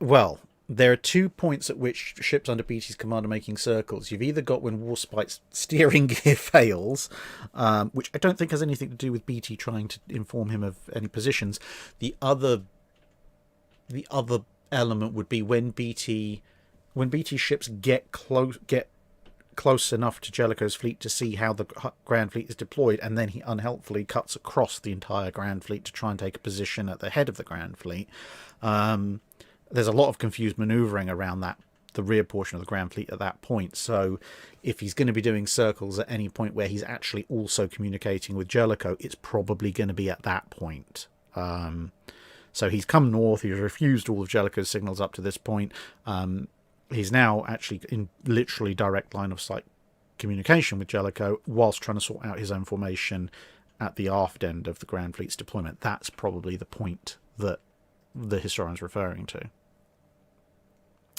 Well, there are 2 points at which ships under Beatty's command are making circles. You've either got when Warspite's steering gear fails, which I don't think has anything to do with Beatty trying to inform him of any positions. The other element would be when Beatty's ships get close enough to Jellicoe's fleet to see how the Grand Fleet is deployed, and then he unhelpfully cuts across the entire Grand Fleet to try and take a position at the head of the Grand Fleet. There's a lot of confused manoeuvring around the rear portion of the Grand Fleet at that point. So if he's going to be doing circles at any point where he's actually also communicating with Jellicoe, it's probably going to be at that point. So he's come north, he's refused all of Jellicoe's signals up to this point. He's now actually in literally direct line of sight communication with Jellicoe whilst trying to sort out his own formation at the aft end of the Grand Fleet's deployment. That's probably the point that the historian's referring to.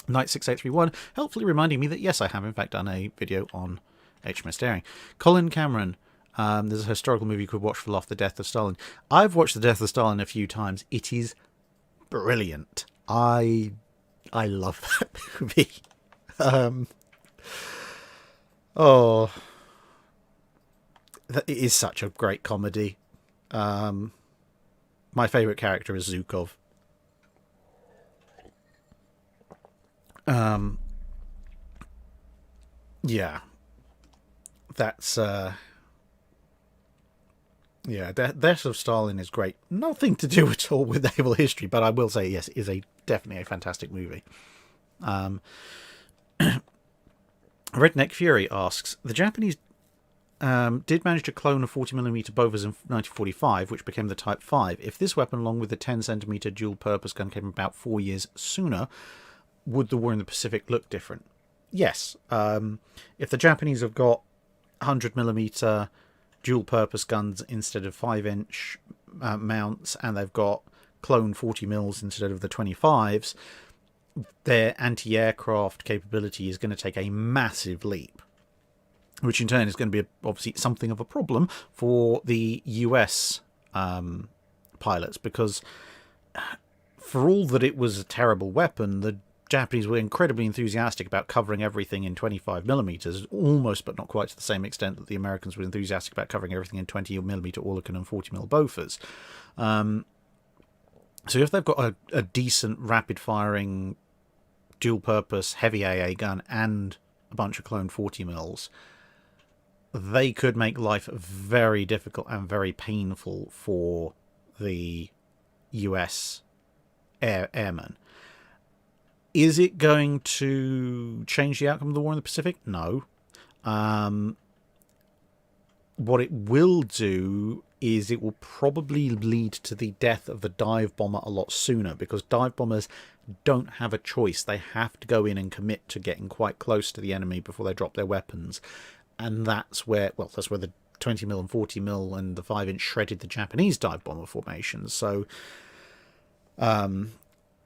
Knight6831 helpfully reminding me that yes, I have in fact done a video on HMS Daring. Colin Cameron, there's a historical movie you could watch for Laugh, The Death of Stalin. I've watched The Death of Stalin a few times. It is brilliant. I love that movie. It is such a great comedy. My favourite character is Zhukov. Yeah, that's Yeah, Death of Stalin is great. Nothing to do at all with naval history, but I will say, yes, it is definitely a fantastic movie. Redneck Fury asks, the Japanese did manage to clone a 40mm Bofors in 1945, which became the Type 5. If this weapon, along with the 10cm dual-purpose gun, came about 4 years sooner, would the war in the Pacific look different? Yes. If the Japanese have got 100mm dual-purpose guns instead of 5-inch mounts, and they've got clone 40mm instead of the 25s, their anti-aircraft capability is going to take a massive leap, which in turn is going to be obviously something of a problem for the US pilots, because for all that it was a terrible weapon, the Japanese were incredibly enthusiastic about covering everything in 25mm, almost but not quite to the same extent that the Americans were enthusiastic about covering everything in 20mm Oerlikon and 40mm Bofors. So if they've got a decent rapid-firing dual-purpose heavy AA gun and a bunch of cloned 40mm, they could make life very difficult and very painful for the US airmen. Is it going to change the outcome of the war in the Pacific? No. What it will do is it will probably lead to the death of the dive bomber a lot sooner, because dive bombers don't have a choice. They have to go in and commit to getting quite close to the enemy before they drop their weapons. And that's where the 20mm and 40mm and the 5-inch shredded the Japanese dive bomber formations. So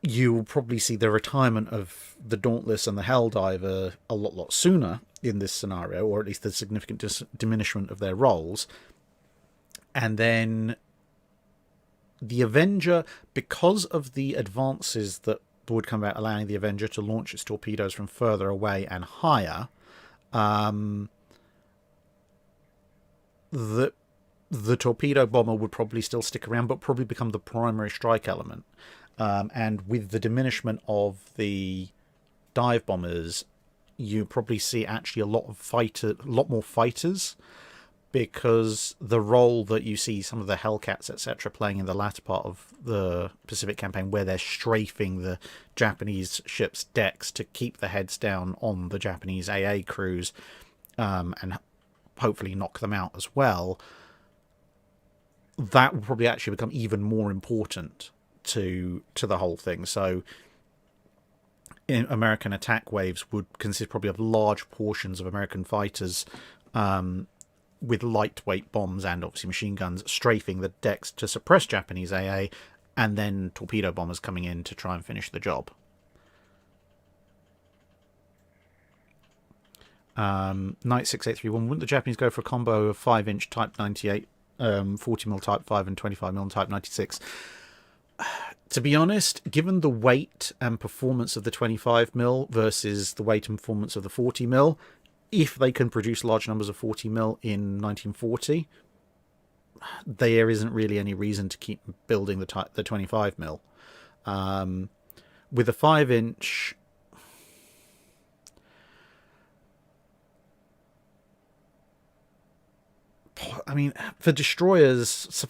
you will probably see the retirement of the Dauntless and the Helldiver a lot sooner in this scenario, or at least the significant diminishment of their roles. And then the Avenger, because of the advances that would come about allowing the Avenger to launch its torpedoes from further away and higher, the torpedo bomber would probably still stick around, but probably become the primary strike element. And with the diminishment of the dive bombers, you probably see actually a lot more fighters, because the role that you see some of the Hellcats, etc., playing in the latter part of the Pacific campaign, where they're strafing the Japanese ships' decks to keep the heads down on the Japanese AA crews, and hopefully knock them out as well, that will probably actually become even more important to the whole thing. So American attack waves would consist probably of large portions of American fighters with lightweight bombs and obviously machine guns strafing the decks to suppress Japanese AA, and then torpedo bombers coming in to try and finish the job. Knight 6831, wouldn't the Japanese go for a combo of 5-inch Type 98, 40mm Type 5 and 25mm Type 96? To be honest, given the weight and performance of the 25mm versus the weight and performance of the 40mm, if they can produce large numbers of 40mm in 1940, there isn't really any reason to keep building the 25mm. With a 5-inch, I mean, for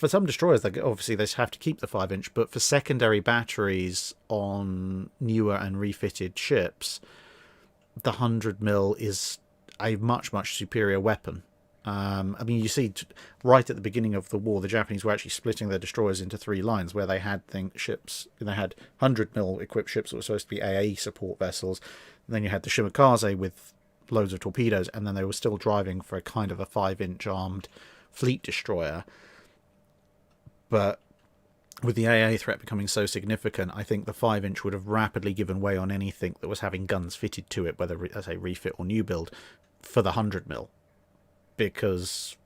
some destroyers, they have to keep the 5-inch, but for secondary batteries on newer and refitted ships, the 100mm is a much superior weapon. I mean, you see right at the beginning of the war, the Japanese were actually splitting their destroyers into 3 lines, where they had ships. They had 100mm equipped ships that were supposed to be AA support vessels, and then you had the Shimakaze with loads of torpedoes, and then they were still driving for a kind of a 5-inch armed fleet destroyer. But with the AA threat becoming so significant, I think the 5-inch would have rapidly given way on anything that was having guns fitted to it, whether as a refit or new build, for the 100mm, because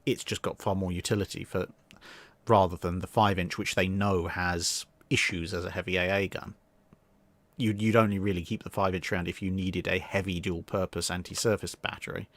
it's just got far more utility rather than the 5-inch, which they know has issues as a heavy AA gun. You'd only really keep the 5-inch around if you needed a heavy dual-purpose anti-surface battery.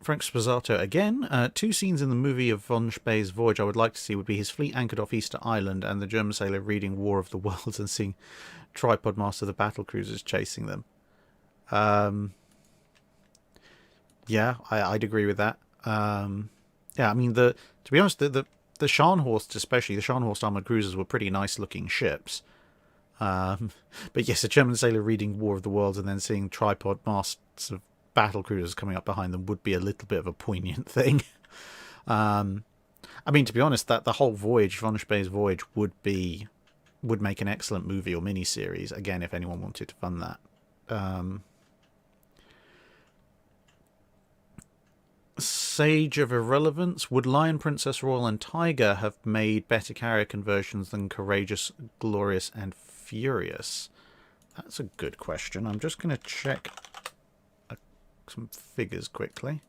Frank Sposato again. Two scenes in the movie of von Spee's voyage I would like to see would be his fleet anchored off Easter Island and the German sailor reading War of the Worlds and seeing tripod master the battlecruisers chasing them. Yeah, I'd agree with that. Yeah, I mean, to be honest, the Scharnhorst, especially the Scharnhorst armoured cruisers, were pretty nice looking ships. But yes, a German sailor reading War of the Worlds and then seeing tripod masts of battle cruisers coming up behind them would be a little bit of a poignant thing. I mean, to be honest, that the whole voyage, von Spee's voyage, would make an excellent movie or miniseries. Again, if anyone wanted to fund that. Sage of Irrelevance. Would Lion, Princess Royal and Tiger have made better carrier conversions than Courageous, Glorious and Furious? That's a good question. I'm just going to check some figures quickly.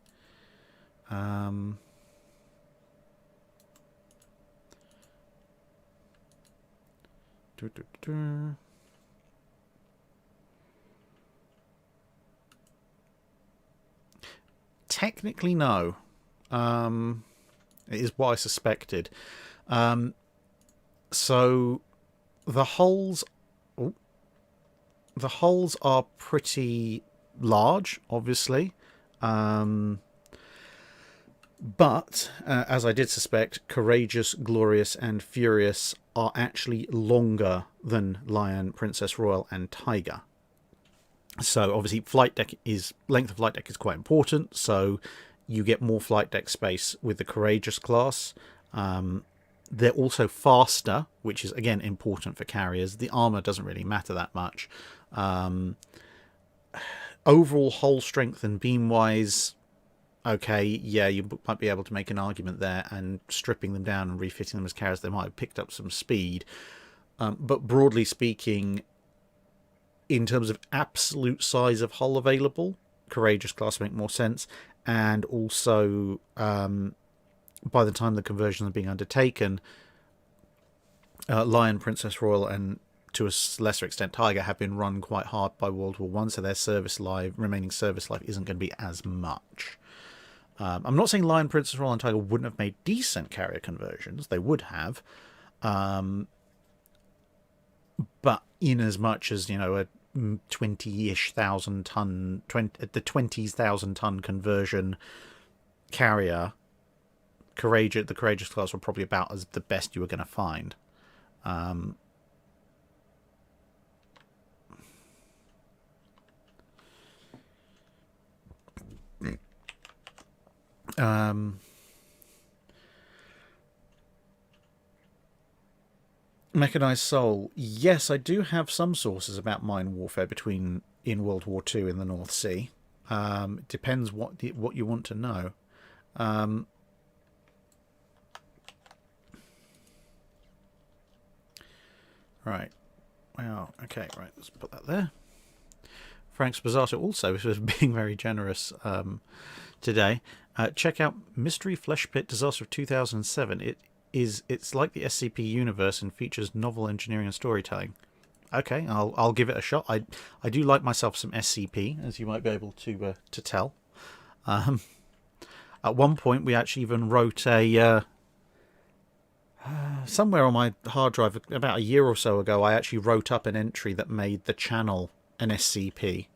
Technically, no. It is what I suspected. So the hulls are pretty large, obviously. But as I did suspect, Courageous, Glorious and Furious are actually longer than Lion, Princess Royal and Tiger. So obviously length of flight deck is quite important, so you get more flight deck space with the Courageous class. They're also faster, which is again important for carriers. The armour doesn't really matter that much. Overall hull strength and beam wise, okay, yeah, you might be able to make an argument there, and stripping them down and refitting them as carriers, they might have picked up some speed. But broadly speaking, in terms of absolute size of hull available, Courageous class make more sense, and also by the time the conversions are being undertaken, Lion, Princess Royal and to a lesser extent Tiger have been run quite hard by World War One, so their remaining service life isn't going to be as much. I'm not saying Lion, Princess Royal and Tiger wouldn't have made decent carrier conversions. They would have. But in as much as, a 20-ish thousand ton, the 20,000 ton conversion carrier, the Courageous class were probably about as the best you were going to find. Mechanized Soul. Yes, I do have some sources about mine warfare in World War II in the North Sea. It depends what you want to know. Right. Wow. Okay. Right. Let's put that there. Frank Sposato also was being very generous today. Check out Mystery Flesh Pit Disaster of 2007. It's like the SCP universe and features novel engineering and storytelling. Okay, I'll give it a shot. I do like myself some SCP, as you might be able to tell. At one point, we actually even wrote somewhere on my hard drive about a year or so ago. I actually wrote up an entry that made the channel an SCP.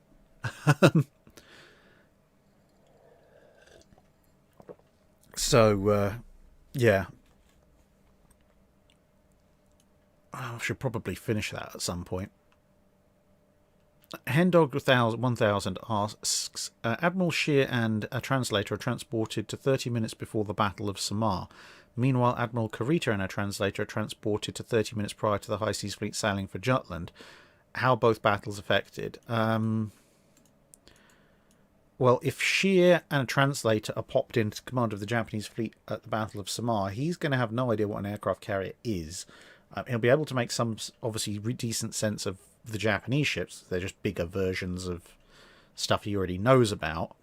So yeah. I should probably finish that at some point. Hendog 1000 asks, Admiral Scheer and a translator are transported to 30 minutes before the Battle of Samar. Meanwhile, Admiral Kurita and a translator are transported to 30 minutes prior to the High Seas Fleet sailing for Jutland. How both battles affected? Well, if Scheer and a translator are popped into command of the Japanese fleet at the Battle of Samar, he's going to have no idea what an aircraft carrier is. He'll be able to make some, obviously, decent sense of the Japanese ships. They're just bigger versions of stuff he already knows about.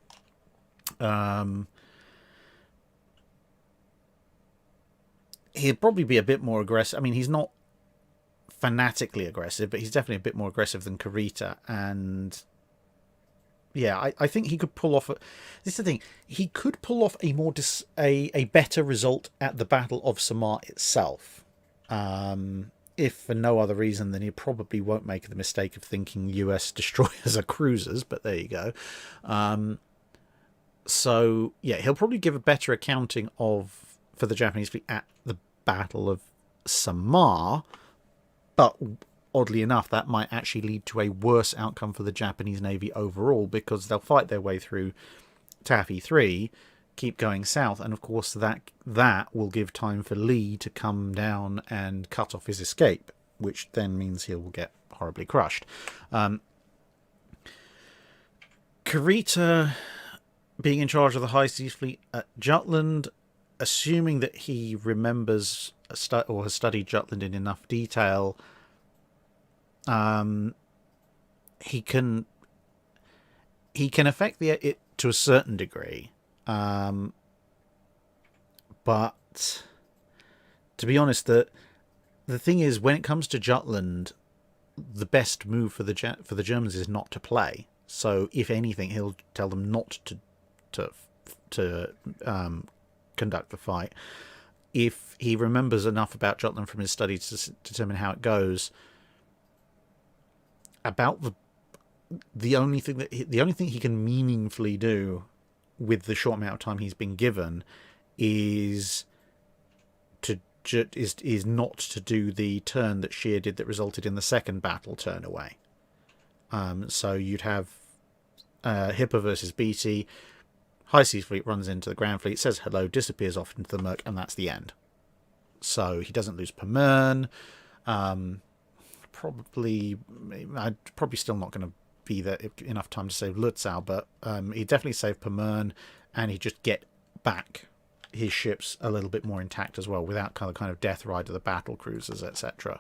He'll probably be a bit more aggressive. I mean, he's not fanatically aggressive, but he's definitely a bit more aggressive than Kurita. And Yeah, I think he could pull off. This is the thing. He could pull off a better result at the Battle of Samar itself. If for no other reason than he probably won't make the mistake of thinking US destroyers are cruisers, but there you go. So yeah, he'll probably give a better accounting for the Japanese fleet at the Battle of Samar, but oddly enough, that might actually lead to a worse outcome for the Japanese Navy overall, because they'll fight their way through Taffy 3, keep going south, and of course that will give time for Lee to come down and cut off his escape, which then means he'll get horribly crushed. Kurita being in charge of the High Seas Fleet at Jutland, assuming that he remembers or has studied Jutland in enough detail, he can affect it to a certain degree, but to be honest, the thing is, when it comes to Jutland, the best move for the Germans is not to play. So if anything, he'll tell them not to conduct the fight. If he remembers enough about Jutland from his studies to determine how it goes, about the only thing he can meaningfully do with the short amount of time he's been given is not to do the turn that Scheer did that resulted in the second battle turn away. So you'd have Hipper versus Beatty. High Seas Fleet runs into the Grand Fleet, says hello, disappears off into the murk, and that's the end. So he doesn't lose Pommern. Probably still not going to be there enough time to save Lutzow, but he definitely saved Pommern, and he just get back his ships a little bit more intact as well, without kind of death ride of the battle cruisers, etc.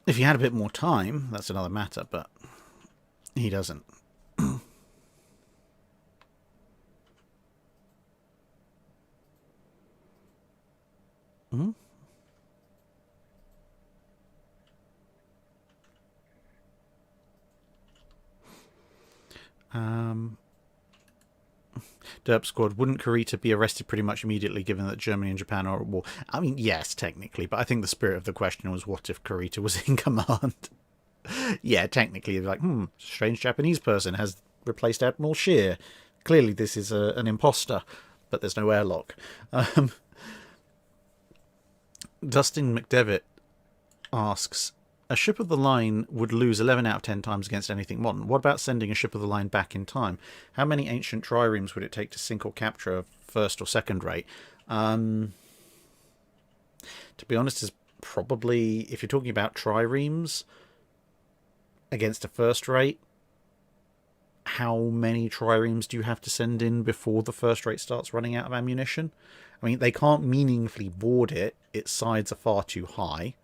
If he had a bit more time, that's another matter, but he doesn't. Mm-hmm. Derp Squad, wouldn't Kurita be arrested pretty much immediately given that Germany and Japan are at war? I mean, yes, technically, but I think the spirit of the question was, what if Kurita was in command? Yeah, technically, like, strange Japanese person has replaced Admiral Scheer. Clearly this is an imposter, but there's no airlock. Dustin McDevitt asks, a ship of the line would lose 11 out of 10 times against anything modern. What about sending a ship of the line back in time? How many ancient triremes would it take to sink or capture a first or second rate? To be honest, is probably, if you're talking about triremes against a first rate, how many triremes do you have to send in before the first rate starts running out of ammunition? I mean, they can't meaningfully board it. Its sides are far too high.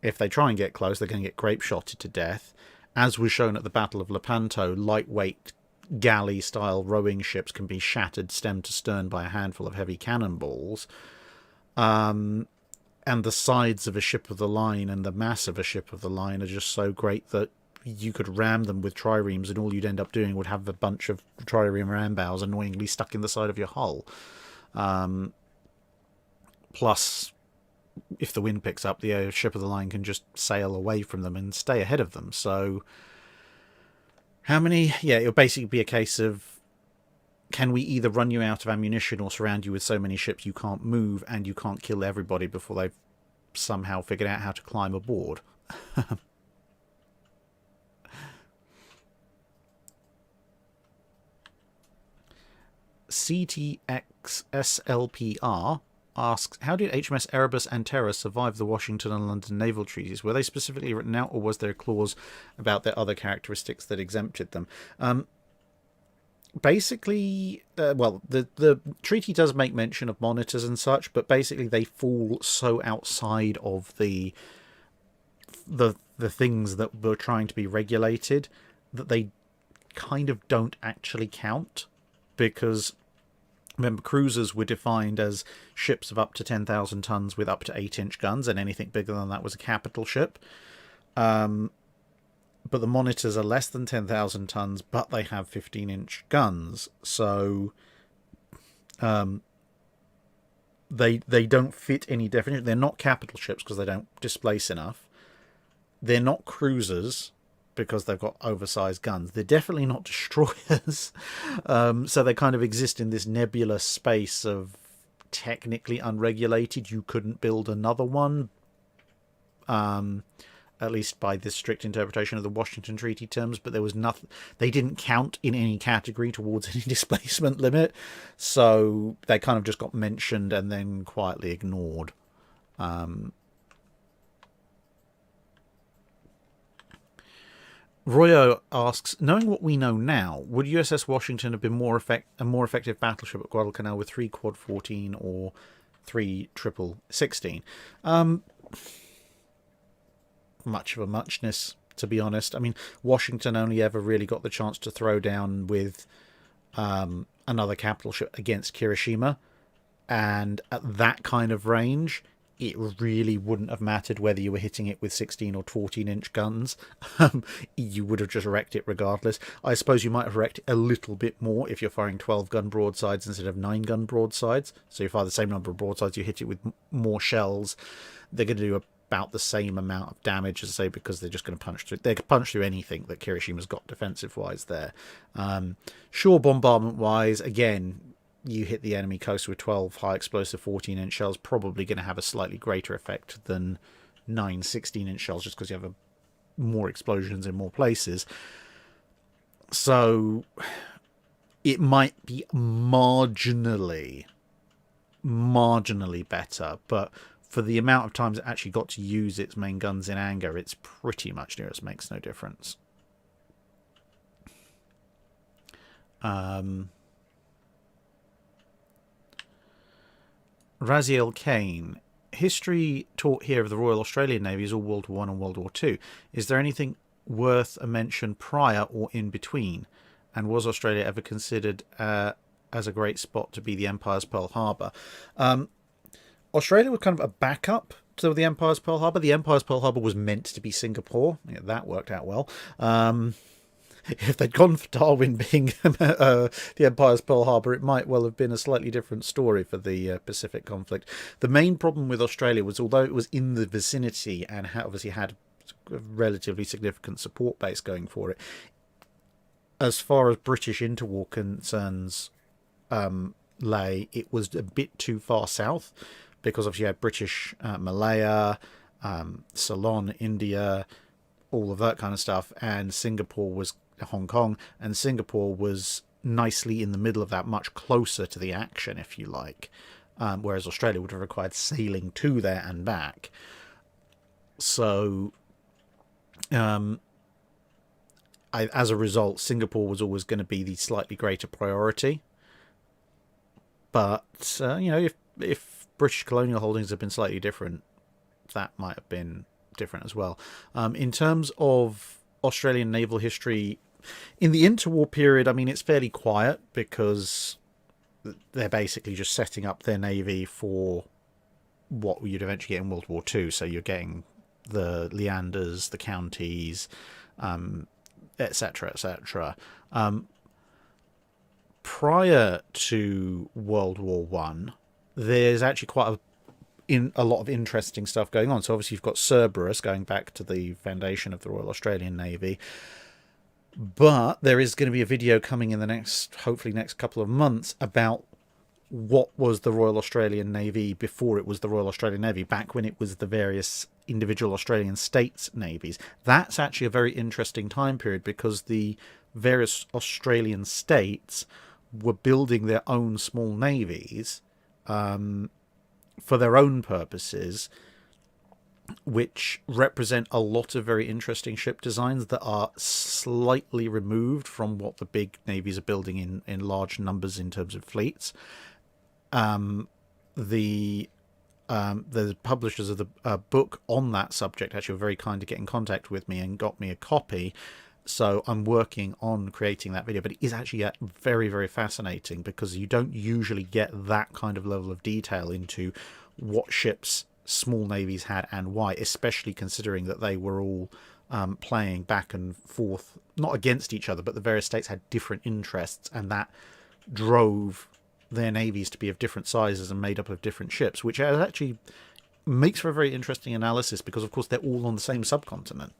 If they try and get close, they're going to get grape-shotted to death. As was shown at the Battle of Lepanto, lightweight galley-style rowing ships can be shattered stem to stern by a handful of heavy cannonballs. And the sides of a ship of the line and the mass of a ship of the line are just so great that you could ram them with triremes, and all you'd end up doing would have a bunch of trireme ram bows annoyingly stuck in the side of your hull. Plus, if the wind picks up, the ship of the line can just sail away from them and stay ahead of them. So how many? Yeah, it'll basically be a case of, can we either run you out of ammunition or surround you with so many ships you can't move and you can't kill everybody before they've somehow figured out how to climb aboard. CTXSLPR asks, how did HMS Erebus and Terror survive the Washington and London naval treaties? Were they specifically written out, or was there a clause about their other characteristics that exempted them? Basically, well, the treaty does make mention of monitors and such, but basically they fall so outside of the things that were trying to be regulated that they kind of don't actually count, because Remember, cruisers were defined as ships of up to 10,000 tons with up to 8-inch guns, and anything bigger than that was a capital ship. But the monitors are less than 10,000 tons, but they have 15-inch guns. So they don't fit any definition. They're not capital ships because they don't displace enough. They're not cruisers because they've got oversized guns. They're definitely not destroyers. So they kind of exist in this nebulous space of technically unregulated. You couldn't build another one. At least by this strict interpretation of the Washington Treaty terms, but there was nothing. They didn't count in any category towards any displacement limit, so they kind of just got mentioned and then quietly ignored. Royo asks, knowing what we know now, would USS Washington have been a more effective battleship at Guadalcanal with 3 Quad 14 or 3 Triple 16? Much of a muchness, to be honest. I mean, Washington only ever really got the chance to throw down with another capital ship against Hiroshima, and at that kind of range, it really wouldn't have mattered whether you were hitting it with 16 or 14-inch guns. You would have just wrecked it regardless. I suppose you might have wrecked it a little bit more if you're firing 12-gun broadsides instead of 9-gun broadsides. So you fire the same number of broadsides, you hit it with more shells. They're going to do about the same amount of damage, as I say, because they're just going to punch through. They could punch through anything that Hiroshima's got defensive-wise there. Sure, bombardment-wise, again, you hit the enemy coast with 12 high-explosive 14-inch shells, probably going to have a slightly greater effect than 9 16-inch shells, just because you have more explosions in more places. So it might be marginally better, but for the amount of times it actually got to use its main guns in anger, it's pretty much near as makes no difference. Raziel Kane. History taught here of the Royal Australian Navy is all World War I and World War II. Is there anything worth a mention prior or in between? And was Australia ever considered as a great spot to be the Empire's Pearl Harbor? Australia was kind of a backup to the Empire's Pearl Harbor. The Empire's Pearl Harbor was meant to be Singapore. Yeah, that worked out well. If they'd gone for Darwin being the Empire's Pearl Harbor, it might well have been a slightly different story for the Pacific conflict. The main problem with Australia was, although it was in the vicinity and obviously had a relatively significant support base going for it, as far as British interwar concerns lay, it was a bit too far south, because obviously you had British Malaya, Ceylon, India, all of that kind of stuff, and Singapore was Hong Kong, and Singapore was nicely in the middle of that, much closer to the action, if you like, whereas Australia would have required sailing to there and back. So as a result, Singapore was always going to be the slightly greater priority. But if British colonial holdings had been slightly different, that might have been different as well. In terms of Australian naval history, in the interwar period, I mean, it's fairly quiet because they're basically just setting up their navy for what you'd eventually get in World War II. So you're getting the Leanders, the Counties, etc., etc. Prior to World War One, there's actually quite a lot of interesting stuff going on. So obviously you've got Cerberus going back to the foundation of the Royal Australian Navy, but there is going to be a video coming in the hopefully next couple of months about what was the Royal Australian Navy before it was the Royal Australian Navy, back when it was the various individual Australian states' navies. That's actually a very interesting time period, because the various Australian states were building their own small navies for their own purposes, which represent a lot of very interesting ship designs that are slightly removed from what the big navies are building in large numbers in terms of fleets. The publishers of the book on that subject actually were very kind to get in contact with me and got me a copy. So I'm working on creating that video, but it is actually very, very fascinating because you don't usually get that kind of level of detail into what ships small navies had and why, especially considering that they were all playing back and forth, not against each other, but the various states had different interests, and that drove their navies to be of different sizes and made up of different ships, which actually makes for a very interesting analysis because, of course, they're all on the same subcontinent.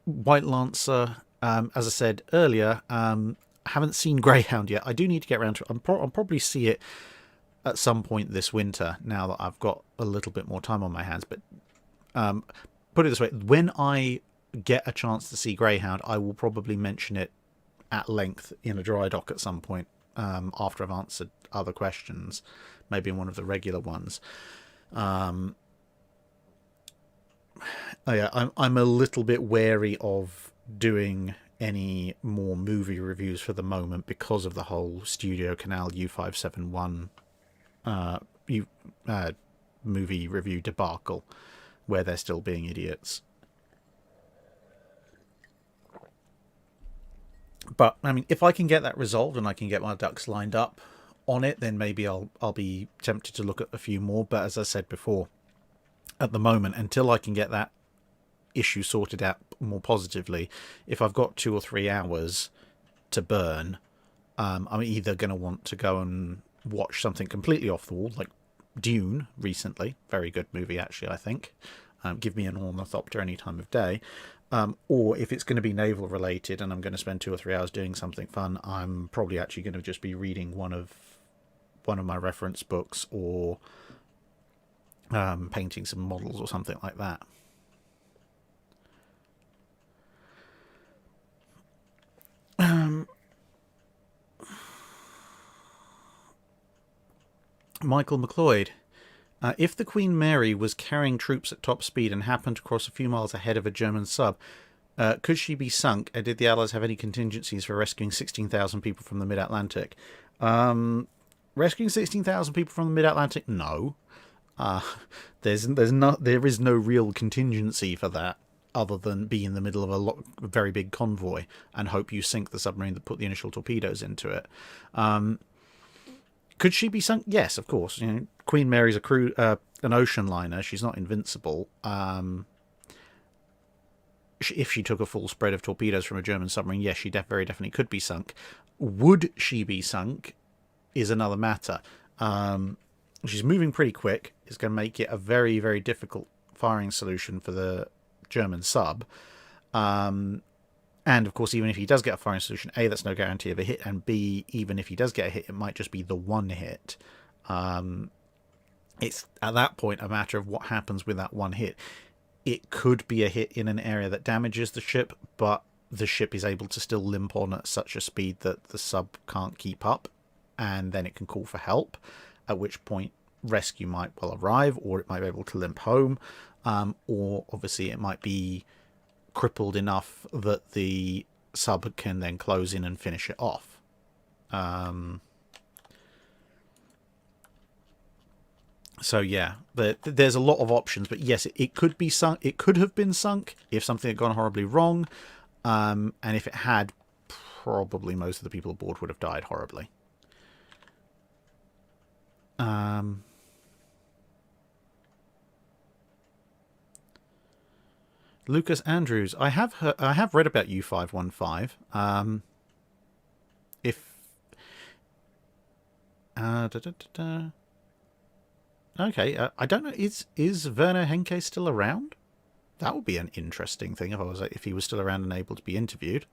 White Lancer, as I said earlier, haven't seen Greyhound yet. I do need to get around to it. I'll probably see it at some point this winter now that I've got a little bit more time on my hands. But put it this way, when I get a chance to see Greyhound, I will probably mention it at length in a dry dock at some point after I've answered other questions, maybe in one of the regular ones. I'm a little bit wary of doing any more movie reviews for the moment because of the whole Studio Canal U571 movie review debacle, where they're still being idiots. But I mean, if I can get that resolved and I can get my ducks lined up on it, then maybe I'll be tempted to look at a few more. But as I said before, at the moment, until I can get that issue sorted out more positively, if I've got 2 or 3 hours to burn, I'm either going to want to go and watch something completely off the wall, like Dune recently, very good movie actually, I think. Give me an ornithopter any time of day. Or if it's going to be naval related and I'm going to spend 2 or 3 hours doing something fun, I'm probably actually going to just be reading one of my reference books, or painting some models or something like that. Michael McLeod. If the Queen Mary was carrying troops at top speed and happened to cross a few miles ahead of a German sub, could she be sunk? And did the Allies have any contingencies for rescuing 16,000 people from the mid-Atlantic? Rescuing 16,000 people from the mid-Atlantic? No. There is no real contingency for that, other than be in the middle of a very big convoy and hope you sink the submarine that put the initial torpedoes into it. Could she be sunk? Yes, of course. Queen Mary's an ocean liner. She's not invincible. If she took a full spread of torpedoes from a German submarine, yes, she very definitely could be sunk. Would she be sunk is another matter. She's moving pretty quick. It's going to make it a very, very difficult firing solution for the German sub. And, of course, even if he does get a firing solution, A, that's no guarantee of a hit, and B, even if he does get a hit, it might just be the one hit. It's, at that point, a matter of what happens with that one hit. It could be a hit in an area that damages the ship, but the ship is able to still limp on at such a speed that the sub can't keep up, and then it can call for help, at which point rescue might well arrive, or it might be able to limp home, or, obviously, it might be crippled enough that the sub can then close in and finish it off. So yeah, there's a lot of options, but yes, it could be sunk. It could have been sunk if something had gone horribly wrong, and if it had, probably most of the people aboard would have died horribly. Lucas Andrews, I have read about U515. Okay, I don't know. Is Werner Henke still around? That would be an interesting thing if he was still around and able to be interviewed.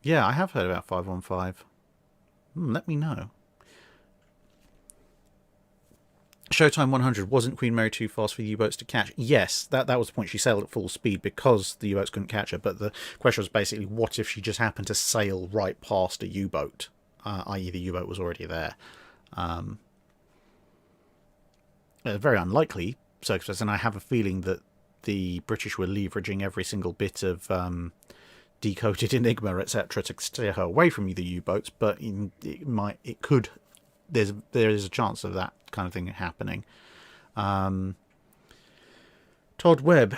Yeah, I have heard about 515. Let me know. Showtime 100, wasn't Queen Mary too fast for the U-boats to catch? Yes, that was the point. She sailed at full speed because the U-boats couldn't catch her, but the question was basically, what if she just happened to sail right past a U-boat, i.e. the U-boat was already there? A very unlikely circumstance, and I have a feeling that the British were leveraging every single bit of decoded Enigma, etc., to steer her away from the U-boats. But there is a chance of that kind of thing happening. Todd Webb,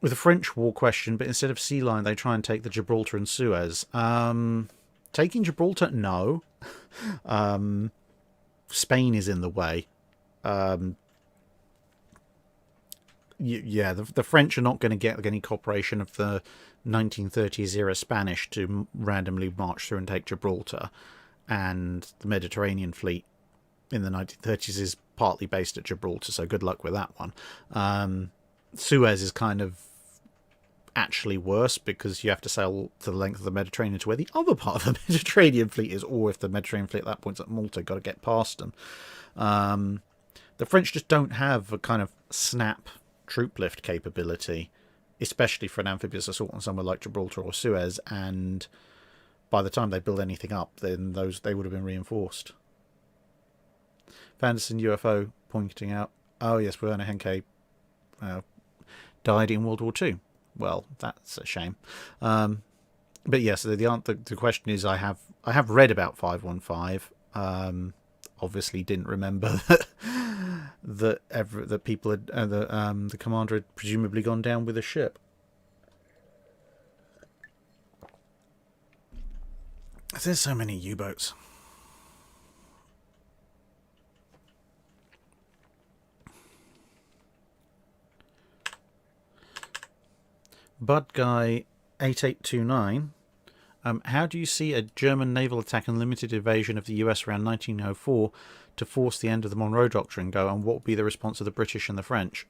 with a French war question, but instead of Sea Lion, they try and take the Gibraltar and Suez. Taking Gibraltar, no. Spain is in the way. The French are not going to get any cooperation of the 1930s era Spanish to randomly march through and take Gibraltar, and the Mediterranean fleet in the 1930s is partly based at Gibraltar, so good luck with that one. Suez is kind of actually worse because you have to sail to the length of the Mediterranean to where the other part of the Mediterranean fleet is, or if the Mediterranean fleet at that point's at Malta, got to get past them. The French just don't have a kind of snap troop lift capability, especially for an amphibious assault on somewhere like Gibraltar or Suez, and by the time they build anything up, then they would have been reinforced. Fanderson UFO pointing out, oh yes, Werner Henke died in World War II. Well, that's a shame. But yes, the question is, I have read about 515. Obviously, didn't remember that people had the commander had presumably gone down with a ship. There's so many U-boats. Bud Guy 8829. How do you see a German naval attack and limited invasion of the US around 1904 to force the end of the Monroe Doctrine go, and what would be the response of the British and the French?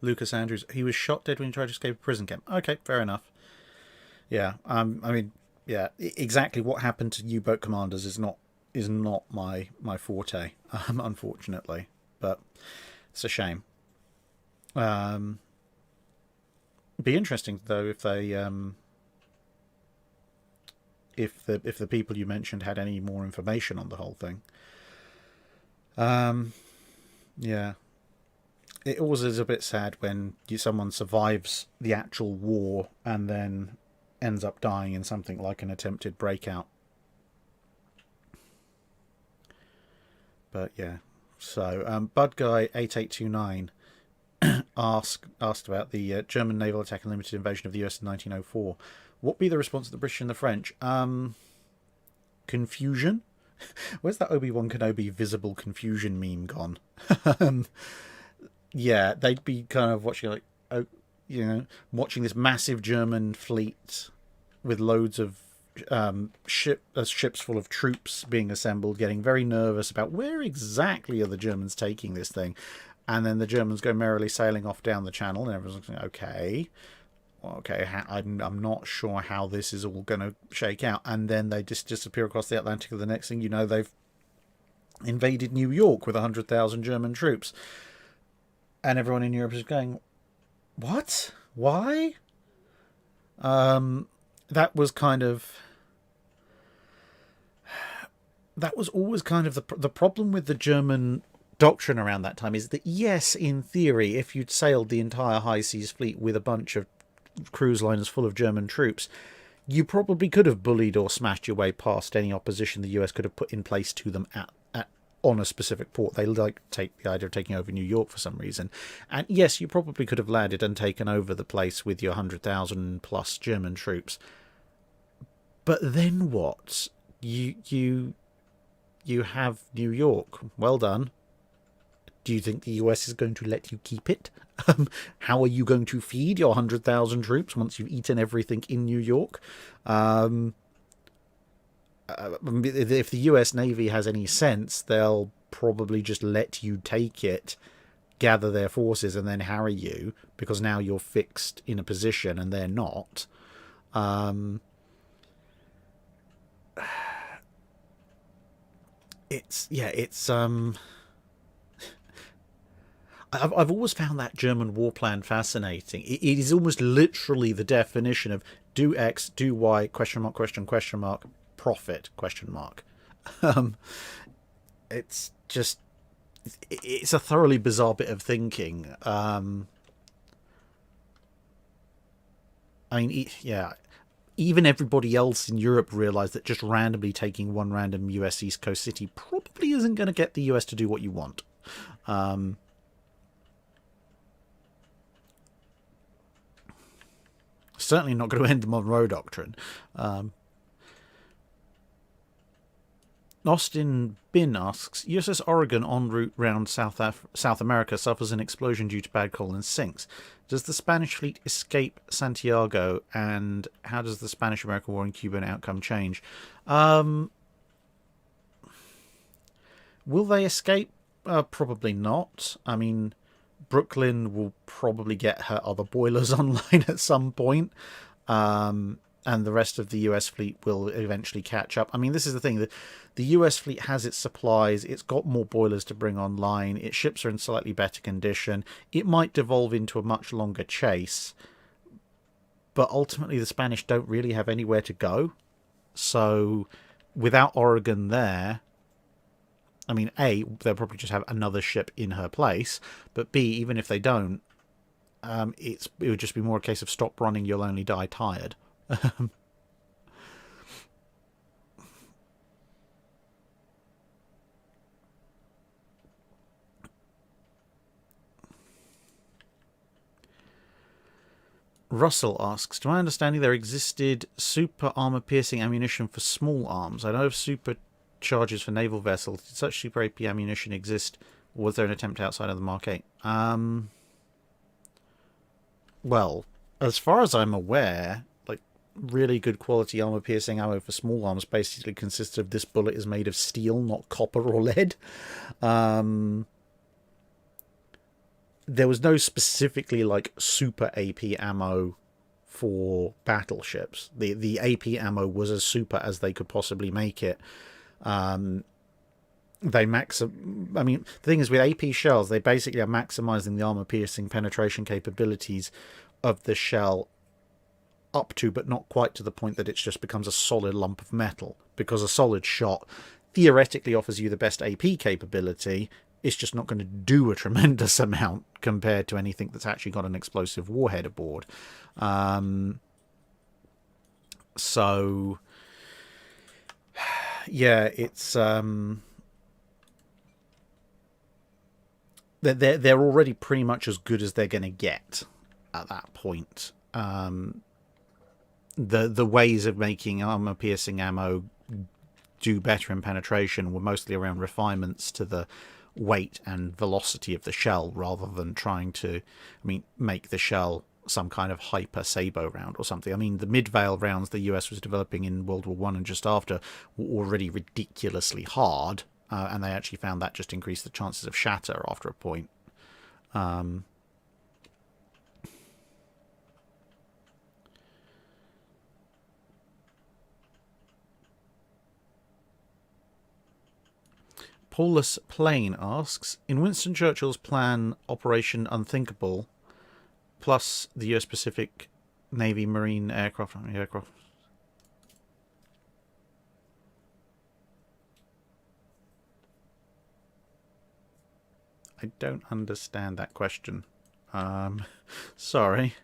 Lucas Andrews, he was shot dead when he tried to escape a prison camp. Okay, fair enough. Yeah, exactly what happened to U-boat commanders is not my forte, unfortunately, but it's a shame. Be interesting though if they if the people you mentioned had any more information on the whole thing. Yeah, it always is a bit sad when someone survives the actual war and then ends up dying in something like an attempted breakout. But yeah, so Bud Guy 8829 asked about the German naval attack and limited invasion of the US in 1904. What would be the response of the British and the French? Confusion? Where's that Obi-Wan Kenobi visible confusion meme gone? Yeah, they'd be kind of watching watching this massive German fleet with loads of ships full of troops being assembled, getting very nervous about where exactly are the Germans taking this thing. And then the Germans go merrily sailing off down the channel, and everyone's like, okay, I'm not sure how this is all going to shake out. And then they just disappear across the Atlantic, and the next thing you know, they've invaded New York with 100,000 German troops. And everyone in Europe is going, what? Why? That was always kind of the problem with the German doctrine around that time, is that yes, in theory, if you'd sailed the entire high seas fleet with a bunch of cruise liners full of German troops, you probably could have bullied or smashed your way past any opposition the US could have put in place to them on a specific port. They take the idea of taking over New York for some reason, and yes, you probably could have landed and taken over the place with your 100,000 plus German troops. But then what? You have New York. Well done. Do you think the US is going to let you keep it? How are you going to feed your 100,000 troops once you've eaten everything in New York? If the US Navy has any sense, they'll probably just let you take it, gather their forces, and then harry you, because now you're fixed in a position and they're not. I've always found that German war plan fascinating. It is almost literally the definition of do X, do Y, question mark, profit, question mark. It's a thoroughly bizarre bit of thinking. I mean, yeah, even everybody else in Europe realised that just randomly taking one random US East Coast city probably isn't going to get the US to do what you want. Certainly not going to end the Monroe Doctrine. Austin Bin asks, USS Oregon en route round South America suffers an explosion due to bad coal and sinks. Does the Spanish fleet escape Santiago, and how does the Spanish-American War in Cuban outcome change? Will they escape? Probably not. I mean, Brooklyn will probably get her other boilers online at some point. And the rest of the US fleet will eventually catch up. I mean, this is the thing. The US fleet has its supplies. It's got more boilers to bring online. Its ships are in slightly better condition. It might devolve into a much longer chase. But ultimately, the Spanish don't really have anywhere to go. So, without Oregon there, I mean, A, they'll probably just have another ship in her place. But B, even if they don't, it would just be more a case of stop running, you'll only die tired. Russell asks, to my understanding there existed super armor piercing ammunition for small arms. I know of super charges for naval vessels. Did such super AP ammunition exist, or was there an attempt outside of the Mark 8? Well, as far as I'm aware, like, really good quality armor piercing ammo for small arms basically consists of this bullet is made of steel, not copper or lead. There was no specifically like super AP ammo for battleships. The AP ammo was as super as they could possibly make it. I mean, the thing is, with AP shells, they basically are maximizing the armor piercing penetration capabilities of the shell up to, but not quite to the point that it just becomes a solid lump of metal, because a solid shot theoretically offers you the best AP capability. It's just not going to do a tremendous amount compared to anything that's actually got an explosive warhead aboard. So, yeah, it's they're already pretty much as good as they're going to get at that point. The ways of making armor piercing ammo do better in penetration were mostly around refinements to the weight and velocity of the shell, rather than trying to, make the shell some kind of hyper sabot round or something. I mean, the mid-veil rounds the US was developing in World War I and just after were already ridiculously hard, and they actually found that just increased the chances of shatter after a point. Paulus Plain asks, in Winston Churchill's plan Operation Unthinkable, plus the US Pacific Navy Marine aircraft. I don't understand that question. Sorry.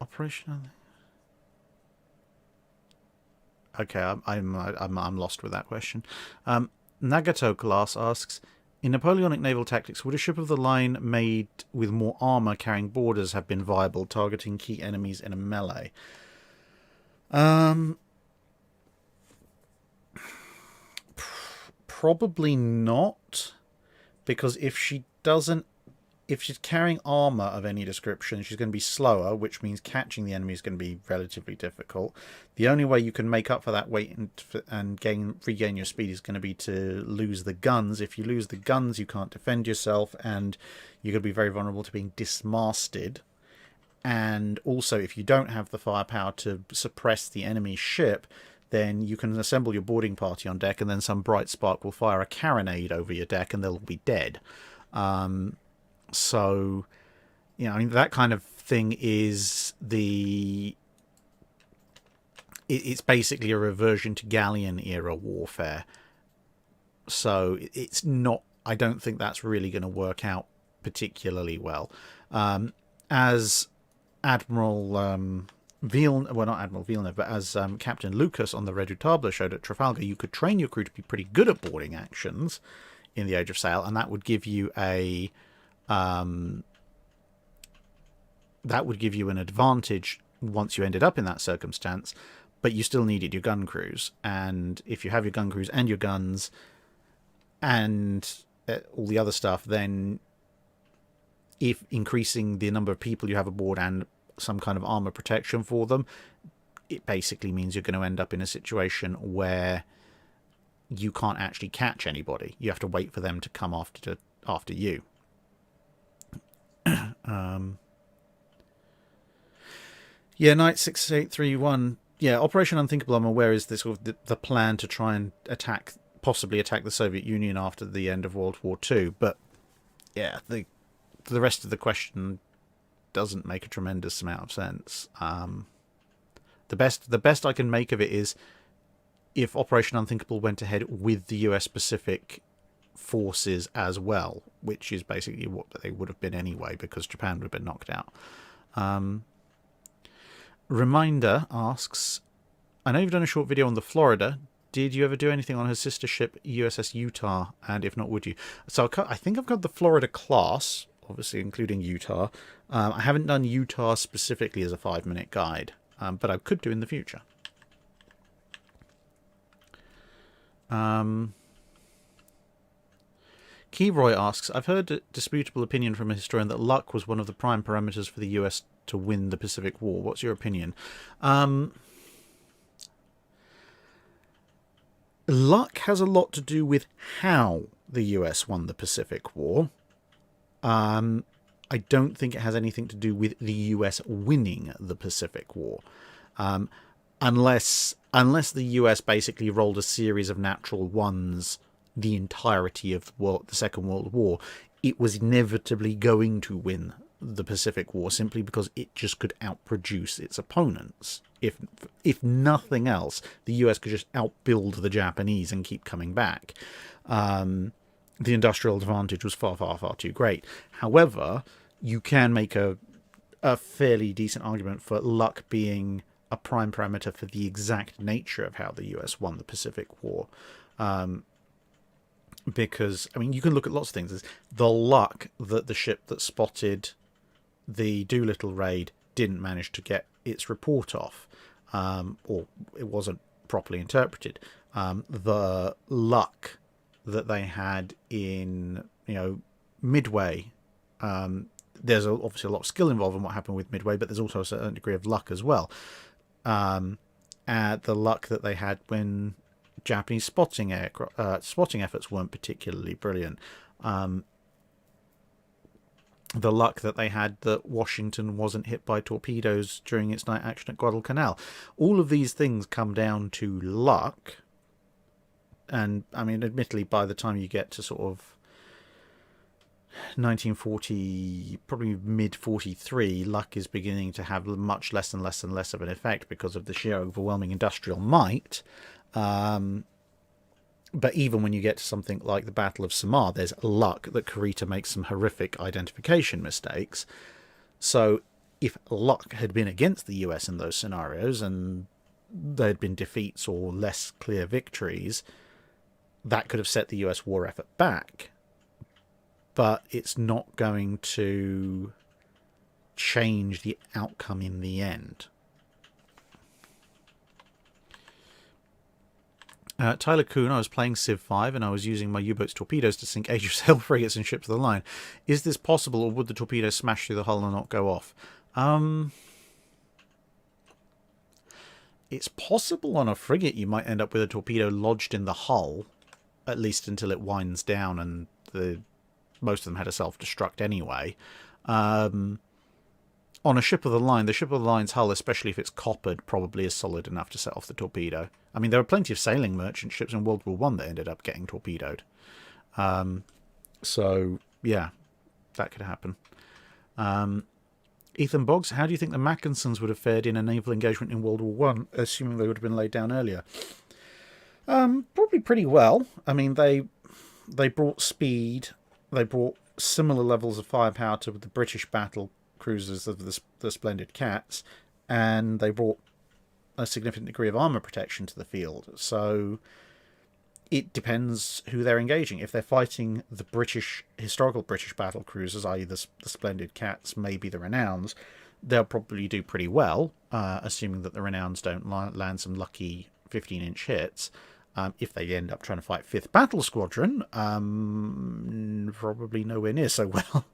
Operation. Okay, I'm lost with that question. Nagato Class asks, in Napoleonic naval tactics, would a ship of the line made with more armour carrying boarders have been viable, targeting key enemies in a melee? Probably not, because if she's carrying armour of any description, she's going to be slower, which means catching the enemy is going to be relatively difficult. The only way you can make up for that weight and regain your speed is going to be to lose the guns. If you lose the guns, you can't defend yourself, and you're going to be very vulnerable to being dismasted. And also, if you don't have the firepower to suppress the enemy ship, then you can assemble your boarding party on deck, and then some bright spark will fire a carronade over your deck, and they'll be dead. So, that kind of thing is it's basically a reversion to galleon era warfare. So it's not, I don't think that's really going to work out particularly well. as Admiral Villeneuve, well, not Admiral Villeneuve, but as Captain Lucas on the Redoutable showed at Trafalgar, you could train your crew to be pretty good at boarding actions in the Age of Sail, and that would give you a an advantage once you ended up in that circumstance, but you still needed your gun crews. And if you have your gun crews and your guns and all the other stuff, then if increasing the number of people you have aboard and some kind of armor protection for them, it basically means you're going to end up in a situation where you can't actually catch anybody. You have to wait for them to come after you. Yeah, Knight 6831. Yeah, Operation Unthinkable, I'm aware, is this sort of the plan to try and possibly attack the Soviet Union after the end of World War II. But yeah, the rest of the question doesn't make a tremendous amount of sense. The best I can make of it is if Operation Unthinkable went ahead with the US Pacific forces as well, which is basically what they would have been anyway, because Japan would have been knocked out. Reminder asks, I know you've done a short video on the Florida. Did you ever do anything on her sister ship USS Utah? And if not, would you? So I think I've got the Florida class, obviously including Utah. I haven't done Utah specifically as a 5-minute guide, but I could do in the future. Keyroy asks, I've heard a disputable opinion from a historian that luck was one of the prime parameters for the US to win the Pacific War. What's your opinion? Luck has a lot to do with how the US won the Pacific War. I don't think it has anything to do with the US winning the Pacific War. Unless the US basically rolled a series of natural ones the entirety of the Second World War, it was inevitably going to win the Pacific War simply because it just could outproduce its opponents. If nothing else, the US could just outbuild the Japanese and keep coming back. The industrial advantage was far, far, far too great. However, you can make a fairly decent argument for luck being a prime parameter for the exact nature of how the US won the Pacific War. Because, I mean, you can look at lots of things. There's the luck that the ship that spotted the Doolittle raid didn't manage to get its report off, or it wasn't properly interpreted. The luck that they had in, Midway. There's obviously a lot of skill involved in what happened with Midway, but there's also a certain degree of luck as well. The luck that they had when Japanese spotting efforts weren't particularly brilliant. The luck that they had that Washington wasn't hit by torpedoes during its night action at Guadalcanal. All of these things come down to luck. And, I mean, admittedly, by the time you get to sort of 1940, probably mid-43, luck is beginning to have much less and less and less of an effect because of the sheer overwhelming industrial might. But even when you get to something like the Battle of Samar, there's luck that Kurita makes some horrific identification mistakes. So if luck had been against the US in those scenarios and there had been defeats or less clear victories, that could have set the US war effort back. But it's not going to change the outcome in the end. Tyler Kuhn, I was playing Civ 5 and I was using my U-boat's torpedoes to sink Age of Sail frigates and ships of the line. Is this possible, or would the torpedoes smash through the hull and not go off? It's possible on a frigate you might end up with a torpedo lodged in the hull, at least until it winds down, and most of them had a self-destruct anyway. On a ship of the line, the ship of the line's hull, especially if it's coppered, probably is solid enough to set off the torpedo. I mean, there were plenty of sailing merchant ships in World War I that ended up getting torpedoed. So, yeah, that could happen. Ethan Boggs, how do you think the Mackinsons would have fared in a naval engagement in World War I, assuming they would have been laid down earlier? Probably pretty well. I mean, they brought speed. They brought similar levels of firepower to the British battle cruisers of the Splendid Cats, and they brought a significant degree of armour protection to the field. So it depends who they're engaging. If they're fighting the historical British battle cruisers, i.e. the Splendid Cats, maybe the Renowns, they'll probably do pretty well, assuming that the Renowns don't land some lucky 15-inch hits. If they end up trying to fight 5th Battle Squadron, probably nowhere near so well.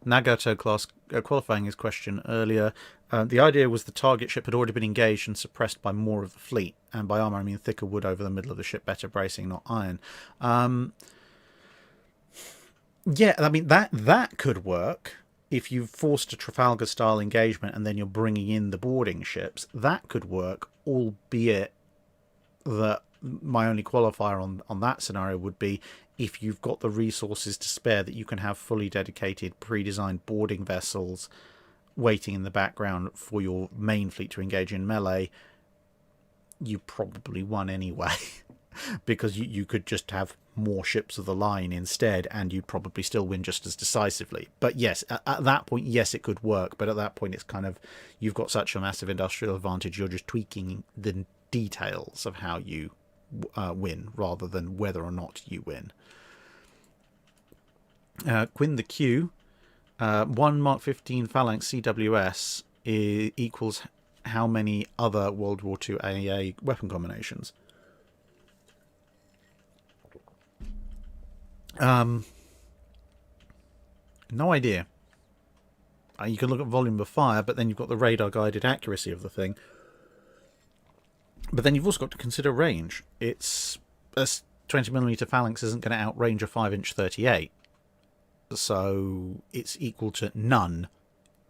Nagato class qualifying his question earlier. The idea was the target ship had already been engaged and suppressed by more of the fleet, and by armour I mean thicker wood over the middle of the ship, better bracing, not iron. Yeah, I mean that could work. If you've forced a Trafalgar-style engagement and then you're bringing in the boarding ships, that could work, albeit that my only qualifier on that scenario would be if you've got the resources to spare that you can have fully dedicated, pre-designed boarding vessels waiting in the background for your main fleet to engage in melee, you probably won anyway. Because you could just have more ships of the line instead, and you'd probably still win just as decisively. But yes, at that point, yes, it could work. But at that point, it's kind of, you've got such a massive industrial advantage, you're just tweaking the details of how you win, rather than whether or not you win. Quinn the Q, 1 Mark 15 Phalanx CWS equals how many other World War II AA weapon combinations? No idea. You can look at volume of fire, but then you've got the radar guided accuracy of the thing. But then you've also got to consider range. It's a 20mm phalanx isn't going to outrange a 5-inch 38, so it's equal to none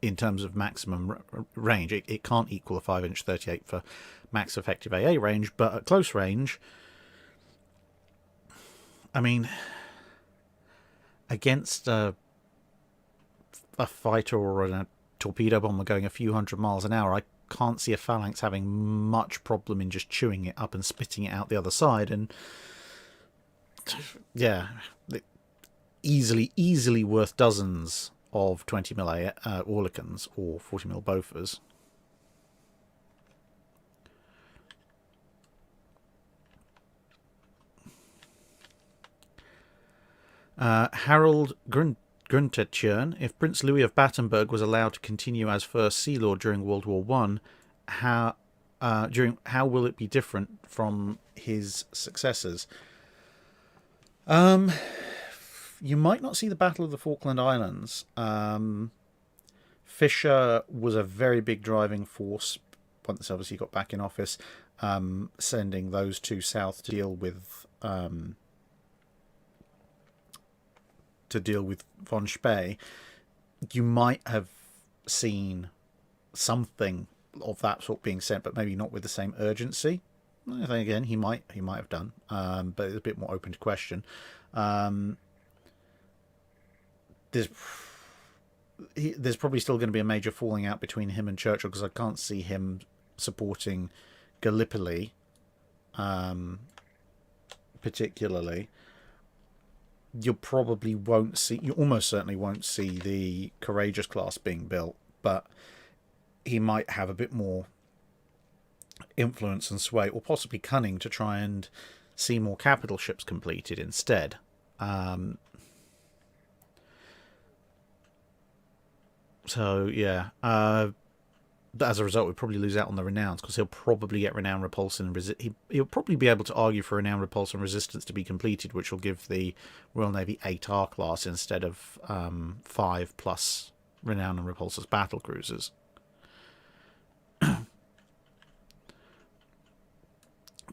in terms of maximum range. It can't equal a 5-inch 38 for max effective AA range, but at close range, I mean, against a fighter or a torpedo bomber going a few hundred miles an hour, I can't see a phalanx having much problem in just chewing it up and spitting it out the other side. And yeah, easily worth dozens of 20mm Orlikans or 40mm Bofors. Harold Grundtetjern, if Prince Louis of Battenberg was allowed to continue as First Sea Lord during World War I, how will it be different from his successors? You might not see the Battle of the Falkland Islands. Fisher was a very big driving force once obviously he got back in office, sending those two south to deal with von Spee. You might have seen something of that sort being sent, but maybe not with the same urgency. I think again he might have done, but it's a bit more open to question. There's probably still going to be a major falling out between him and Churchill, because I can't see him supporting Gallipoli, particularly. You almost certainly won't see the Courageous class being built, but he might have a bit more influence and sway, or possibly cunning, to try and see more capital ships completed instead. So yeah, as a result, we'd probably lose out on the Renowns, because he'll probably get Renown, Repulsion, and he'll probably be able to argue for Renown, Repulsion, and Resistance to be completed, which will give the Royal Navy 8R class instead of 5 plus Renown and Repulsor's battlecruisers.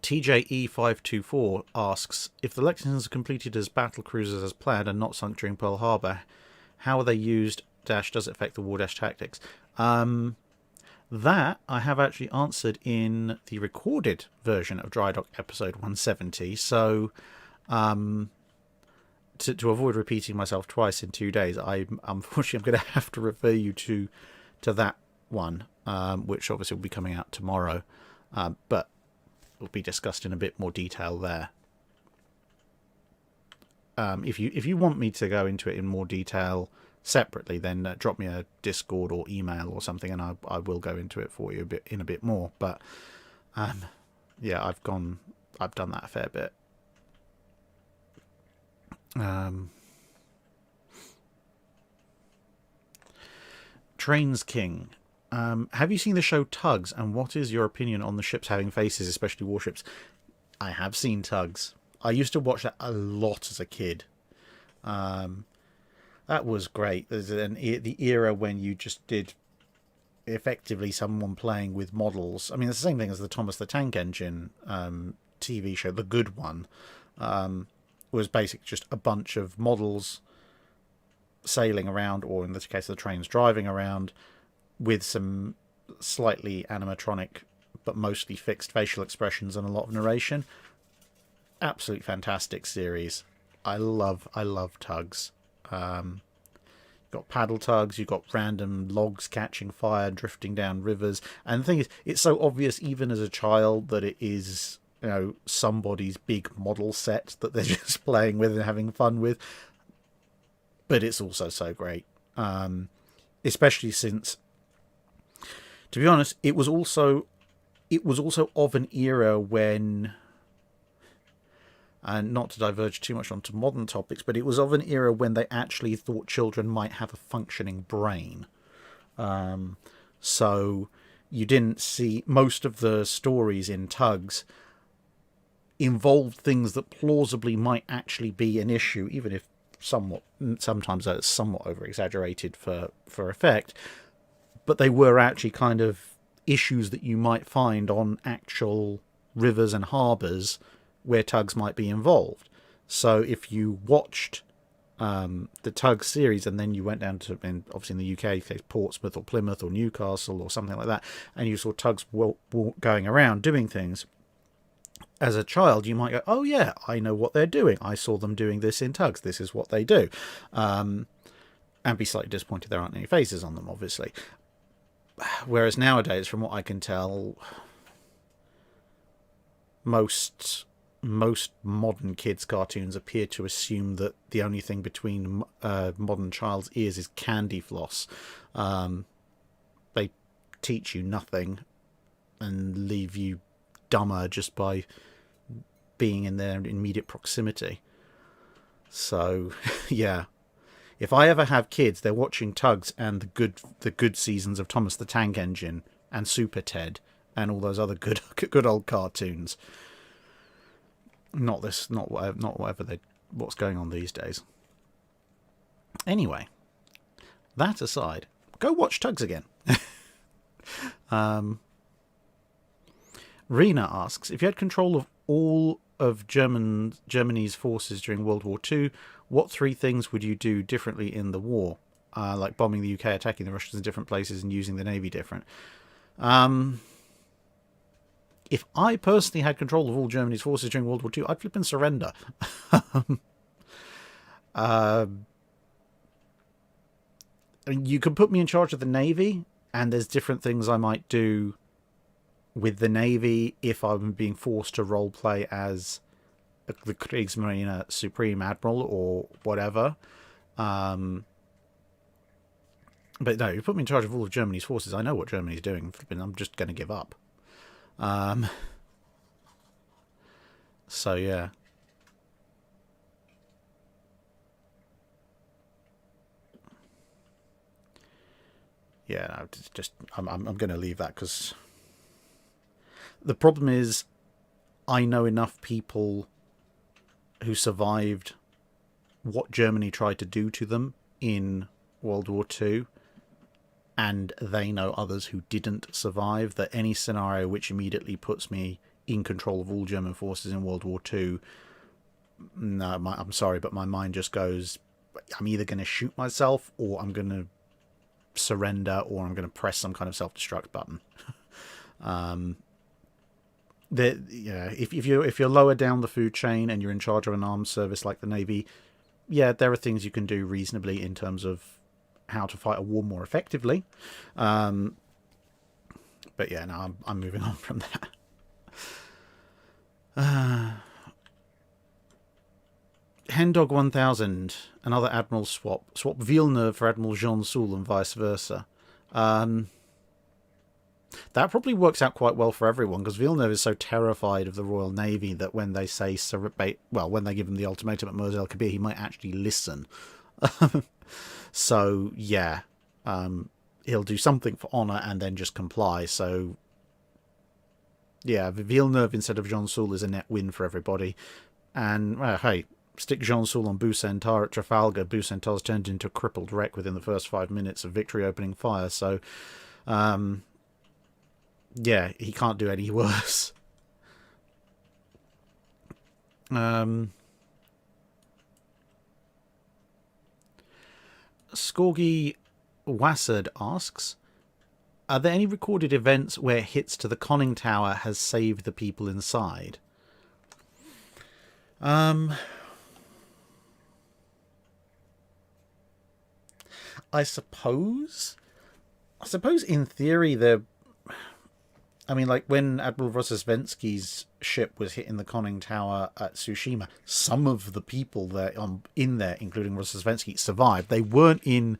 TJE524 asks, if the Lexingtons are completed as battlecruisers as planned and not sunk during Pearl Harbor, how are they used? Does it affect the war tactics? That I have actually answered in the recorded version of Drydock episode 170. So, to avoid repeating myself twice in 2 days, unfortunately I'm going to have to refer you to that one, which obviously will be coming out tomorrow, but will be discussed in a bit more detail there. If you want me to go into it in more detail separately, then drop me a Discord or email or something, and I will go into it for you a bit more. But yeah, I've done that a fair bit. Trains King. Have you seen the show Tugs, and what is your opinion on the ships having faces, especially warships? I have seen Tugs. I used to watch that a lot as a kid. That was great. There's the era when you just did effectively someone playing with models. I mean, it's the same thing as the Thomas the Tank Engine TV show, the good one. Was basically just a bunch of models sailing around, or in this case, the trains driving around, with some slightly animatronic but mostly fixed facial expressions and a lot of narration. Absolutely fantastic series. I love Tugs. You've got paddle tugs, you've got random logs catching fire, drifting down rivers, and the thing is, it's so obvious even as a child that it is, you know, somebody's big model set that they're just playing with and having fun with. But it's also so great, especially since, to be honest, it was also of an era when, and not to diverge too much onto modern topics, but it was of an era when they actually thought children might have a functioning brain. So you didn't see, most of the stories in Tugs involved things that plausibly might actually be an issue, even if sometimes that's somewhat over exaggerated for effect, but they were actually kind of issues that you might find on actual rivers and harbours where Tugs might be involved. So if you watched the Tugs series and then you went down to, and obviously in the UK, Portsmouth or Plymouth or Newcastle or something like that, and you saw Tugs going around doing things, as a child, you might go, oh yeah, I know what they're doing. I saw them doing this in Tugs. This is what they do. And be slightly disappointed there aren't any faces on them, obviously. Whereas nowadays, from what I can tell, most modern kids' cartoons appear to assume that the only thing between modern child's ears is candy floss. They teach you nothing and leave you dumber just by being in their immediate proximity. So yeah, if I ever have kids, they're watching Tugs and the good seasons of Thomas the Tank Engine and Super Ted and all those other good old cartoons. Not what's going on these days. Anyway, that aside, go watch Tugs again. Rena asks, if you had control of all of Germany's forces during World War II, what 3 things would you do differently in the war? Like bombing the UK, attacking the Russians in different places, and using the Navy different. If I personally had control of all Germany's forces during World War II, I'd flip and surrender. You could put me in charge of the Navy, and there's different things I might do with the Navy if I'm being forced to roleplay as the Kriegsmarine Supreme Admiral or whatever. But no, you put me in charge of all of Germany's forces, I know what Germany's doing. I'm just going to give up. So yeah. Yeah, I'm going to leave that because the problem is I know enough people who survived what Germany tried to do to them in World War II, and they know others who didn't survive, that any scenario which immediately puts me in control of all German forces in World War II, no, I'm sorry, but my mind just goes, I'm either going to shoot myself, or I'm going to surrender, or I'm going to press some kind of self-destruct button. If you're lower down the food chain and you're in charge of an armed service like the Navy, yeah, there are things you can do reasonably in terms of how to fight a war more effectively. But yeah, no, I'm moving on from that. Hendog 1000, another Admiral swap. Swap Villeneuve for Admiral Jean Soule and vice versa. That probably works out quite well for everyone, because Villeneuve is so terrified of the Royal Navy that when they say, when they give him the ultimatum at Mers el Kabir, he might actually listen. So, yeah, he'll do something for honour and then just comply. So, yeah, Villeneuve instead of Jean Soule is a net win for everybody. And, hey, stick Jean Soule on Bucentaur at Trafalgar. Bucentaur's turned into a crippled wreck within the first 5 minutes of victory opening fire. So, yeah, he can't do any worse. Scorgi Wassard asks, are there any recorded events where hits to the conning tower has saved the people inside? I suppose in theory like when Admiral Rozesvensky's ship was hitting the conning tower at Tsushima, some of the people there in there, including Rozesvensky, survived. They weren't in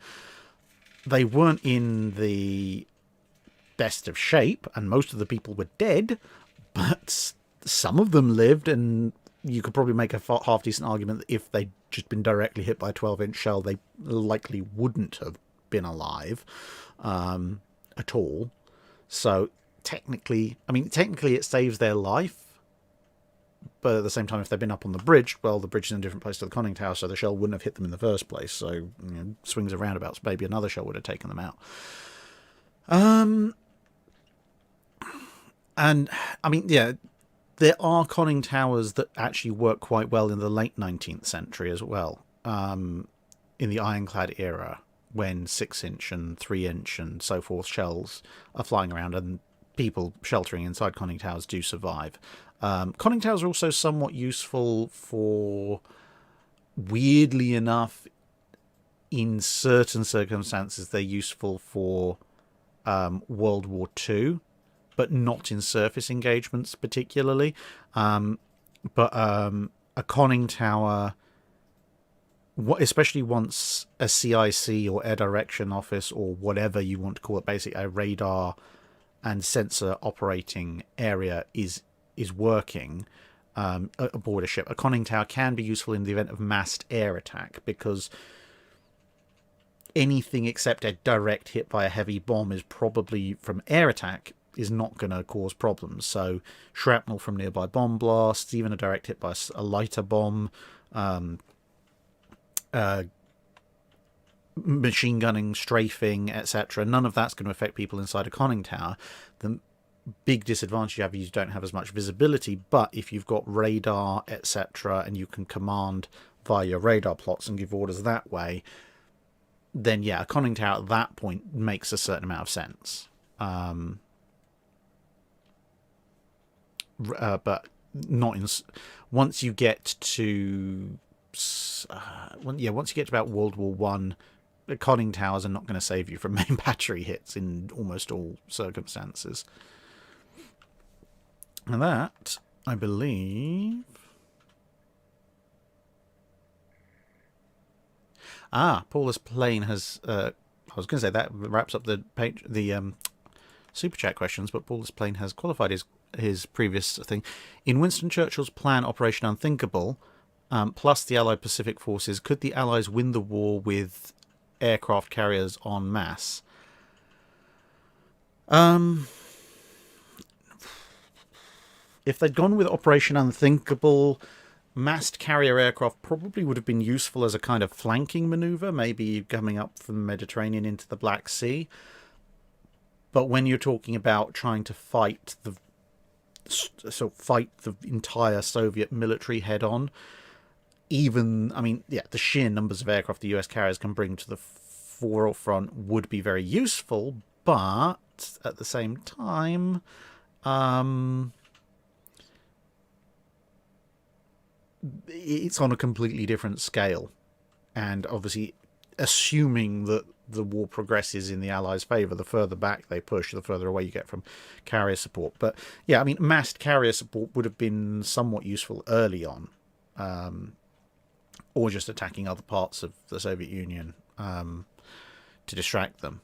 the best of shape, and most of the people were dead, but some of them lived, and you could probably make a half decent argument that if they'd just been directly hit by a 12-inch shell, they likely wouldn't have been alive at all. So technically it saves their life, but at the same time, if they've been up on the bridge, well, the bridge is in a different place to the conning tower, so the shell wouldn't have hit them in the first place. So, swings and roundabouts, maybe another shell would have taken them out. And yeah, there are conning towers that actually work quite well in the late 19th century as well, in the ironclad era, when 6-inch and 3-inch and so forth shells are flying around, and people sheltering inside conning towers do survive. Conning towers are also somewhat useful for, weirdly enough, in certain circumstances, they're useful for World War II, but not in surface engagements particularly. But a conning tower, especially once a CIC or air direction office or whatever you want to call it, basically a radar and sensor operating area is working aboard a ship, a conning tower can be useful in the event of massed air attack, because anything except a direct hit by a heavy bomb is probably from air attack is not going to cause problems. So shrapnel from nearby bomb blasts, even a direct hit by a lighter bomb, machine gunning, strafing, etc. None of that's going to affect people inside a conning tower. The big disadvantage you have is you don't have as much visibility, but if you've got radar, etc., and you can command via your radar plots and give orders that way, then yeah, a conning tower at that point makes a certain amount of sense. But not in once you get to about World War One, the conning towers are not going to save you from main battery hits in almost all circumstances. And that, I believe... Paulus Plain has... I was going to say that wraps up the page, the Super Chat questions, but Paulus Plain has qualified his previous thing. In Winston Churchill's plan Operation Unthinkable, plus the Allied Pacific Forces, could the Allies win the war with aircraft carriers en masse? If they'd gone with Operation Unthinkable, massed carrier aircraft probably would have been useful as a kind of flanking maneuver, maybe coming up from the Mediterranean into the Black Sea. But when you're talking about trying to fight the entire Soviet military head-on, the sheer numbers of aircraft the US carriers can bring to the forefront would be very useful, but at the same time, it's on a completely different scale. And obviously, assuming that the war progresses in the Allies' favour, the further back they push, the further away you get from carrier support. But yeah, massed carrier support would have been somewhat useful early on. or just attacking other parts of the Soviet Union to distract them.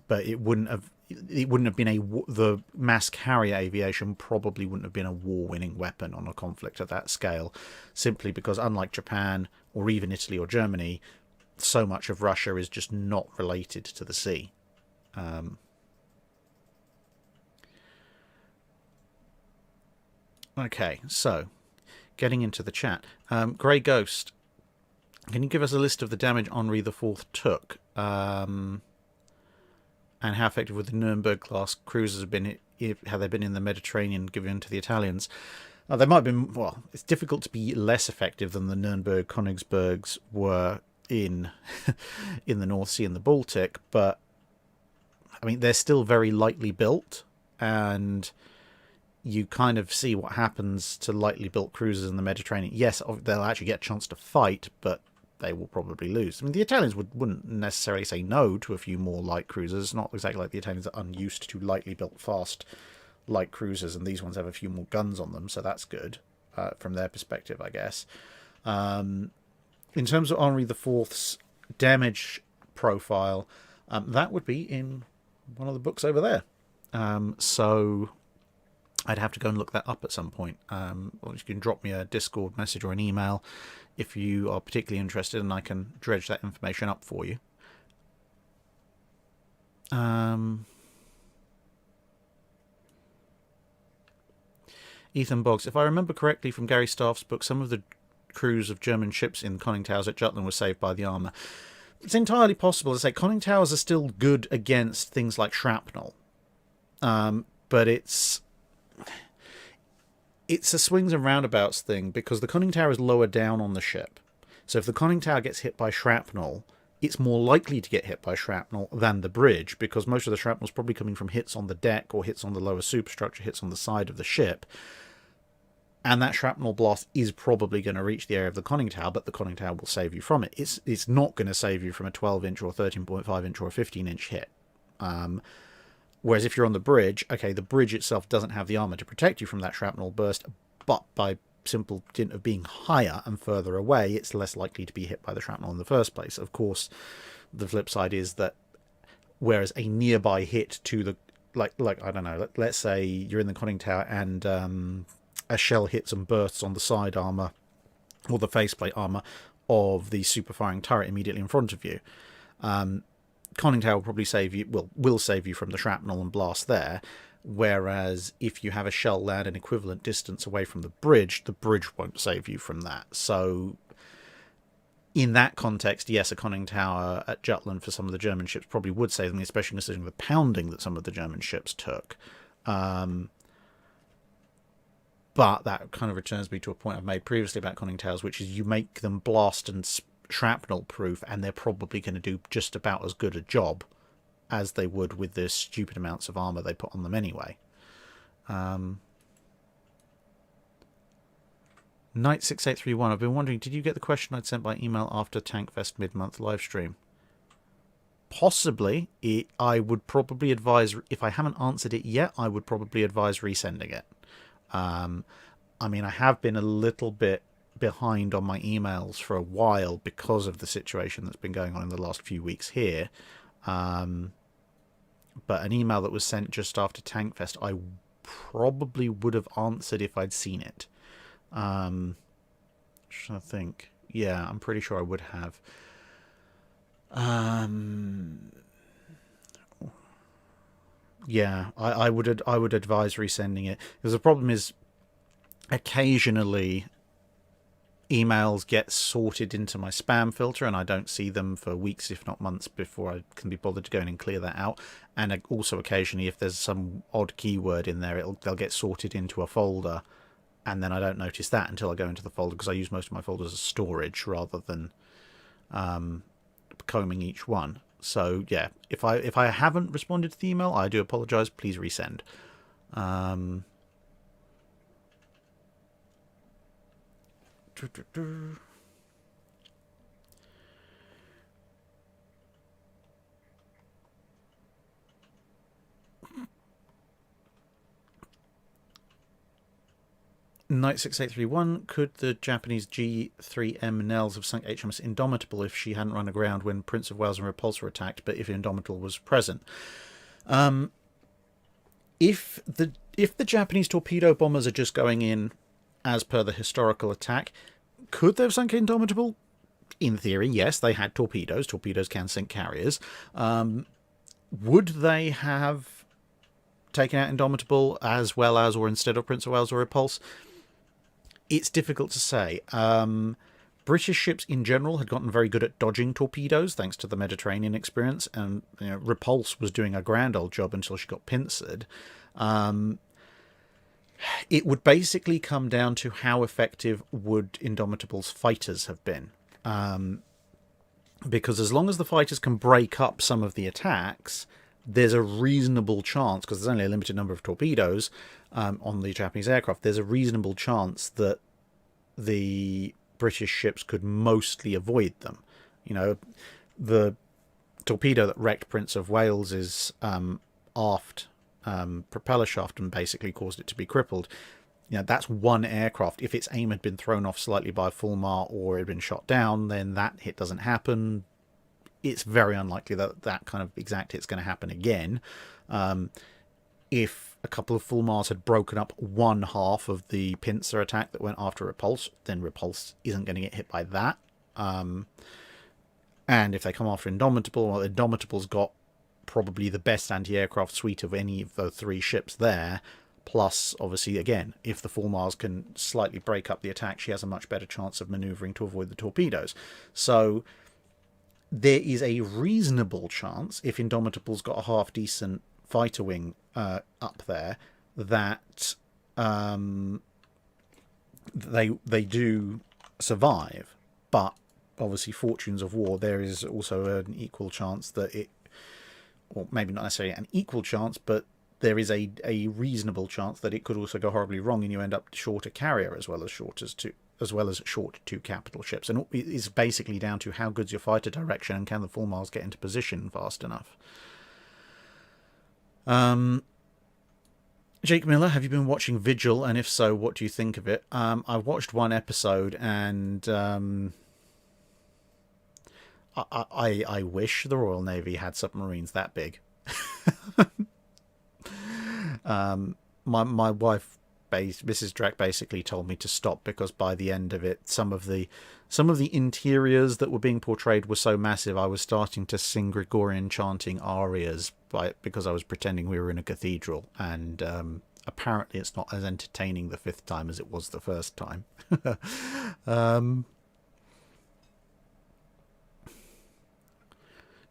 But it wouldn't have been the mass carrier aviation probably wouldn't have been a war-winning weapon on a conflict at that scale, simply because unlike Japan or even Italy or Germany, so much of Russia is just not related to the sea. Okay, so getting into the chat, Grey Ghost, can you give us a list of the damage Henri IV took, and how effective would the Nuremberg class cruisers have been? Had they been in the Mediterranean given to the Italians? They might have been. Well, it's difficult to be less effective than the Nuremberg Königsbergs were in in the North Sea and the Baltic, but I mean they're still very lightly built, and you kind of see what happens to lightly built cruisers in the Mediterranean. Yes, they'll actually get a chance to fight, but they will probably lose. I mean, the Italians wouldn't necessarily say no to a few more light cruisers. It's not exactly like the Italians are unused to lightly built, fast light cruisers, and these ones have a few more guns on them, so that's good from their perspective, I guess. In terms of Henri IV's damage profile, that would be in one of the books over there. So I'd have to go and look that up at some point. Or you can drop me a Discord message or an email if you are particularly interested, and I can dredge that information up for you. Ethan Boggs, if I remember correctly from Gary Staff's book, some of the crews of German ships in conning towers at Jutland were saved by the armour. It's entirely possible to say conning towers are still good against things like shrapnel. But it's a swings and roundabouts thing, because the conning tower is lower down on the ship. So if the conning tower gets hit by shrapnel, it's more likely to get hit by shrapnel than the bridge, because most of the shrapnel is probably coming from hits on the deck or hits on the lower superstructure, hits on the side of the ship. And that shrapnel blast is probably going to reach the area of the conning tower, but the conning tower will save you from it. It's not going to save you from a 12-inch or 13.5-inch or a 15-inch hit. Whereas if you're on the bridge, okay, the bridge itself doesn't have the armour to protect you from that shrapnel burst, but by simple dint of being higher and further away, it's less likely to be hit by the shrapnel in the first place. Of course, the flip side is that whereas a nearby hit to the, like I don't know, let's say you're in the conning tower and a shell hits and bursts on the side armour or the faceplate armour of the super firing turret immediately in front of you. Conning tower will probably save you, will save you from the shrapnel and blast there, whereas if you have a shell land an equivalent distance away from the bridge won't save you from that. So in that context, yes, a conning tower at Jutland for some of the German ships probably would save them, especially considering the pounding that some of the German ships took. But that kind of returns me to a point I've made previously about conning towers, which is you make them blast and shrapnel proof, and they're probably going to do just about as good a job as they would with the stupid amounts of armour they put on them anyway. Knight6831, I've been wondering, did you get the question I'd sent by email after Tankfest mid-month livestream? Possibly. I would probably advise, if I haven't answered it yet, I would probably advise resending it. I mean, I have been a little bit behind on my emails for a while because of the situation that's been going on in the last few weeks here. But an email that was sent just after Tankfest, I probably would have answered if I'd seen it. Trying to think. Yeah, I'm pretty sure I would have. Yeah, I would advise resending it, because the problem is occasionally emails get sorted into my spam filter and I don't see them for weeks, if not months, before I can be bothered to go in and clear that out. And also occasionally, if there's some odd keyword in there, they'll get sorted into a folder, and then I don't notice that until I go into the folder, because I use most of my folders as storage rather than combing each one. So yeah, if I haven't responded to the email, I do apologise. Please resend. Knight 6831, could the Japanese G3M Nels have sunk HMS Indomitable if she hadn't run aground when Prince of Wales and Repulse were attacked, but if Indomitable was present? If the Japanese torpedo bombers are just going in as per the historical attack, could they have sunk Indomitable? In theory, yes, they had torpedoes. Torpedoes can sink carriers. Would they have taken out Indomitable as well as or instead of Prince of Wales or Repulse? It's difficult to say. British ships in general had gotten very good at dodging torpedoes thanks to the Mediterranean experience, and Repulse was doing a grand old job until she got pincered. It would basically come down to how effective would Indomitable's fighters have been. Because as long as the fighters can break up some of the attacks, there's a reasonable chance, because there's only a limited number of torpedoes on the Japanese aircraft, there's a reasonable chance that the British ships could mostly avoid them. The torpedo that wrecked Prince of Wales's aft propeller shaft and basically caused it to be crippled. That's one aircraft. If its aim had been thrown off slightly by Fulmar or it had been shot down, then that hit doesn't happen. It's very unlikely that that kind of exact hit's going to happen again. If a couple of Fulmars had broken up one half of the pincer attack that went after Repulse, then Repulse isn't going to get hit by that. And if they come after Indomitable, well, Indomitable's got probably the best anti-aircraft suite of any of the three ships there. Plus, obviously, again, if the Fulmars can slightly break up the attack, she has a much better chance of manoeuvring to avoid the torpedoes. So there is a reasonable chance, if Indomitable's got a half-decent fighter wing up there, that they do survive. But obviously, fortunes of war, there is also an equal chance that it, or maybe not necessarily an equal chance, but there is a reasonable chance that it could also go horribly wrong and you end up short a carrier as well as short two capital ships. And it's basically down to how good's your fighter direction and can the Fulmars get into position fast enough. Jake Miller, have you been watching Vigil, and if so, what do you think of it? I watched one episode, and I wish the Royal Navy had submarines that big. My wife, Mrs. Drack, basically told me to stop because by the end of it, some of the interiors that were being portrayed were so massive, I was starting to sing Gregorian chanting arias because I was pretending we were in a cathedral, and apparently it's not as entertaining the fifth time as it was the first time.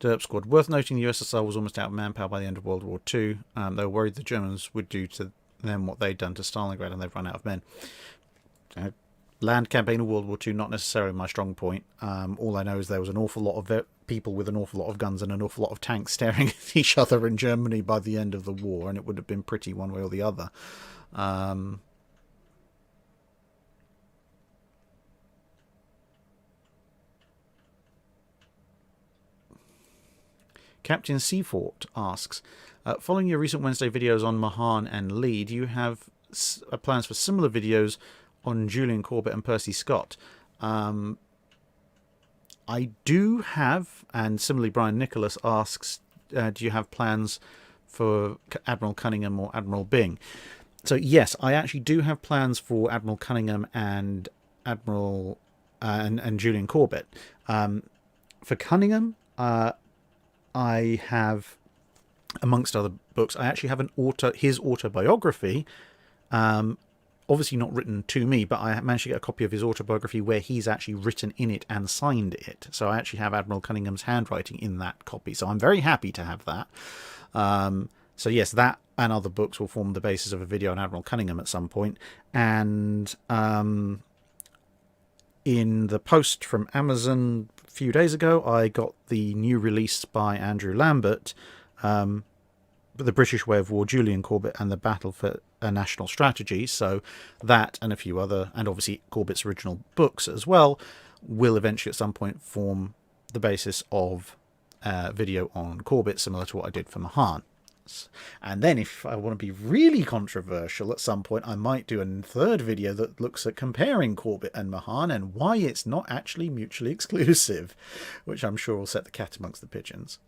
Derp Squad. Worth noting the USSR was almost out of manpower by the end of World War II. They were worried the Germans would do to them what they'd done to Stalingrad, and they've run out of men. Land campaign of World War II, not necessarily my strong point. All I know is there was an awful lot of people with an awful lot of guns and an awful lot of tanks staring at each other in Germany by the end of the war, and it would have been pretty one way or the other. Captain Seafort asks, following your recent Wednesday videos on Mahan and Lee, do you have plans for similar videos on Julian Corbett and Percy Scott? I do have, and similarly Brian Nicholas asks, do you have plans for Admiral Cunningham or Admiral Byng? So yes, I actually do have plans for Admiral Cunningham and Admiral and Julian Corbett. For Cunningham, I have, amongst other books, I actually have his autobiography, obviously not written to me, but I managed to get a copy of his autobiography where he's actually written in it and signed it. So I actually have Admiral Cunningham's handwriting in that copy. So I'm very happy to have that. So yes, that and other books will form the basis of a video on Admiral Cunningham at some point. And in the post from Amazon a few days ago, I got the new release by Andrew Lambert, The British Way of War, Julian Corbett and the Battle for a National Strategy. So that and a few other, and obviously Corbett's original books as well, will eventually at some point form the basis of a video on Corbett, similar to what I did for Mahan. And then if I want to be really controversial at some point, I might do a third video that looks at comparing Corbett and Mahan and why it's not actually mutually exclusive, which I'm sure will set the cat amongst the pigeons.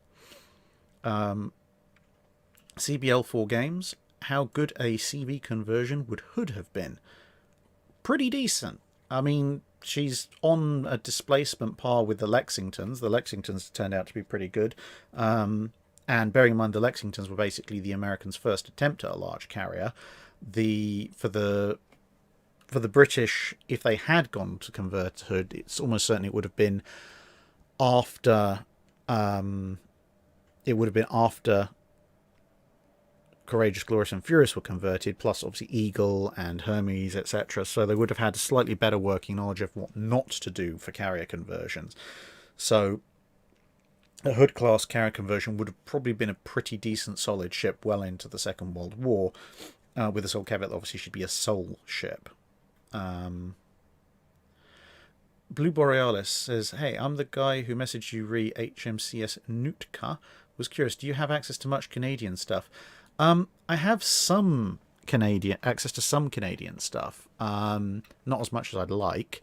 CBL4 Games, how good a CV conversion would Hood have been? Pretty decent. I mean, she's on a displacement par with the Lexingtons. The Lexingtons turned out to be pretty good. And bearing in mind the Lexingtons were basically the Americans' first attempt at a large carrier, for the British, if they had gone to convert Hood, it's almost certain it would have been after Courageous, Glorious and Furious were converted, plus obviously Eagle and Hermes, etc. So they would have had a slightly better working knowledge of what not to do for carrier conversions. So a Hood-class carrier conversion would have probably been a pretty decent, solid ship well into the Second World War, with the sole caveat that obviously should be a sole ship. Blue Borealis says, hey, I'm the guy who messaged you re HMCS Nootka. Was curious, do you have access to much Canadian stuff? I have some access to some Canadian stuff. Not as much as I'd like.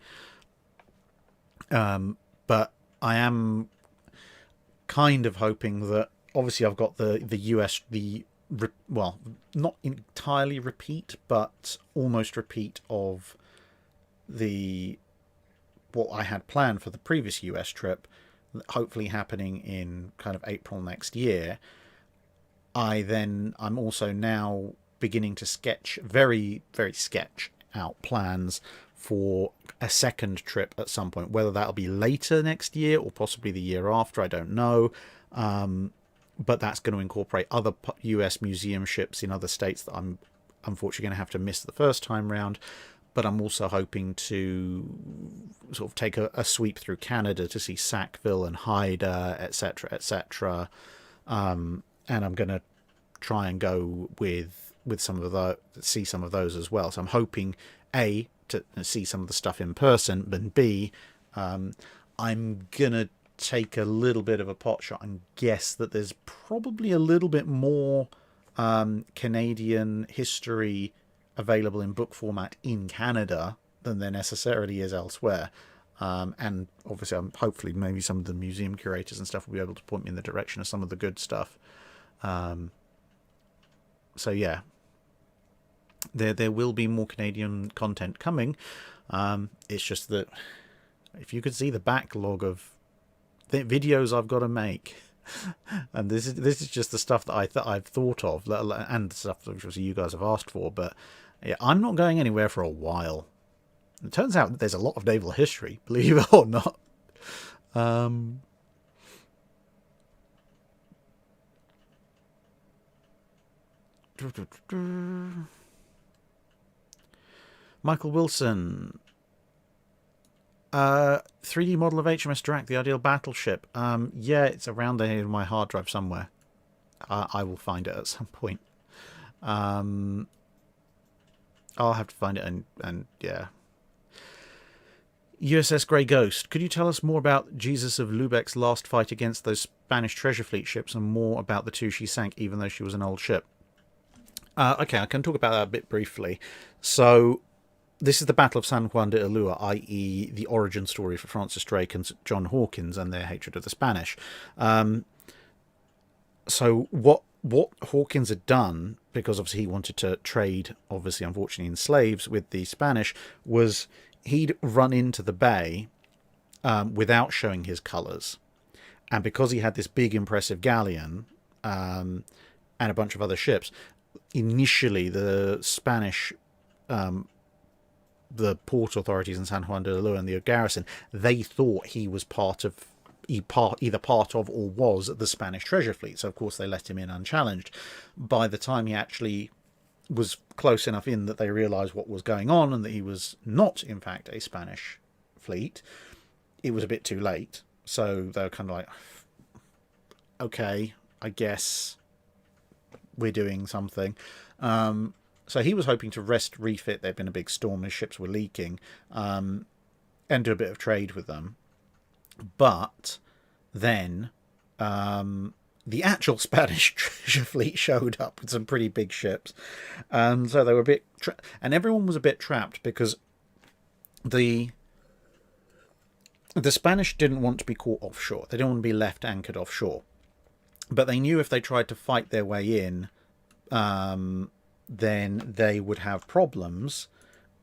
But I am kind of hoping that, obviously I've got the US, well, not entirely repeat, but almost repeat of what I had planned for the previous US trip, hopefully happening in kind of April next year. I'm also now beginning to sketch, very, very sketch out plans for a second trip at some point, whether that'll be later next year or possibly the year after, I don't know. But that's going to incorporate other US museum ships in other states that I'm unfortunately going to have to miss the first time round. But I'm also hoping to sort of take a sweep through Canada to see Sackville and Haida, etc., etc. And I'm going to try and go with some of see some of those as well. So I'm hoping A, to see some of the stuff in person, but B, I'm gonna take a little bit of a pot shot and guess that there's probably a little bit more Canadian history available in book format in Canada than there necessarily is elsewhere. And obviously, hopefully maybe some of the museum curators and stuff will be able to point me in the direction of some of the good stuff. So yeah, there will be more Canadian content coming. It's just that if you could see the backlog of the videos I've got to make, and this is just the stuff that I've thought of, and the stuff that obviously you guys have asked for. But yeah, I'm not going anywhere for a while. It turns out that there's a lot of naval history, believe it or not. Michael Wilson. 3D model of HMS Drydock, the ideal battleship. Yeah, it's around there in my hard drive somewhere. I will find it at some point. I'll have to find it and yeah. USS Grey Ghost. Could you tell us more about Jesus of Lubeck's last fight against those Spanish treasure fleet ships and more about the two she sank, even though she was an old ship? Okay, I can talk about that a bit briefly. So, this is the Battle of San Juan de Ulua, i.e. the origin story for Francis Drake and John Hawkins and their hatred of the Spanish. So what Hawkins had done, because obviously he wanted to trade, obviously unfortunately in slaves, with the Spanish, was he'd run into the bay without showing his colours. And because he had this big impressive galleon and a bunch of other ships, initially the Spanish... the port authorities in San Juan de Ulua and the garrison, they thought he was either part of or was the Spanish treasure fleet. So, of course, they let him in unchallenged. By the time he actually was close enough in that they realised what was going on and that he was not, in fact, a Spanish fleet, it was a bit too late. So they were kind of like, okay, I guess we're doing something. So he was hoping to refit. There'd been a big storm, his ships were leaking, and do a bit of trade with them. But then the actual Spanish treasure fleet showed up with some pretty big ships, and so they were a bit, and everyone was a bit trapped because the Spanish didn't want to be caught offshore. They didn't want to be left anchored offshore, but they knew if they tried to fight their way in, then they would have problems,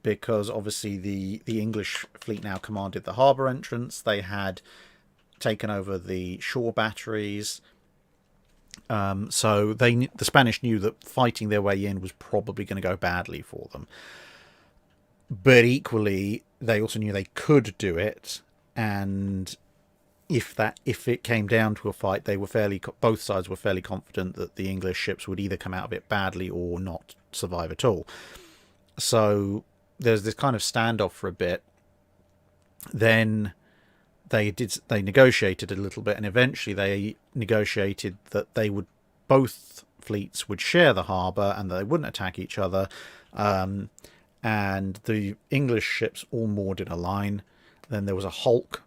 because obviously the English fleet now commanded the harbour entrance. They had taken over the shore batteries. So the Spanish knew that fighting their way in was probably going to go badly for them. But equally, they also knew they could do it, and if it came down to a fight, they were both sides were fairly confident that the English ships would either come out of it badly or not survive at all. So there's this kind of standoff for a bit. Then they negotiated a little bit, and eventually they negotiated that both fleets would share the harbour and they wouldn't attack each other. And the English ships all moored in a line. Then there was a hulk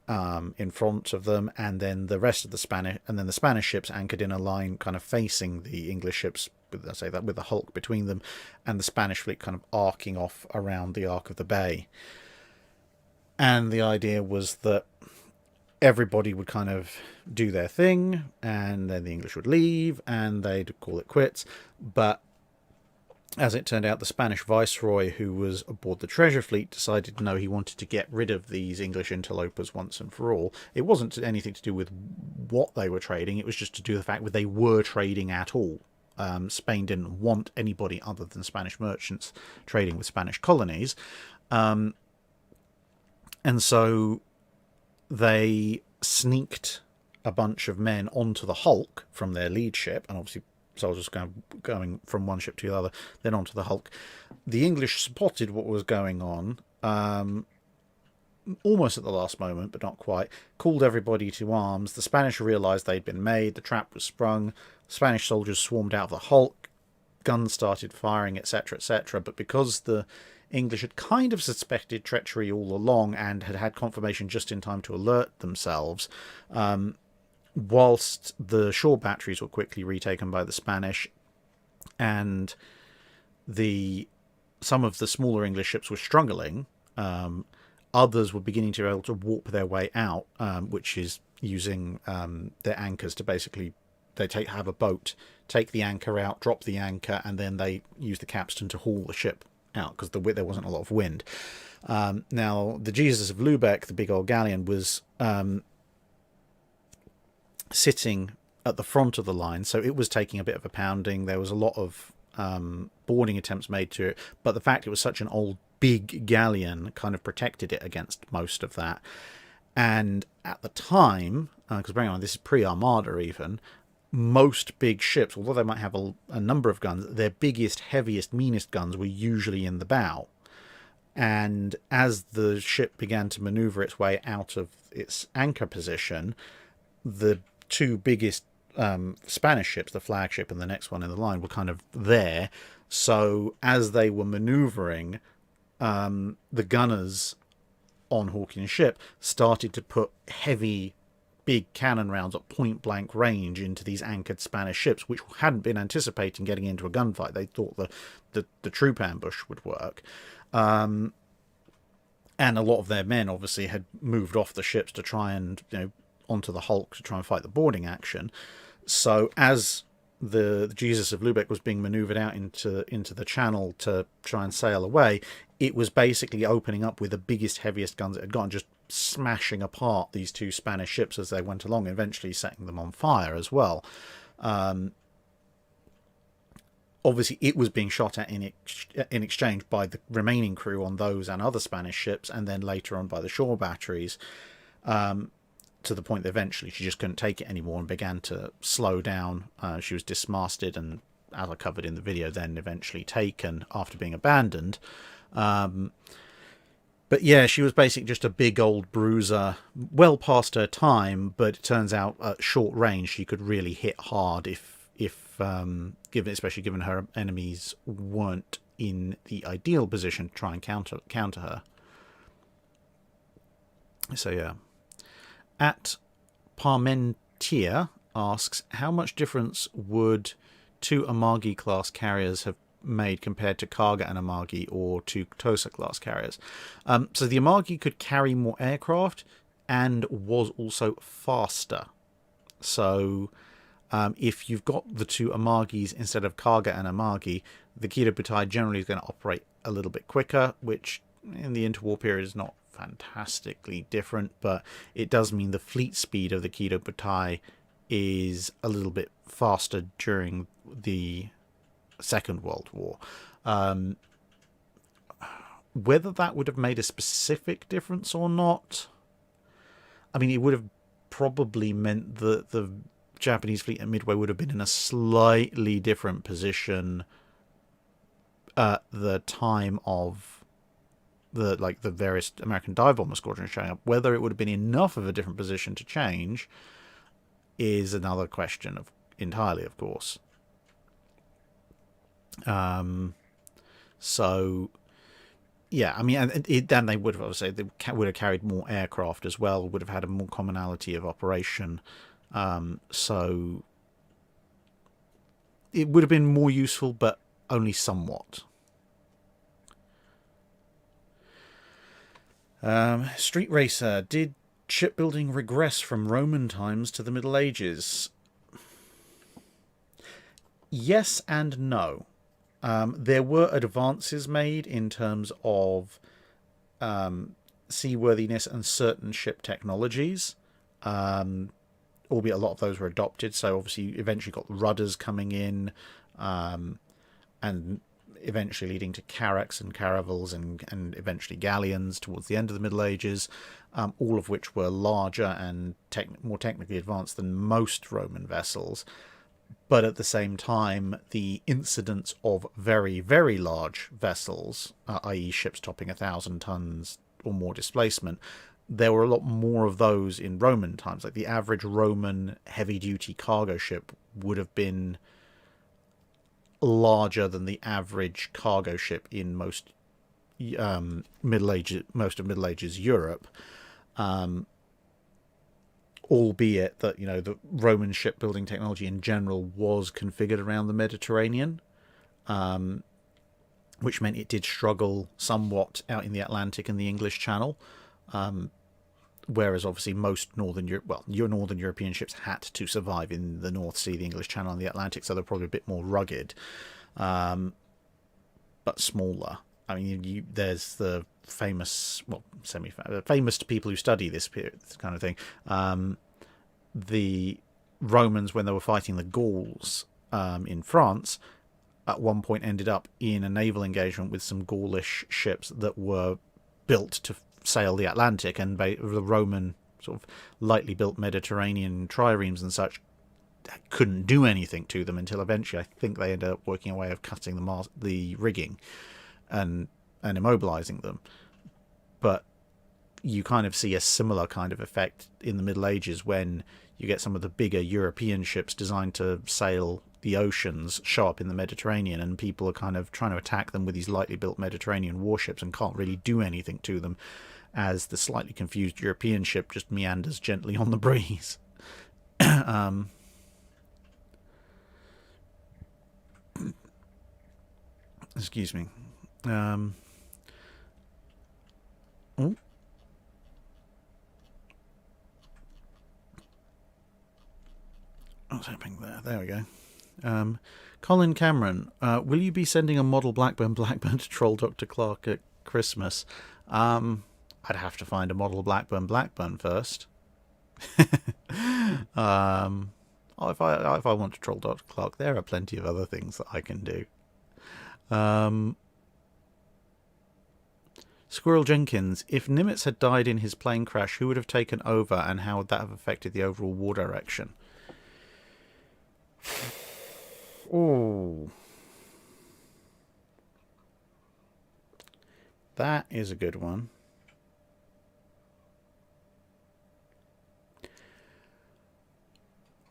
in front of them, and then the rest of the Spanish ships anchored in a line, kind of facing the English ships. With the hulk between them, and the Spanish fleet kind of arcing off around the arc of the bay. And the idea was that everybody would kind of do their thing, and then the English would leave, and they'd call it quits. But as it turned out, the Spanish viceroy, who was aboard the treasure fleet, decided no, he wanted to get rid of these English interlopers once and for all. It wasn't anything to do with what they were trading, it was just to do with the fact that they were trading at all. Spain didn't want anybody other than Spanish merchants trading with Spanish colonies. And so they sneaked a bunch of men onto the hulk from their lead ship, and obviously soldiers going from one ship to the other, then onto the hulk. The English spotted what was going on, almost at the last moment, but not quite, called everybody to arms. The Spanish realised they'd been made, the trap was sprung, Spanish soldiers swarmed out of the hulk, guns started firing, etc., etc. But because the English had kind of suspected treachery all along and had had confirmation just in time to alert themselves, whilst the shore batteries were quickly retaken by the Spanish, and some of the smaller English ships were struggling, others were beginning to be able to warp their way out, which is using their anchors to basically, have a boat, take the anchor out, drop the anchor, and then they use the capstan to haul the ship out, because there wasn't a lot of wind. Now, the Jesus of Lubeck, the big old galleon, was sitting at the front of the line, so it was taking a bit of a pounding. There was a lot of boarding attempts made to it, but the fact it was such an old, big galleon kind of protected it against most of that. And at the time, because bearing in mind this is pre-Armada even, most big ships, although they might have a number of guns, their biggest, heaviest, meanest guns were usually in the bow. And as the ship began to maneuver its way out of its anchor position, the two biggest Spanish ships, the flagship and the next one in the line, were kind of there. So as they were maneuvering, the gunners on Hawkins's ship started to put heavy, big cannon rounds at point blank range into these anchored Spanish ships, which hadn't been anticipating getting into a gunfight. They thought the troop ambush would work. And a lot of their men obviously had moved off the ships to try and, onto the hulk to try and fight the boarding action. So as the Jesus of Lubeck was being maneuvered out into the channel to try and sail away, it was basically opening up with the biggest, heaviest guns it had got, and just smashing apart these two Spanish ships as they went along, eventually setting them on fire as well. Obviously, it was being shot at in exchange by the remaining crew on those and other Spanish ships, and then later on by the shore batteries, to the point that eventually she just couldn't take it anymore and began to slow down. She was dismasted and, as I covered in the video, then eventually taken after being abandoned. But yeah, she was basically just a big old bruiser, well past her time, but it turns out at short range she could really hit hard especially given her enemies weren't in the ideal position to try and counter her. So yeah. At Parmentier, asks, how much difference would 2 Amagi class carriers have made compared to Kaga and Amagi or 2 Tosa class carriers? So the Amagi could carry more aircraft and was also faster. So if you've got the 2 Amagis instead of Kaga and Amagi, the Kido Butai generally is going to operate a little bit quicker, which in the interwar period is not fantastically different, but it does mean the fleet speed of the Kido Butai is a little bit faster during the Second World War. Whether that would have made a specific difference or not, I mean, it would have probably meant that the Japanese fleet at Midway would have been in a slightly different position at the time of the various American dive bomber squadrons showing up. Whether it would have been enough of a different position to change is another question entirely, of course. So yeah, I mean, then they would have obviously would have carried more aircraft as well, would have had a more commonality of operation. So it would have been more useful, but only somewhat. Street Racer, did shipbuilding regress from Roman times to the Middle Ages? Yes and no. There were advances made in terms of seaworthiness and certain ship technologies, albeit a lot of those were adopted. So obviously you eventually got rudders coming in, and eventually leading to carracks and caravels and eventually galleons towards the end of the Middle Ages, all of which were larger and more technically advanced than most Roman vessels. But at the same time, the incidence of very, very large vessels, i.e. ships topping 1,000 tons or more displacement, there were a lot more of those in Roman times. Like the average Roman heavy-duty cargo ship would have been larger than the average cargo ship in most of Middle Ages Europe. Albeit that, the Roman shipbuilding technology in general was configured around the Mediterranean, which meant it did struggle somewhat out in the Atlantic and the English Channel, whereas obviously most your Northern European ships had to survive in the North Sea, the English Channel, and the Atlantic, so they're probably a bit more rugged, but smaller. I mean, there's the famous, famous to people who study this kind of thing. The Romans, when they were fighting the Gauls in France, at one point ended up in a naval engagement with some Gaulish ships that were built to sail the Atlantic, and the Roman sort of lightly built Mediterranean triremes and such couldn't do anything to them until eventually I think they ended up working a way of cutting the rigging and immobilizing them. But you kind of see a similar kind of effect in the Middle Ages when you get some of the bigger European ships designed to sail the oceans show up in the Mediterranean, and people are kind of trying to attack them with these lightly built Mediterranean warships and can't really do anything to them, as the slightly confused European ship just meanders gently on the breeze. Excuse me. What's happening there? There we go. Colin Cameron, will you be sending a model Blackburn to troll Dr. Clark at Christmas? I'd have to find a model Blackburn first. If I want to troll Dr. Clark, there are plenty of other things that I can do. Squirrel Jenkins, if Nimitz had died in his plane crash, who would have taken over, and how would that have affected the overall war direction? Oh, that is a good one.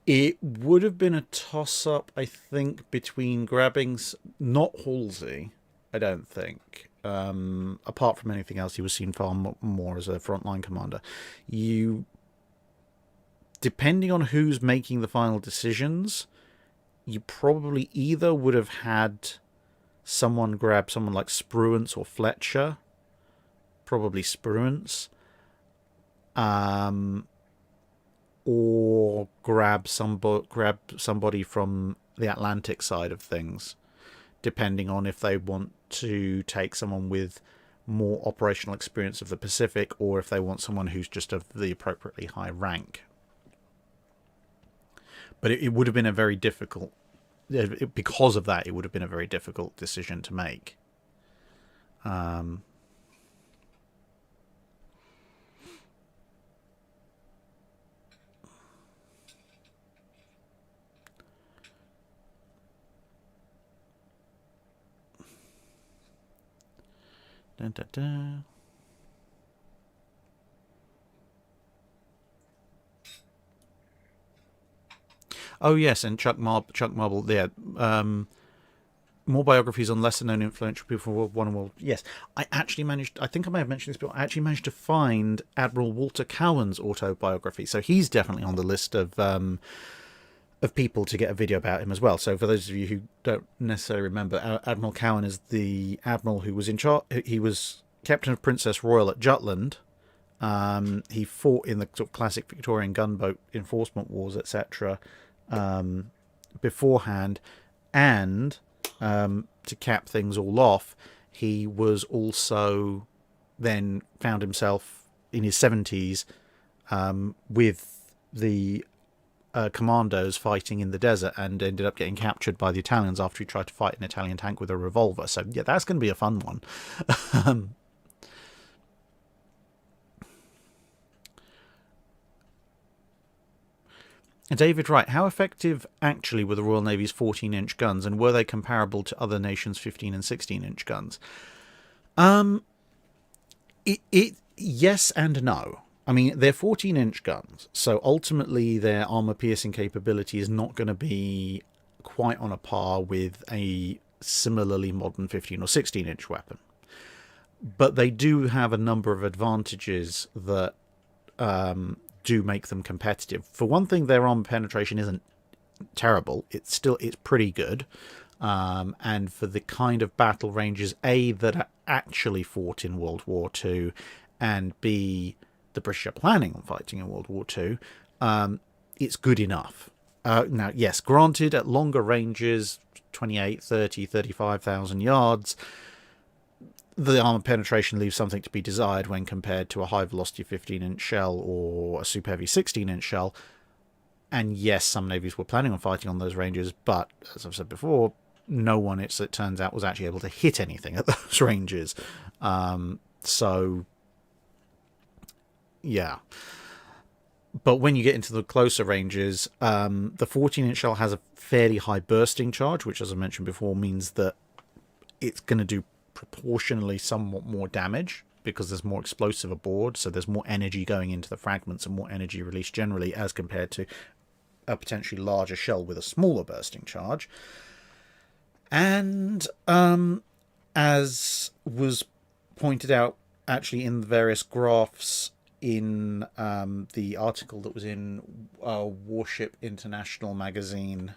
It would have been a toss-up, I think, between grabbing... Not Halsey, I don't think. Apart from anything else, he was seen far more as a frontline commander. You depending on who's making the final decisions, you probably either would have had someone grab someone like Spruance or Fletcher, probably Spruance, or grab somebody from the Atlantic side of things, depending on if they want to take someone with more operational experience of the Pacific, or if they want someone who's just of the appropriately high rank. But it would have been a very difficult, because of that, it would have been a very difficult decision to make. Dun, dun, dun. Oh yes, and Chuck Marble. Yeah, more biographies on lesser known influential people from World War I and World. Yes, I actually managed. I think I may have mentioned this before. I actually managed to find Admiral Walter Cowan's autobiography, so he's definitely on the list of people to get a video about him as well. So for those of you who don't necessarily remember, Admiral Cowan is the admiral who was in charge. He was captain of Princess Royal at Jutland. He fought in the sort of classic Victorian gunboat enforcement wars, etc. Beforehand, and to cap things all off, he was also then found himself in his 70s with the commandos fighting in the desert, and ended up getting captured by the Italians after he tried to fight an Italian tank with a revolver. So yeah, that's going to be a fun one. David Wright, how effective actually were the Royal Navy's 14-inch guns, and were they comparable to other nations' 15 and 16-inch guns? Yes and no. I mean, they're 14-inch guns, so ultimately their armor-piercing capability is not going to be quite on a par with a similarly modern 15 or 16-inch weapon. But they do have a number of advantages that do make them competitive. For one thing, their armor penetration isn't terrible. It's pretty good. And for the kind of battle ranges, A, that are actually fought in World War II, and B, the British are planning on fighting in World War II, it's good enough. Now, yes, granted, at longer ranges, 28, 30, 35,000 yards, the armor penetration leaves something to be desired when compared to a high-velocity 15-inch shell or a super heavy 16-inch shell. And yes, some navies were planning on fighting on those ranges, but, as I've said before, no one, it turns out, was actually able to hit anything at those ranges. So, yeah. But when you get into the closer ranges, the 14-inch shell has a fairly high bursting charge, which, as I mentioned before, means that it's going to do proportionally somewhat more damage because there's more explosive aboard, so there's more energy going into the fragments and more energy released generally as compared to a potentially larger shell with a smaller bursting charge. And as was pointed out actually in the various graphs in the article that was in Warship International magazine,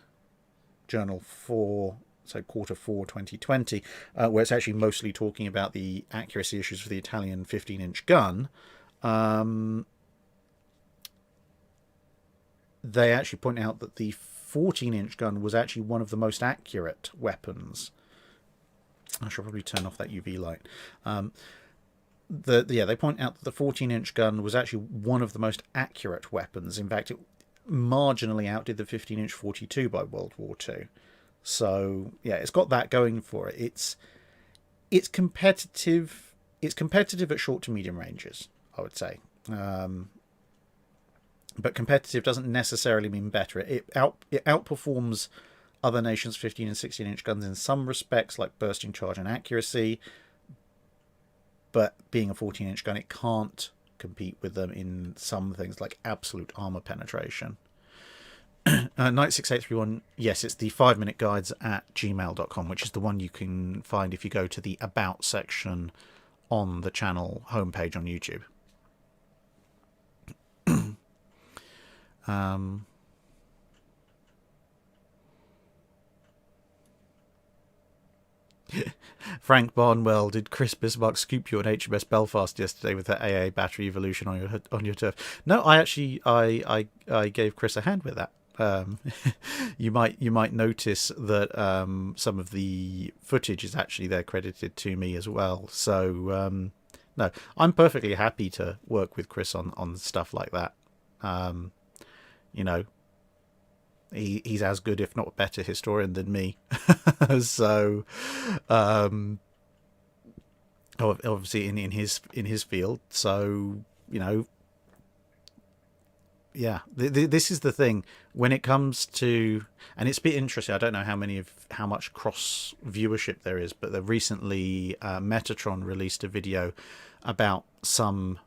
Journal 4, so quarter 4 2020, where it's actually mostly talking about the accuracy issues for the Italian 15-inch gun. They actually point out that the 14-inch gun was actually one of the most accurate weapons. I should probably turn off that UV light. They point out that the 14-inch gun was actually one of the most accurate weapons. In fact, it marginally outdid the 15-inch 42 by World War II. So yeah, it's got that going for it. It's competitive. It's competitive at short to medium ranges, I would say. But competitive doesn't necessarily mean better. It outperforms other nations' 15 and 16-inch guns in some respects, like bursting charge and accuracy. But being a 14-inch gun, it can't compete with them in some things like absolute armor penetration. Knight 6831, yes, it's the 5-minute guides at gmail.com, which is the one you can find if you go to the About section on the channel homepage on YouTube. Frank Barnwell, did Chris Bismarck scoop you on HMS Belfast yesterday with that AA battery evolution on your turf? No, I gave Chris a hand with that. You might notice that some of the footage is actually there credited to me as well. So no, I'm perfectly happy to work with Chris on stuff like that. You know, he's as good, if not a better historian than me. So obviously in his field. So, you know, yeah, this is the thing when it comes to, and it's a bit interesting. I don't know how much cross viewership there is, but recently Metatron released a video about some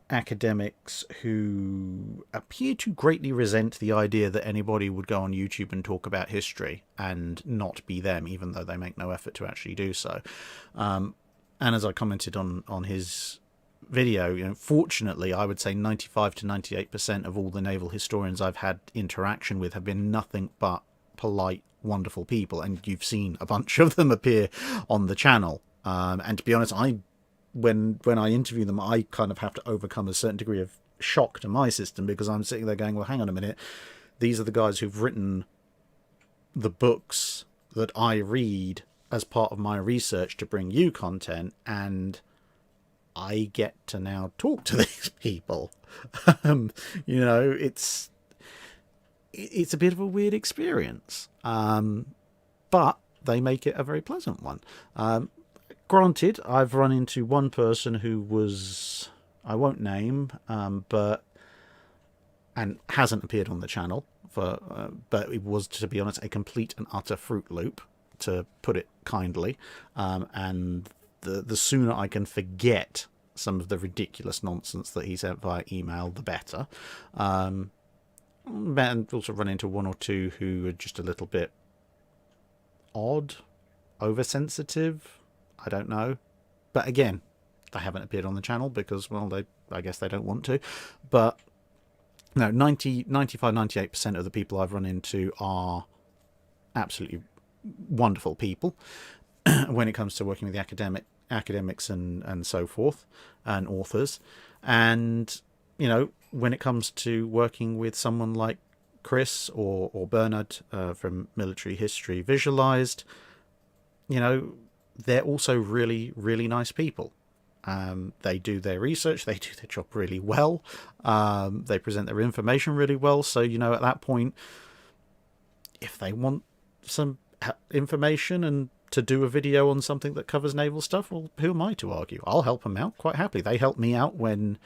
academics who appear to greatly resent the idea that anybody would go on YouTube and talk about history and not be them, even though they make no effort to actually do so. And as I commented on his video, you know, fortunately, I would say 95 to 98% of all the naval historians I've had interaction with have been nothing but polite, wonderful people, and you've seen a bunch of them appear on the channel. And to be honest, when I interview them, I kind of have to overcome a certain degree of shock to my system, because I'm sitting there going, well, hang on a minute, these are the guys who've written the books that I read as part of my research to bring you content, and I get to now talk to these people. You know, it's a bit of a weird experience, but they make it a very pleasant one. Granted, I've run into one person who was, I won't name, but hasn't appeared on the channel but it was, to be honest, a complete and utter Fruit Loop, to put it kindly. And the sooner I can forget some of the ridiculous nonsense that he sent via email, the better. And also run into one or two who are just a little bit odd, oversensitive. I don't know. But again, they haven't appeared on the channel because, well, I guess they don't want to. But no, 95, 98% of the people I've run into are absolutely wonderful people when it comes to working with the academics and so forth, and authors. And, you know, when it comes to working with someone like Chris or Bernard from Military History Visualized, you know, they're also really, really nice people. They do their research, they do their job really well, they present their information really well. So, you know, at that point, if they want some information and to do a video on something that covers naval stuff, well, who am I to argue? I'll help them out quite happily. They help me out when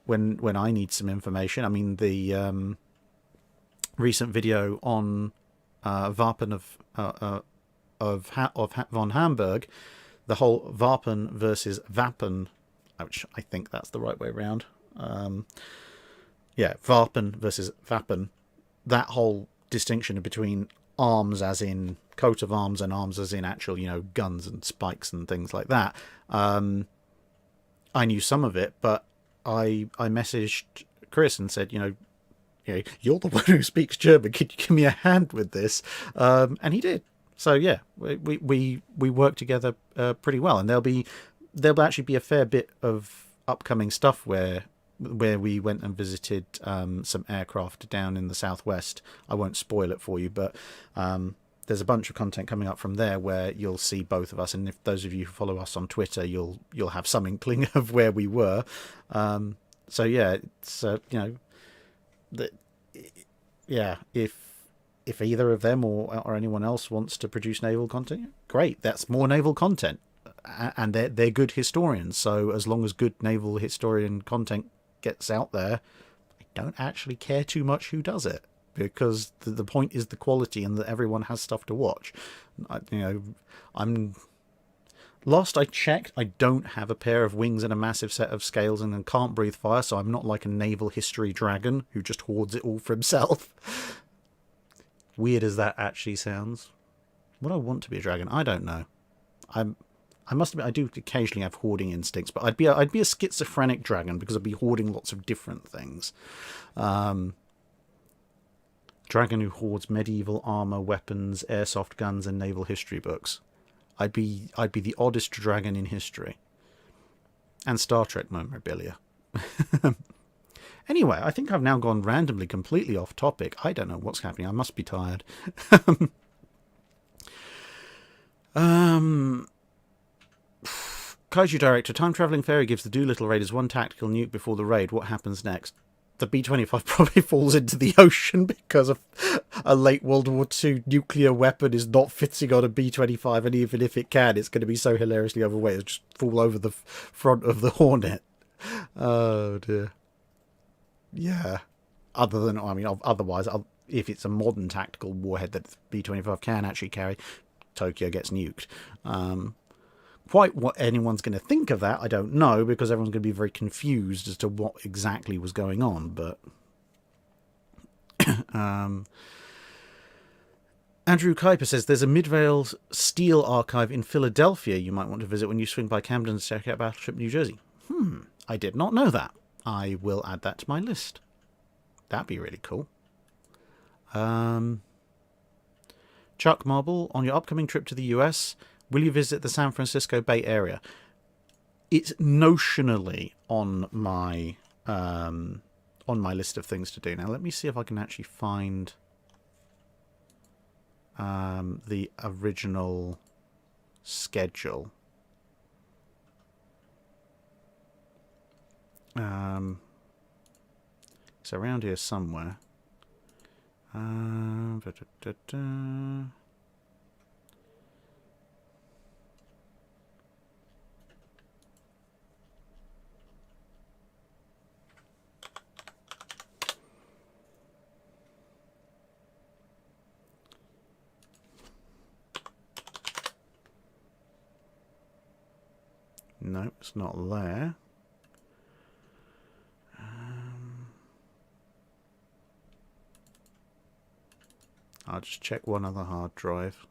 I need some information. I mean, the recent video on Wapen of von Hamburg, the whole Wapen versus Wappen, which I think that's the right way around. Yeah, Wapen versus Wappen. That whole distinction between arms as in coat of arms and arms as in actual, you know, guns and spikes and things like that. I knew some of it, but I messaged Chris and said, you know, you're the one who speaks German. Could you give me a hand with this? And he did. So yeah, we work together pretty well, and there'll actually be a fair bit of upcoming stuff where we went and visited some aircraft down in the southwest. I won't spoil it for you, but there's a bunch of content coming up from there where you'll see both of us, and if those of you who follow us on Twitter, you'll have some inkling of where we were. So yeah, it's you know, yeah, if either of them or anyone else wants to produce naval content, great. That's more naval content, and they're good historians. So as long as good naval historian content gets out there, I don't actually care too much who does it, because the point is the quality and that everyone has stuff to watch. Last I checked, I don't have a pair of wings and a massive set of scales and can't breathe fire, so I'm not like a naval history dragon who just hoards it all for himself. Weird as that actually sounds. Would I want to be a dragon? I don't know. I must admit, I do occasionally have hoarding instincts, but I'd be a schizophrenic dragon because I'd be hoarding lots of different things. dragon who hoards medieval armor, weapons, airsoft guns, and naval history books. I'd be the oddest dragon in history. And Star Trek memorabilia. Anyway, I think I've now gone randomly completely off topic. I don't know what's happening. I must be tired. Kaiju Director. Time travelling ferry gives the Doolittle Raiders one tactical nuke before the raid. What happens next? The B-25 probably falls into the ocean because of a late World War II nuclear weapon is not fitting on a B-25, and even if it can, it's going to be so hilariously overweight it'll just fall over the front of the Hornet. Oh dear. Yeah. Other than, I mean, otherwise, if it's a modern tactical warhead that the B-25 can actually carry, Tokyo gets nuked. Quite what anyone's going to think of that, I don't know, because everyone's going to be very confused as to what exactly was going on. But Andrew Kuiper says there's a Midvale Steel archive in Philadelphia you might want to visit when you swing by Camden and check out Battleship New Jersey. I did not know that. I will add that to my list. That'd be really cool. Chuck Marble, on your upcoming trip to the US, will you visit the San Francisco Bay Area? It's notionally on my list of things to do. Now, let me see if I can actually find the original schedule. It's around here somewhere. No, it's not there. I'll just check one other hard drive.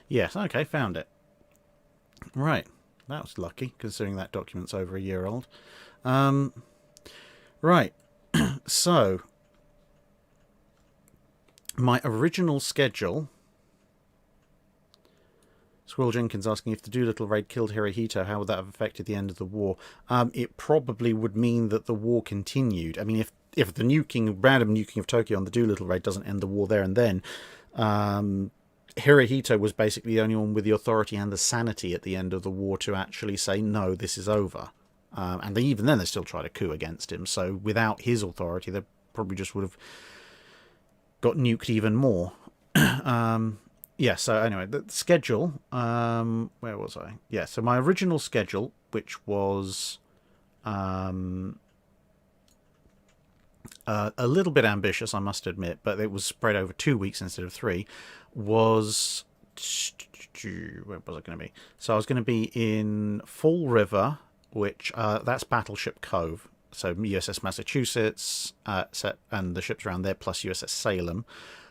Yes, okay, found it. Right, that was lucky, considering that document's over a year old. Right, so my original schedule. Squirrel Jenkins asking if the Doolittle raid killed Hirohito, how would that have affected the end of the war? It probably would mean that the war continued. I mean, if the random nuking of Tokyo on the Doolittle raid doesn't end the war there and then, Hirohito was basically the only one with the authority and the sanity at the end of the war to actually say, no, this is over. And even then, they still tried a coup against him. So without his authority, they probably just would have got nuked even more. Yeah, so anyway, the schedule, where was I? Yeah, so my original schedule, which was a little bit ambitious, I must admit, but it was spread over 2 weeks instead of 3, was... Where was I going to be? So I was going to be in Fall River, which, that's Battleship Cove. So USS Massachusetts, and the ships around there, plus USS Salem.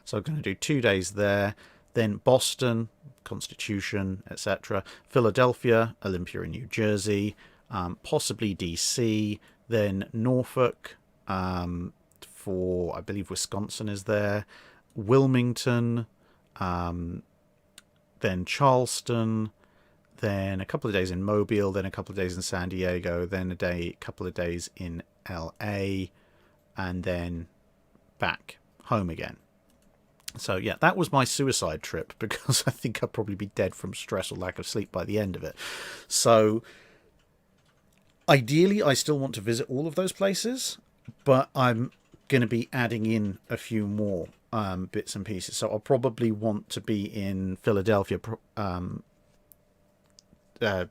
So I'm going to do 2 days there. Then Boston, Constitution, etc. Philadelphia, Olympia in New Jersey, possibly DC. Then Norfolk, for, I believe, Wisconsin is there. Wilmington, then Charleston, then a couple of days in Mobile, then a couple of days in San Diego, then a couple of days in LA, and then back home again. So yeah, that was my suicide trip, because I think I'd probably be dead from stress or lack of sleep by the end of it. So ideally, I still want to visit all of those places, but I'm going to be adding in a few more bits and pieces. So I'll probably want to be in Philadelphia to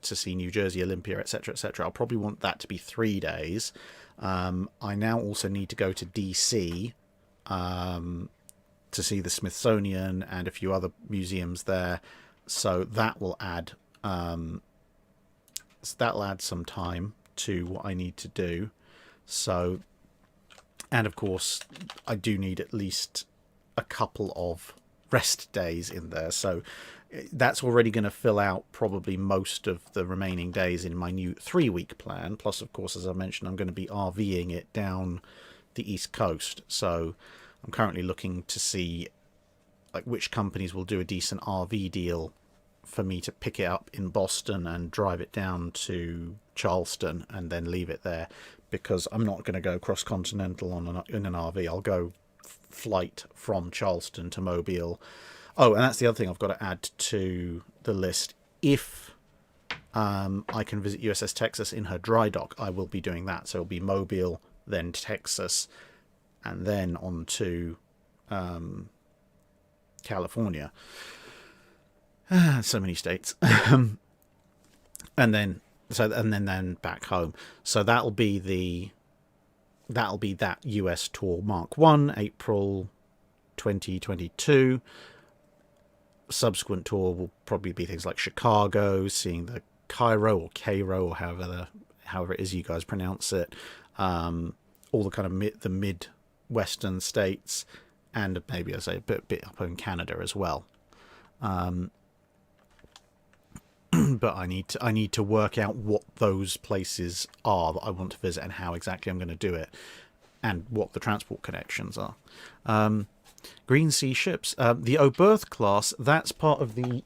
see New Jersey, Olympia, etc., etc. I'll probably want that to be 3 days. I now also need to go to DC to see the Smithsonian and a few other museums there. So that will add some time to what I need to do. So, And of course, I do need at least a couple of rest days in there. So that's already going to fill out probably most of the remaining days in my new 3-week plan. Plus, of course, as I mentioned, I'm going to be RVing it down the East Coast. So I'm currently looking to see like which companies will do a decent RV deal for me to pick it up in Boston and drive it down to Charleston and then leave it there, because I'm not going to go cross-continental in an RV. I'll go flight from Charleston to Mobile. Oh, and that's the other thing I've got to add to the list. If I can visit USS Texas in her dry dock, I will be doing that. So it'll be Mobile, then Texas, and then on to California. So many states. and then back home. So that'll be that US tour Mark 1, April 2022. Subsequent tour will probably be things like Chicago, seeing the Cairo or however it is you guys pronounce it, all the kind of the mid-western states, and maybe I say a bit up in Canada as well. But I need to work out what those places are that I want to visit and how exactly I'm going to do it, and what the transport connections are. Green Sea ships, the Oberth class. That's part of the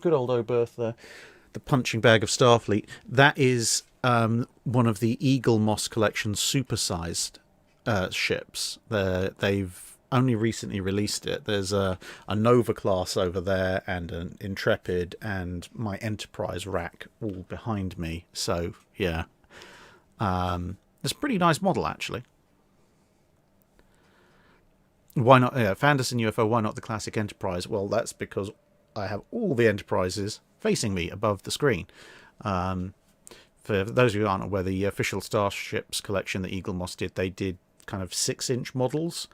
good old Oberth, the punching bag of Starfleet. That is one of the Eagle Moss collection supersized ships. They've only recently released it. There's a Nova class over there, and an Intrepid, and my Enterprise rack all behind me. So yeah, it's a pretty nice model actually. Why not? Yeah, Fanderson UFO. Why not the classic Enterprise? Well, that's because I have all the Enterprises facing me above the screen. For those who aren't aware, the official Starships collection that Eagle Moss did, they did kind of 6-inch models.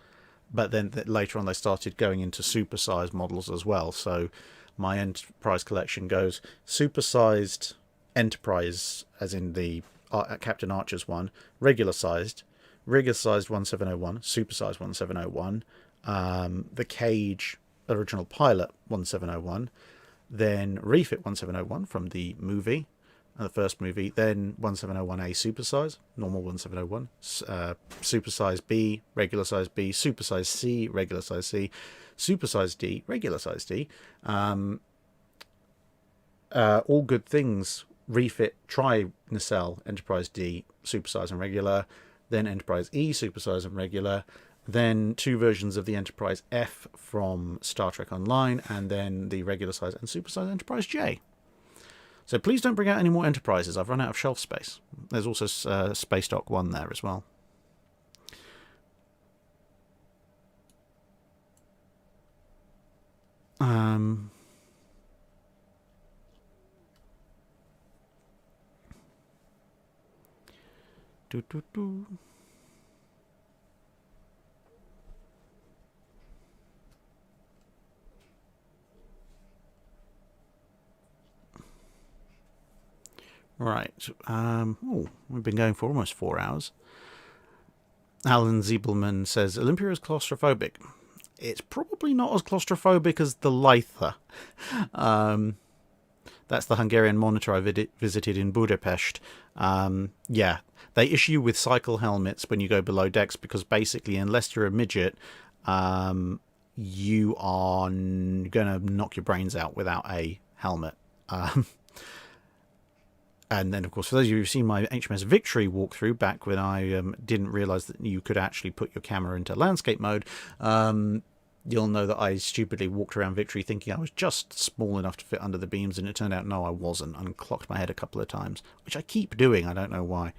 But then later on they started going into supersized models as well. So my Enterprise collection goes supersized Enterprise, as in the Captain Archer's one, regular sized 1701, supersized 1701, the Cage original pilot 1701, then refit 1701 from the movie, the first movie, then 1701A supersize, normal 1701, supersize B, regular size B, supersize C, regular size C, supersize D, regular size D. All good things, refit, tri-nacelle, Enterprise D, supersize and regular, then Enterprise E, supersize and regular, then 2 versions of the Enterprise F from Star Trek Online, and then the regular size and supersize Enterprise J. So please don't bring out any more Enterprises. I've run out of shelf space. There's also Space Dock 1 there as well. Right. We've been going for almost 4 hours. Alan Ziebelman says, Olympia is claustrophobic. It's probably not as claustrophobic as the Lyther. That's the Hungarian monitor I visited in Budapest. Yeah, they issue with cycle helmets when you go below decks, because basically, unless you're a midget, you are going to knock your brains out without a helmet. And then, of course, for those of you who've seen my HMS Victory walkthrough back when I didn't realise that you could actually put your camera into landscape mode, you'll know that I stupidly walked around Victory thinking I was just small enough to fit under the beams, and it turned out, no, I wasn't, and clocked my head a couple of times, which I keep doing. I don't know why.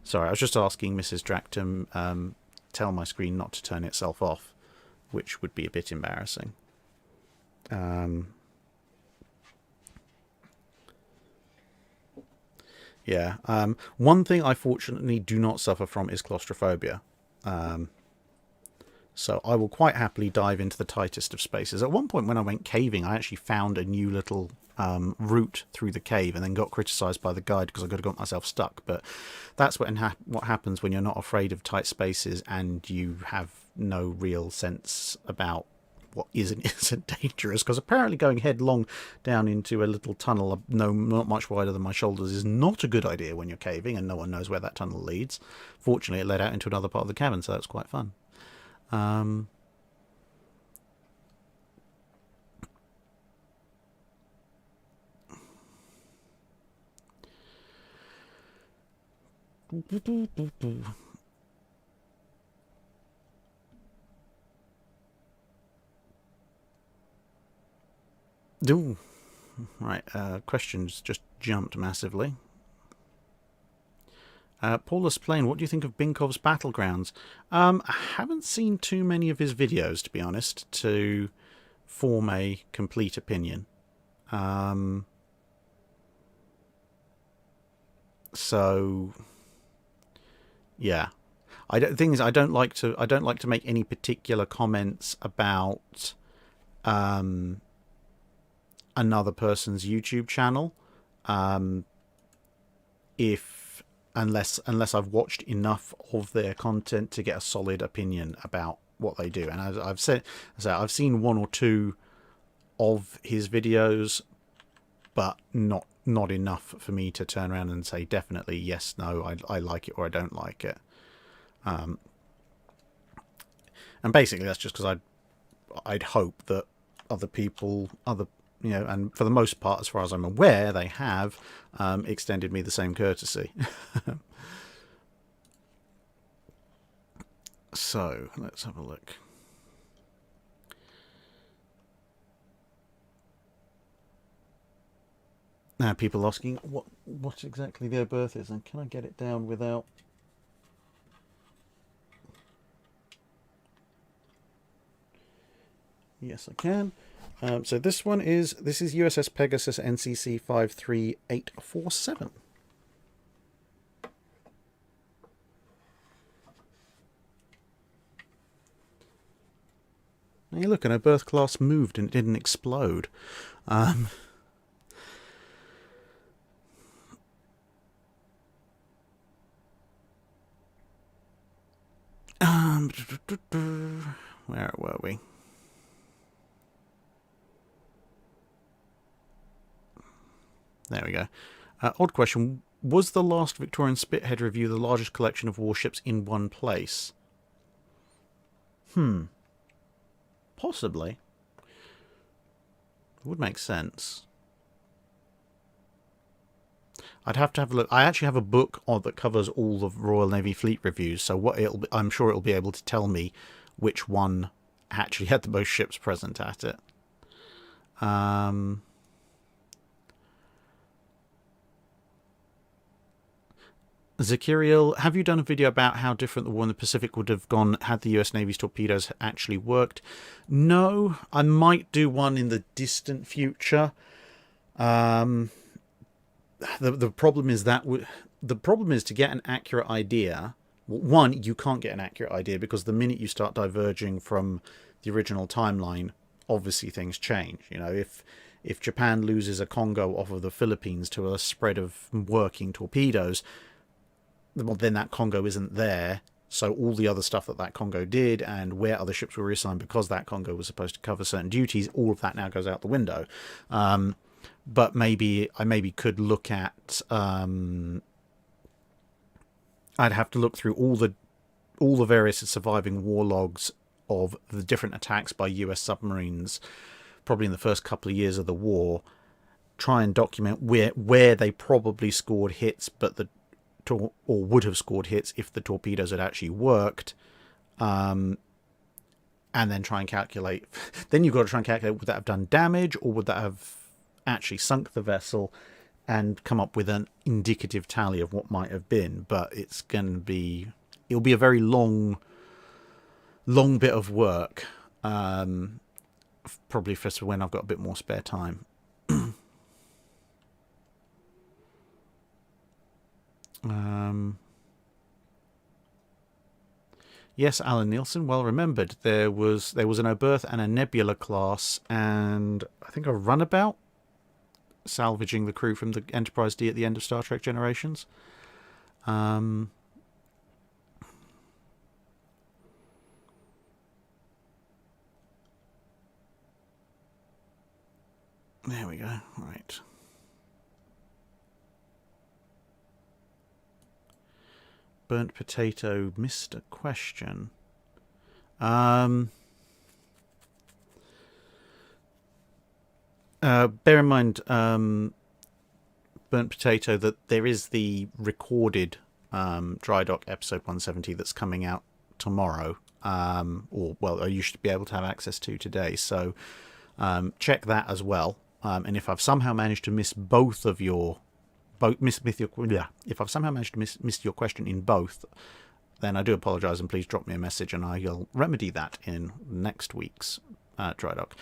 Sorry, I was just asking Mrs. Drack to tell my screen not to turn itself off, which would be a bit embarrassing. Yeah. One thing I fortunately do not suffer from is claustrophobia. So I will quite happily dive into the tightest of spaces. At one point when I went caving, I actually found a new little route through the cave and then got criticised by the guide because I could have got myself stuck. But that's what happens when you're not afraid of tight spaces and you have no real sense about what is and isn't dangerous, because apparently going headlong down into a little tunnel not much wider than my shoulders is not a good idea when you're caving and no one knows where that tunnel leads. Fortunately, it led out into another part of the cabin, so that's quite fun. Ooh. Right, questions just jumped massively. Paulus Plain, what do you think of Binkov's Battlegrounds? I haven't seen too many of his videos, to be honest, to form a complete opinion. So, yeah. The thing is, I don't like to make any particular comments about another person's YouTube channel, unless I've watched enough of their content to get a solid opinion about what they do. And I've seen one or two of his videos, but not enough for me to turn around and say definitely yes, no, I like it or I don't like it. And basically that's just because I'd hope that other people, and for the most part, as far as I'm aware, they have extended me the same courtesy. So let's have a look. Now people asking what exactly their berth is, and can I get it down without... Yes, I can. So this is USS Pegasus NCC 53847. Now you look, and her berth class moved and it didn't explode. Where were we? There we go. Odd question. Was the last Victorian Spithead review the largest collection of warships in one place? Possibly. It would make sense. I'd have to have a look. I actually have a book that covers all the Royal Navy Fleet reviews, so I'm sure it'll be able to tell me which one actually had the most ships present at it. Zakiriel, have you done a video about how different the war in the Pacific would have gone had the US Navy's torpedoes actually worked? No, I might do one in the distant future. The problem is to get an accurate idea. One, you can't get an accurate idea because the minute you start diverging from the original timeline, obviously things change. If Japan loses a Congo off of the Philippines to a spread of working torpedoes, well, then that Congo isn't there. So all the other stuff that Congo did and where other ships were reassigned because that Congo was supposed to cover certain duties, all of that now goes out the window. But maybe I could look at... I'd have to look through all the various surviving war logs of the different attacks by US submarines, probably in the first couple of years of the war, try and document where they probably scored hits, or would have scored hits if the torpedoes had actually worked, and then try and calculate. Then you've got to try and calculate, would that have done damage or would that have actually sunk the vessel, and come up with an indicative tally of what might have been. But it'll be a very long bit of work, probably for when I've got a bit more spare time. Yes, Alan Nielsen, well remembered. There was an Oberth and a Nebula class, and I think a runabout salvaging the crew from the Enterprise D at the end of Star Trek Generations. There we go. Right. Burnt Potato missed a question. Bear in mind, Burnt Potato, that there is the recorded Drydock episode 170 that's coming out tomorrow. You should be able to have access to today. So check that as well. And if I've somehow managed to miss both of your... if I've somehow managed to miss your question in both, then I do apologise, and please drop me a message and I'll remedy that in next week's Drydock.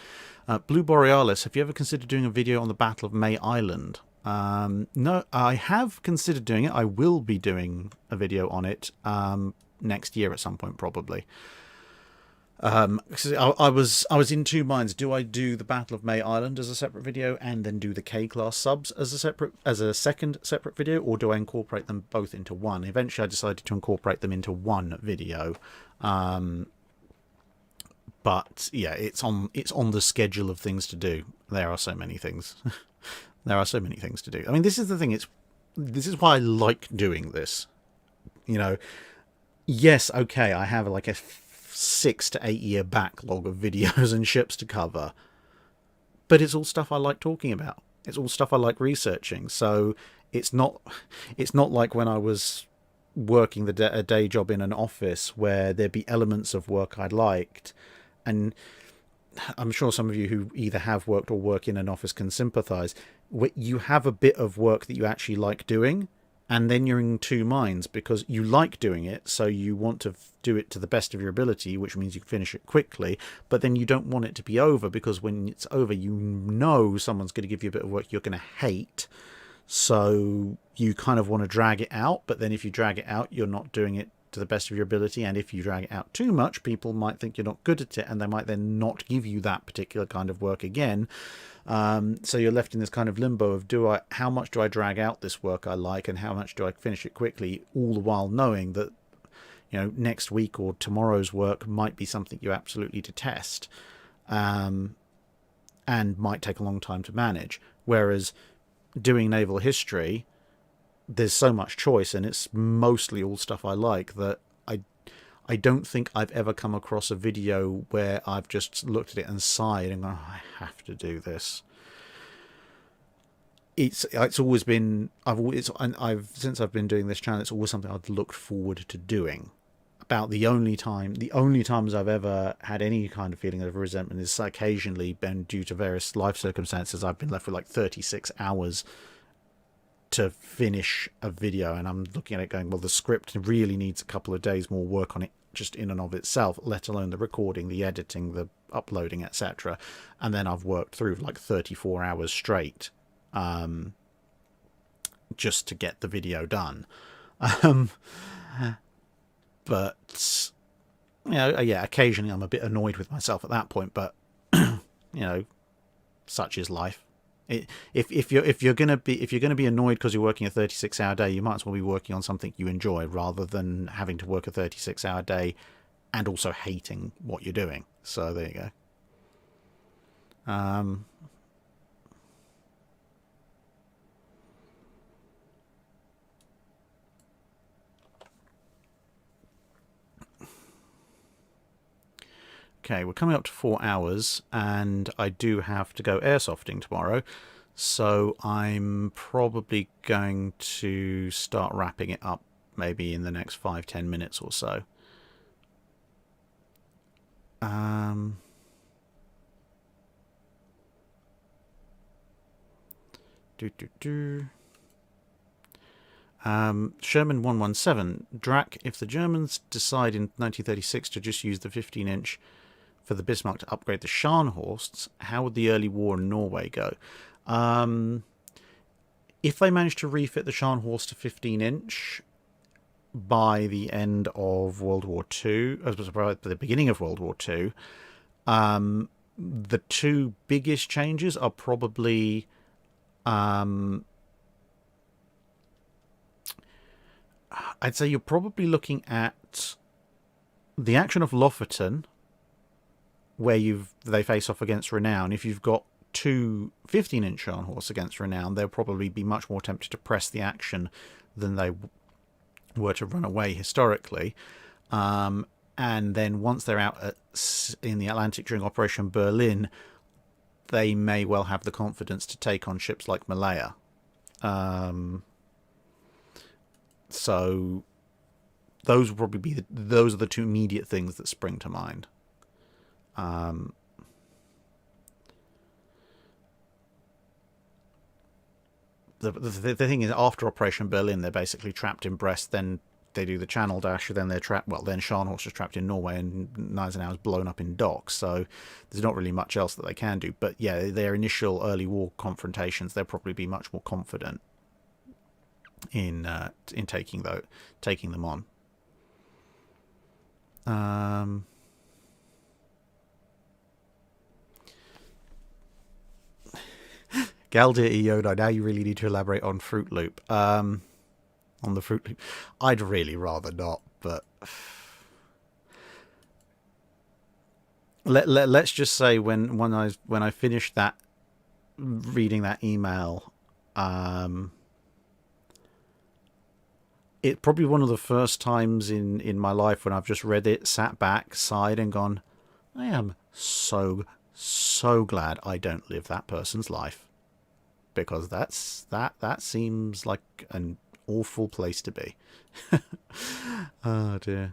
Blue Borealis, have you ever considered doing a video on the Battle of May Island? No, I have considered doing it. I will be doing a video on it next year at some point, probably. I was in two minds. Do I do the Battle of May Island as a separate video and then do the K-class subs as a second separate video, or do I incorporate them both into one? Eventually I decided to incorporate them into one video. But yeah, it's on the schedule of things to do. There are so many things. There are so many things to do. I mean, this is the thing. This is why I like doing this. You know, yes, okay, I have like a 6 to 8 year backlog of videos and ships to cover, but it's all stuff I like talking about. It's all stuff I like researching. So it's not like when I was working a day job in an office where there'd be elements of work I liked, and I'm sure some of you who either have worked or work in an office can sympathize. You have a bit of work that you actually like doing, and then you're in two minds because you like doing it, so you want to do it to the best of your ability, which means you can finish it quickly, but then you don't want it to be over, because when it's over, you know someone's going to give you a bit of work you're going to hate, so you kind of want to drag it out, but then if you drag it out, you're not doing it to the best of your ability, and if you drag it out too much, people might think you're not good at it, and they might then not give you that particular kind of work again. So you're left in this kind of limbo of how much do I drag out this work I like, and how much do I finish it quickly, all the while knowing that, you know, next week or tomorrow's work might be something you absolutely detest, and might take a long time to manage. Whereas doing naval history, there's so much choice, and it's mostly all stuff I like, that I don't think I've ever come across a video where I've just looked at it and sighed and gone, oh, I have to do this. It's always been, since I've been doing this channel, it's always something I've looked forward to doing. About the only times I've ever had any kind of feeling of resentment is occasionally been due to various life circumstances. I've been left with like 36 hours to finish a video, and I'm looking at it going, well, the script really needs a couple of days more work on it just in and of itself, let alone the recording, the editing, the uploading, etc. And then I've worked through like 34 hours straight just to get the video done. But you know, yeah, occasionally I'm a bit annoyed with myself at that point, but you know, such is life. If you're gonna be annoyed because you're working a 36-hour day, you might as well be working on something you enjoy, rather than having to work a 36-hour day and also hating what you're doing. So there you go. Okay, we're coming up to 4 hours, and I do have to go airsofting tomorrow, so I'm probably going to start wrapping it up maybe in the next 5-10 minutes or so. Sherman 117, Drac, if the Germans decide in 1936 to just use the 15-inch for the Bismarck to upgrade the Scharnhorsts, how would the early war in Norway go? If they managed to refit the Scharnhorst to 15-inch, by the end of World War II, by the beginning of World War II. The two biggest changes are probably I'd say you're probably looking at the action of Lofoten, where they face off against Renown. If you've got two 15-inch Scharnhorst against Renown, they'll probably be much more tempted to press the action than they were to run away historically. And then once they're out in the Atlantic during Operation Berlin, they may well have the confidence to take on ships like Malaya. So those will probably be those are the two immediate things that spring to mind. The thing is, after Operation Berlin, they're basically trapped in Brest. Then they do the Channel Dash. Then they're trapped. Well, then Scharnhorst is trapped in Norway, and Gneisenau's blown up in docks. So there's not really much else that they can do. But yeah, their initial early war confrontations, they'll probably be much more confident in taking them on. Galdir Yoda, now you really need to elaborate on Fruit Loop. On the Fruit Loop, I'd really rather not, but let's just say when I finished that reading that email, it's probably one of the first times in my life when I've just read it, sat back, sighed, and gone, I am so glad I don't live that person's life, because that seems like an awful place to be. Oh dear.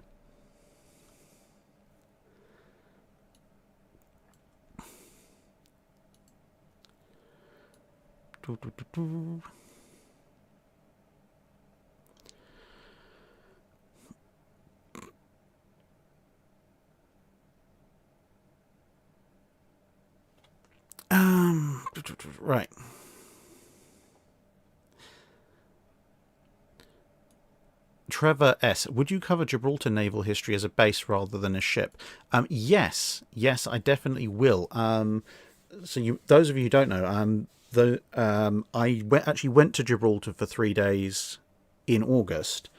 Right. Trevor S. Would you cover Gibraltar naval history as a base rather than a ship? Yes, I definitely will. So those of you who don't know, I actually went to Gibraltar for 3 days in August.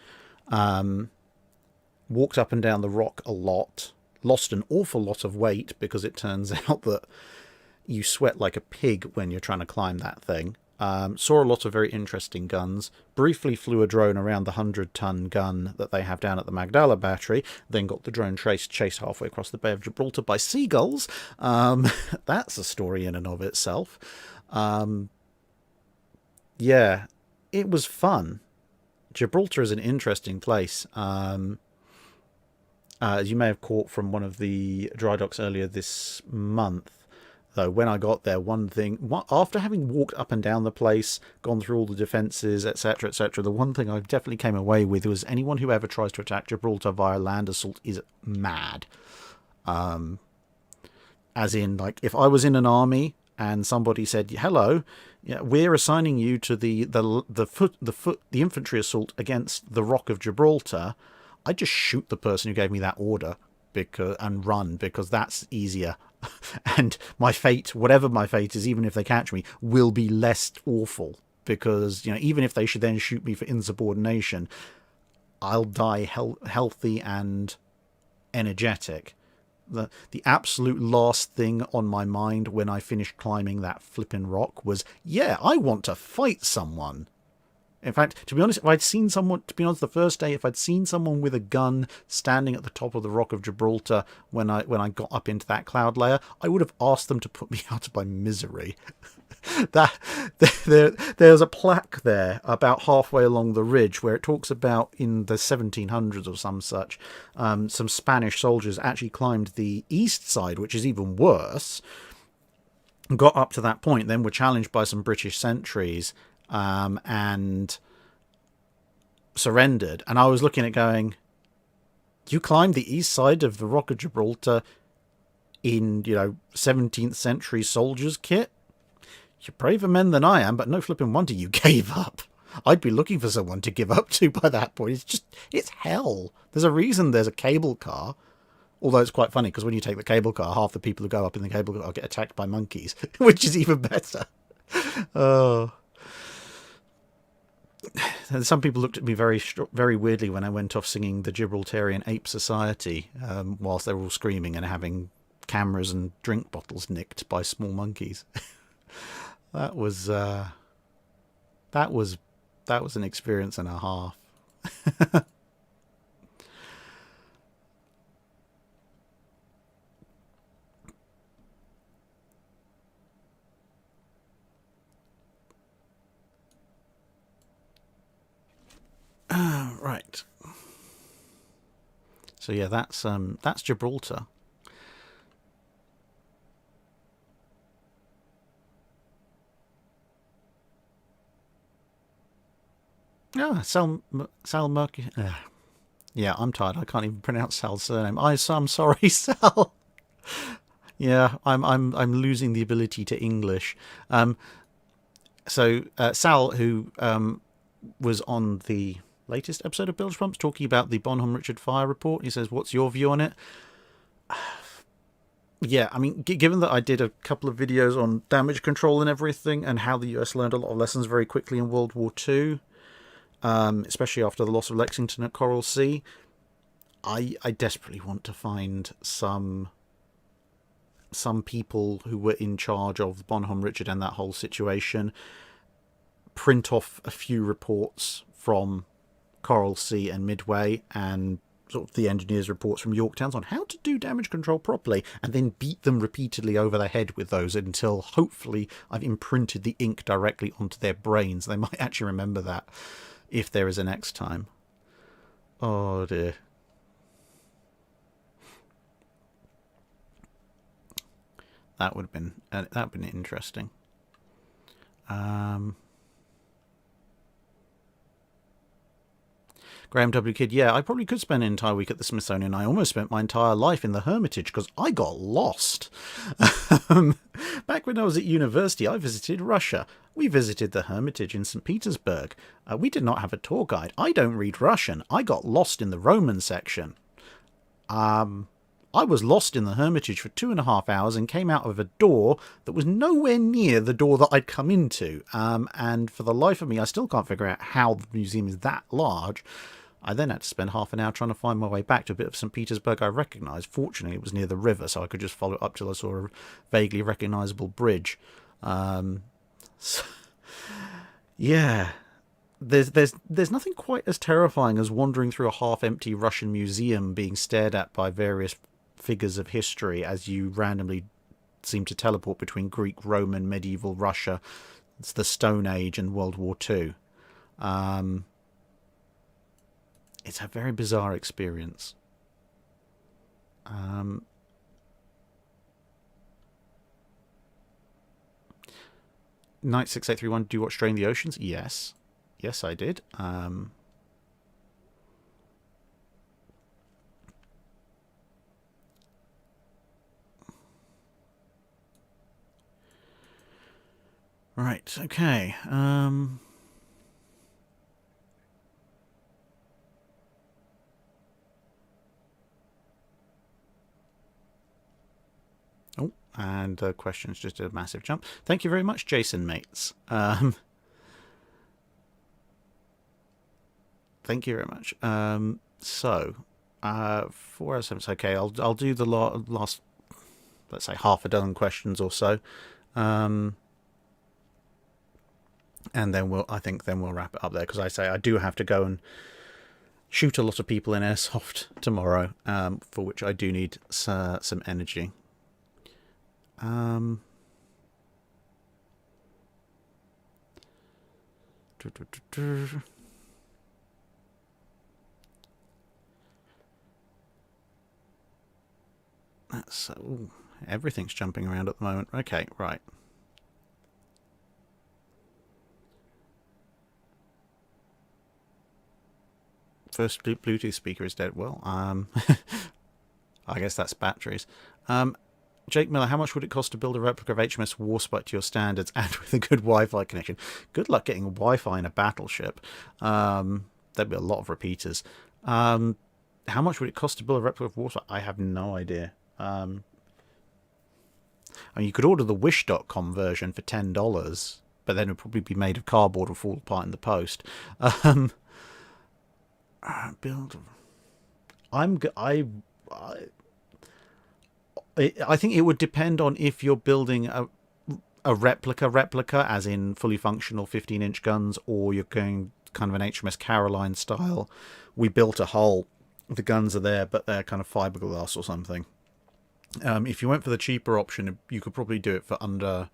Walked up and down the rock a lot. Lost an awful lot of weight because it turns out that you sweat like a pig when you're trying to climb that thing. Saw a lot of very interesting guns. Briefly flew a drone around the 100-ton gun that they have down at the Magdala battery. Then got the drone chased halfway across the Bay of Gibraltar by seagulls. That's a story in and of itself. Yeah, it was fun. Gibraltar is an interesting place. As you may have caught from one of the dry docks earlier this month, though, when I got there, one thing, after having walked up and down the place, gone through all the defences, etc., etc., the one thing I definitely came away with was anyone who ever tries to attack Gibraltar via land assault is mad. As in, like, if I was in an army and somebody said, hello, yeah, we're assigning you to the infantry assault against the Rock of Gibraltar, I'd just shoot the person who gave me that order and run, because that's easier. And my fate, whatever my fate is, even if they catch me, will be less awful, because, even if they should then shoot me for insubordination, I'll die healthy and energetic. The absolute last thing on my mind when I finished climbing that flipping rock was, yeah, I want to fight someone. In fact, to be honest, the first day, if I'd seen someone with a gun standing at the top of the Rock of Gibraltar when I got up into that cloud layer, I would have asked them to put me out of my misery. There's a plaque there about halfway along the ridge where it talks about, in the 1700s or some such, some Spanish soldiers actually climbed the east side, which is even worse, got up to that point, then were challenged by some British sentries, and surrendered. And I was looking at going, you climbed the east side of the Rock of Gibraltar in, 17th century soldiers kit? You're braver men than I am, but no flipping wonder you gave up. I'd be looking for someone to give up to by that point. It's hell. There's a reason there's a cable car. Although it's quite funny, because when you take the cable car, half the people who go up in the cable car get attacked by monkeys, which is even better. Oh. Some people looked at me very weirdly when I went off singing the Gibraltarian Ape Society, whilst they were all screaming and having cameras and drink bottles nicked by small monkeys. That was an experience and a half. Right. So yeah, that's Gibraltar. Ah, Sal Mercury. Yeah, I'm tired. I can't even pronounce Sal's surname. I'm sorry, Sal. Yeah, I'm losing the ability to English. So Sal, who was on the latest episode of Bilge Pumps talking about the Bonhomme Richard Fire report, he says, "What's your view on it?" Yeah, I mean, given that I did a couple of videos on damage control and everything, and how the US learned a lot of lessons very quickly in World War II, especially after the loss of Lexington at Coral Sea, I desperately want to find some people who were in charge of Bonhomme Richard and that whole situation, print off a few reports from Coral Sea and Midway, and sort of the engineers' reports from Yorktown on how to do damage control properly, and then beat them repeatedly over the head with those until hopefully I've imprinted the ink directly onto their brains. They might actually remember that if there is a next time. Oh dear. That would have been interesting. Graham W. Kidd, yeah, I probably could spend an entire week at the Smithsonian. I almost spent my entire life in the Hermitage because I got lost. Back when I was at university, I visited Russia. We visited the Hermitage in St. Petersburg. We did not have a tour guide. I don't read Russian. I got lost in the Roman section. I was lost in the Hermitage for 2.5 hours and came out of a door that was nowhere near the door that I'd come into. And for the life of me, I still can't figure out how the museum is that large. I then had to spend half an hour trying to find my way back to a bit of St. Petersburg I recognised. Fortunately, it was near the river, so I could just follow it up till I saw a vaguely recognisable bridge. So, yeah. There's nothing quite as terrifying as wandering through a half-empty Russian museum being stared at by various figures of history as you randomly seem to teleport between Greek, Roman, medieval Russia, it's the Stone Age, and World War II. It's a very bizarre experience. Knight 6831, do you watch Drain the Oceans? Yes. Yes, I did. Right, okay. Oh, and the question's just a massive jump. Thank you very much, Jason Mates. Thank you very much. So, 4 out of 7. Okay, I'll do the last, let's say, half a dozen questions or so. And then we'll wrap it up there, because I say I do have to go and shoot a lot of people in airsoft tomorrow, for which I do need some energy. That's everything's jumping around at the moment. Okay, right. First Bluetooth speaker is dead. Well, I guess that's batteries. Jake Miller, how much would it cost to build a replica of HMS Warspite to your standards and with a good Wi-Fi connection? Good luck getting Wi-Fi in a battleship. There'd be a lot of repeaters. How much would it cost to build a replica of Warspite? I have no idea. I mean, you could order the Wish.com version for $10, but then it would probably be made of cardboard or fall apart in the post. Build. I think it would depend on if you're building a replica, as in fully functional 15-inch guns, or you're going kind of an HMS Caroline style. We built a hull, the guns are there, but they're kind of fiberglass or something. If you went for the cheaper option, you could probably do it for under...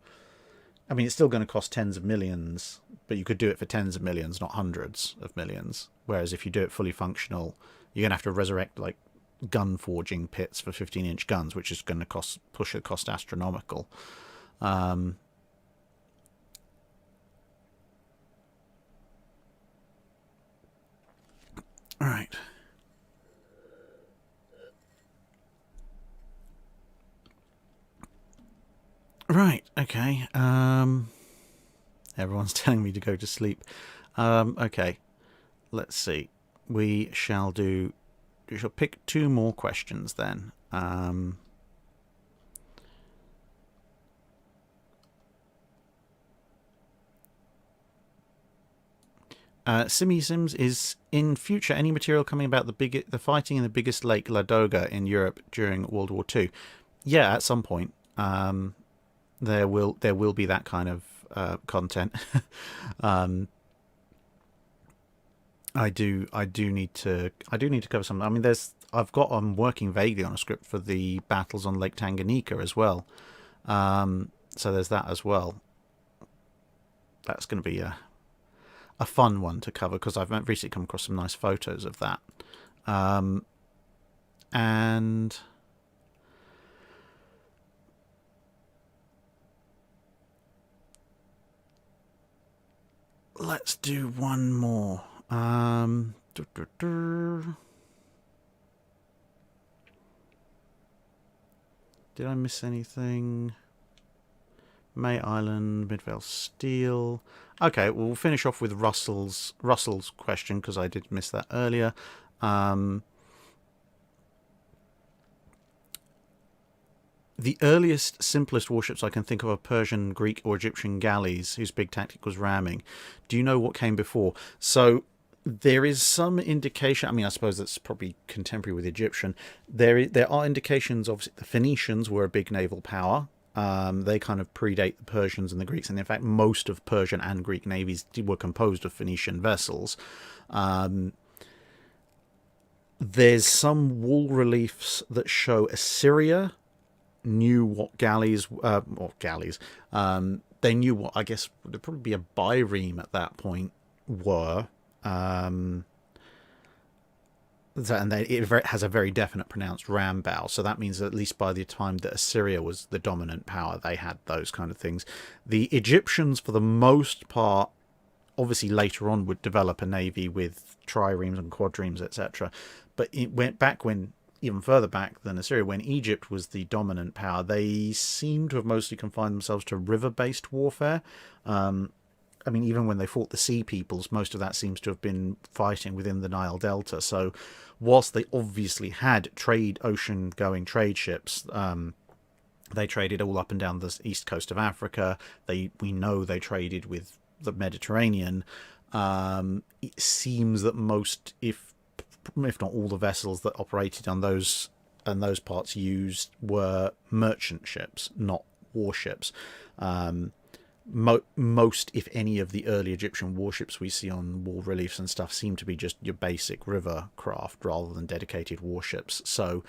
I mean, it's still going to cost tens of millions, but you could do it for tens of millions, not hundreds of millions. Whereas if you do it fully functional, you're going to have to resurrect, like, gun forging pits for 15-inch guns, which is going to push the cost astronomical. All right. Right, okay. Everyone's telling me to go to sleep. Okay, let's see. We shall pick 2 more questions then. Simi Sims is, in future, any material coming about the fighting in the biggest lake, Ladoga, in Europe during World War II? Yeah, at some point. There will be that kind of content. I do need to cover something. I mean, I'm working vaguely on a script for the battles on Lake Tanganyika as well. So there's that as well. That's going to be a fun one to cover, because I've recently come across some nice photos of that. And let's do one more. Did I miss anything? May Island, Midvale Steel. Okay, we'll finish off with Russell's question, because I did miss that earlier. The earliest, simplest warships I can think of are Persian, Greek, or Egyptian galleys, whose big tactic was ramming. Do you know what came before? So there is some indication. I mean, I suppose that's probably contemporary with Egyptian. There are indications. Obviously, the Phoenicians were a big naval power. They kind of predate the Persians and the Greeks, and in fact, most of Persian and Greek navies were composed of Phoenician vessels. There's some wall reliefs that show Assyria knew what galleys. They knew what, I guess, would probably be a bireme at that point were. And it has a very definite pronounced ram bow, so that means that at least by the time that Assyria was the dominant power, they had those kind of things. The Egyptians, for the most part, obviously later on would develop a navy with triremes and quadremes, etc. But it went back even further back than Assyria, when Egypt was the dominant power, they seem to have mostly confined themselves to river-based warfare. I mean, even when they fought the Sea Peoples, most of that seems to have been fighting within the Nile Delta. So whilst they obviously had ocean-going trade ships, they traded all up and down the east coast of Africa. We know they traded with the Mediterranean. It seems that most, if not all, the vessels that operated on those parts used were merchant ships, not warships. Most, if any, of the early Egyptian warships we see on wall reliefs and stuff seem to be just your basic river craft rather than dedicated warships. So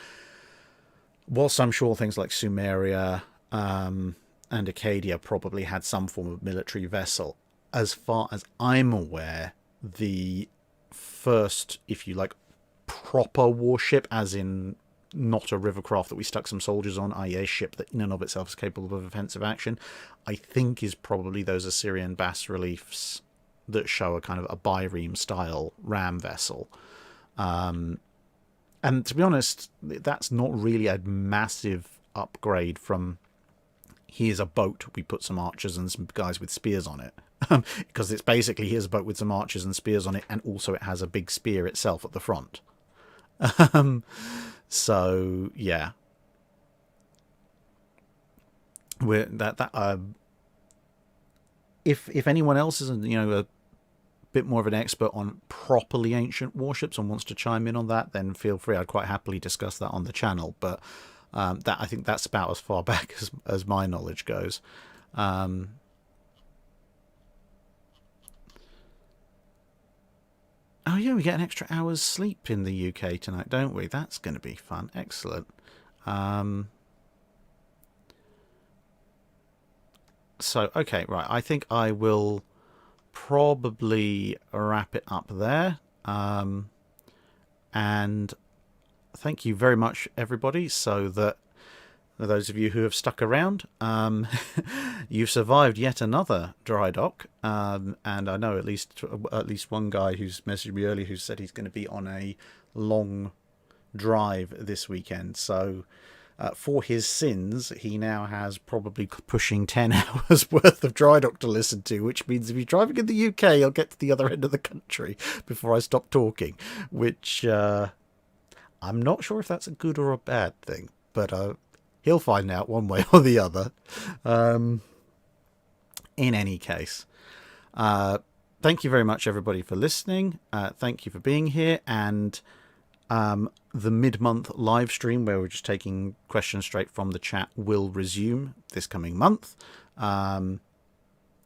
whilst I'm sure things like Sumeria and Acadia probably had some form of military vessel, as far as I'm aware, the first, if you like, proper warship, as in not a rivercraft that we stuck some soldiers on, i.e. a ship that in and of itself is capable of offensive action, I think is probably those Assyrian bas reliefs that show a kind of a bireme style ram vessel. And to be honest, that's not really a massive upgrade from here's a boat, we put some archers and some guys with spears on it. Because it's basically here's a boat with some archers and spears on it, and also it has a big spear itself at the front. So yeah, if anyone else is a bit more of an expert on properly ancient warships and wants to chime in on that, then feel free. I'd quite happily discuss that on the channel. But I think that's about as far back as my knowledge goes. Oh yeah, we get an extra hour's sleep in the UK tonight, don't we? That's going to be fun. Excellent. So, okay, right. I think I will probably wrap it up there. And thank you very much, everybody, so that those of you who have stuck around, you've survived yet another dry dock, and I know at least one guy who's messaged me earlier who said he's going to be on a long drive this weekend. So for his sins, he now has probably pushing 10 hours worth of dry dock to listen to, which means if he's driving in the UK, he'll get to the other end of the country before I stop talking, which I'm not sure if that's a good or a bad thing, but he'll find out one way or the other. In any case, thank you very much, everybody, for listening. Thank you for being here. And the mid-month live stream, where we're just taking questions straight from the chat, will resume this coming month.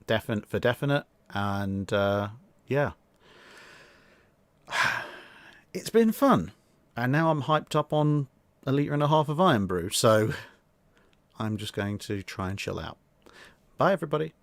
Definite. And yeah, it's been fun. And now I'm hyped up on 1.5 litres of Iron Brew, so I'm just going to try and chill out. Bye, everybody.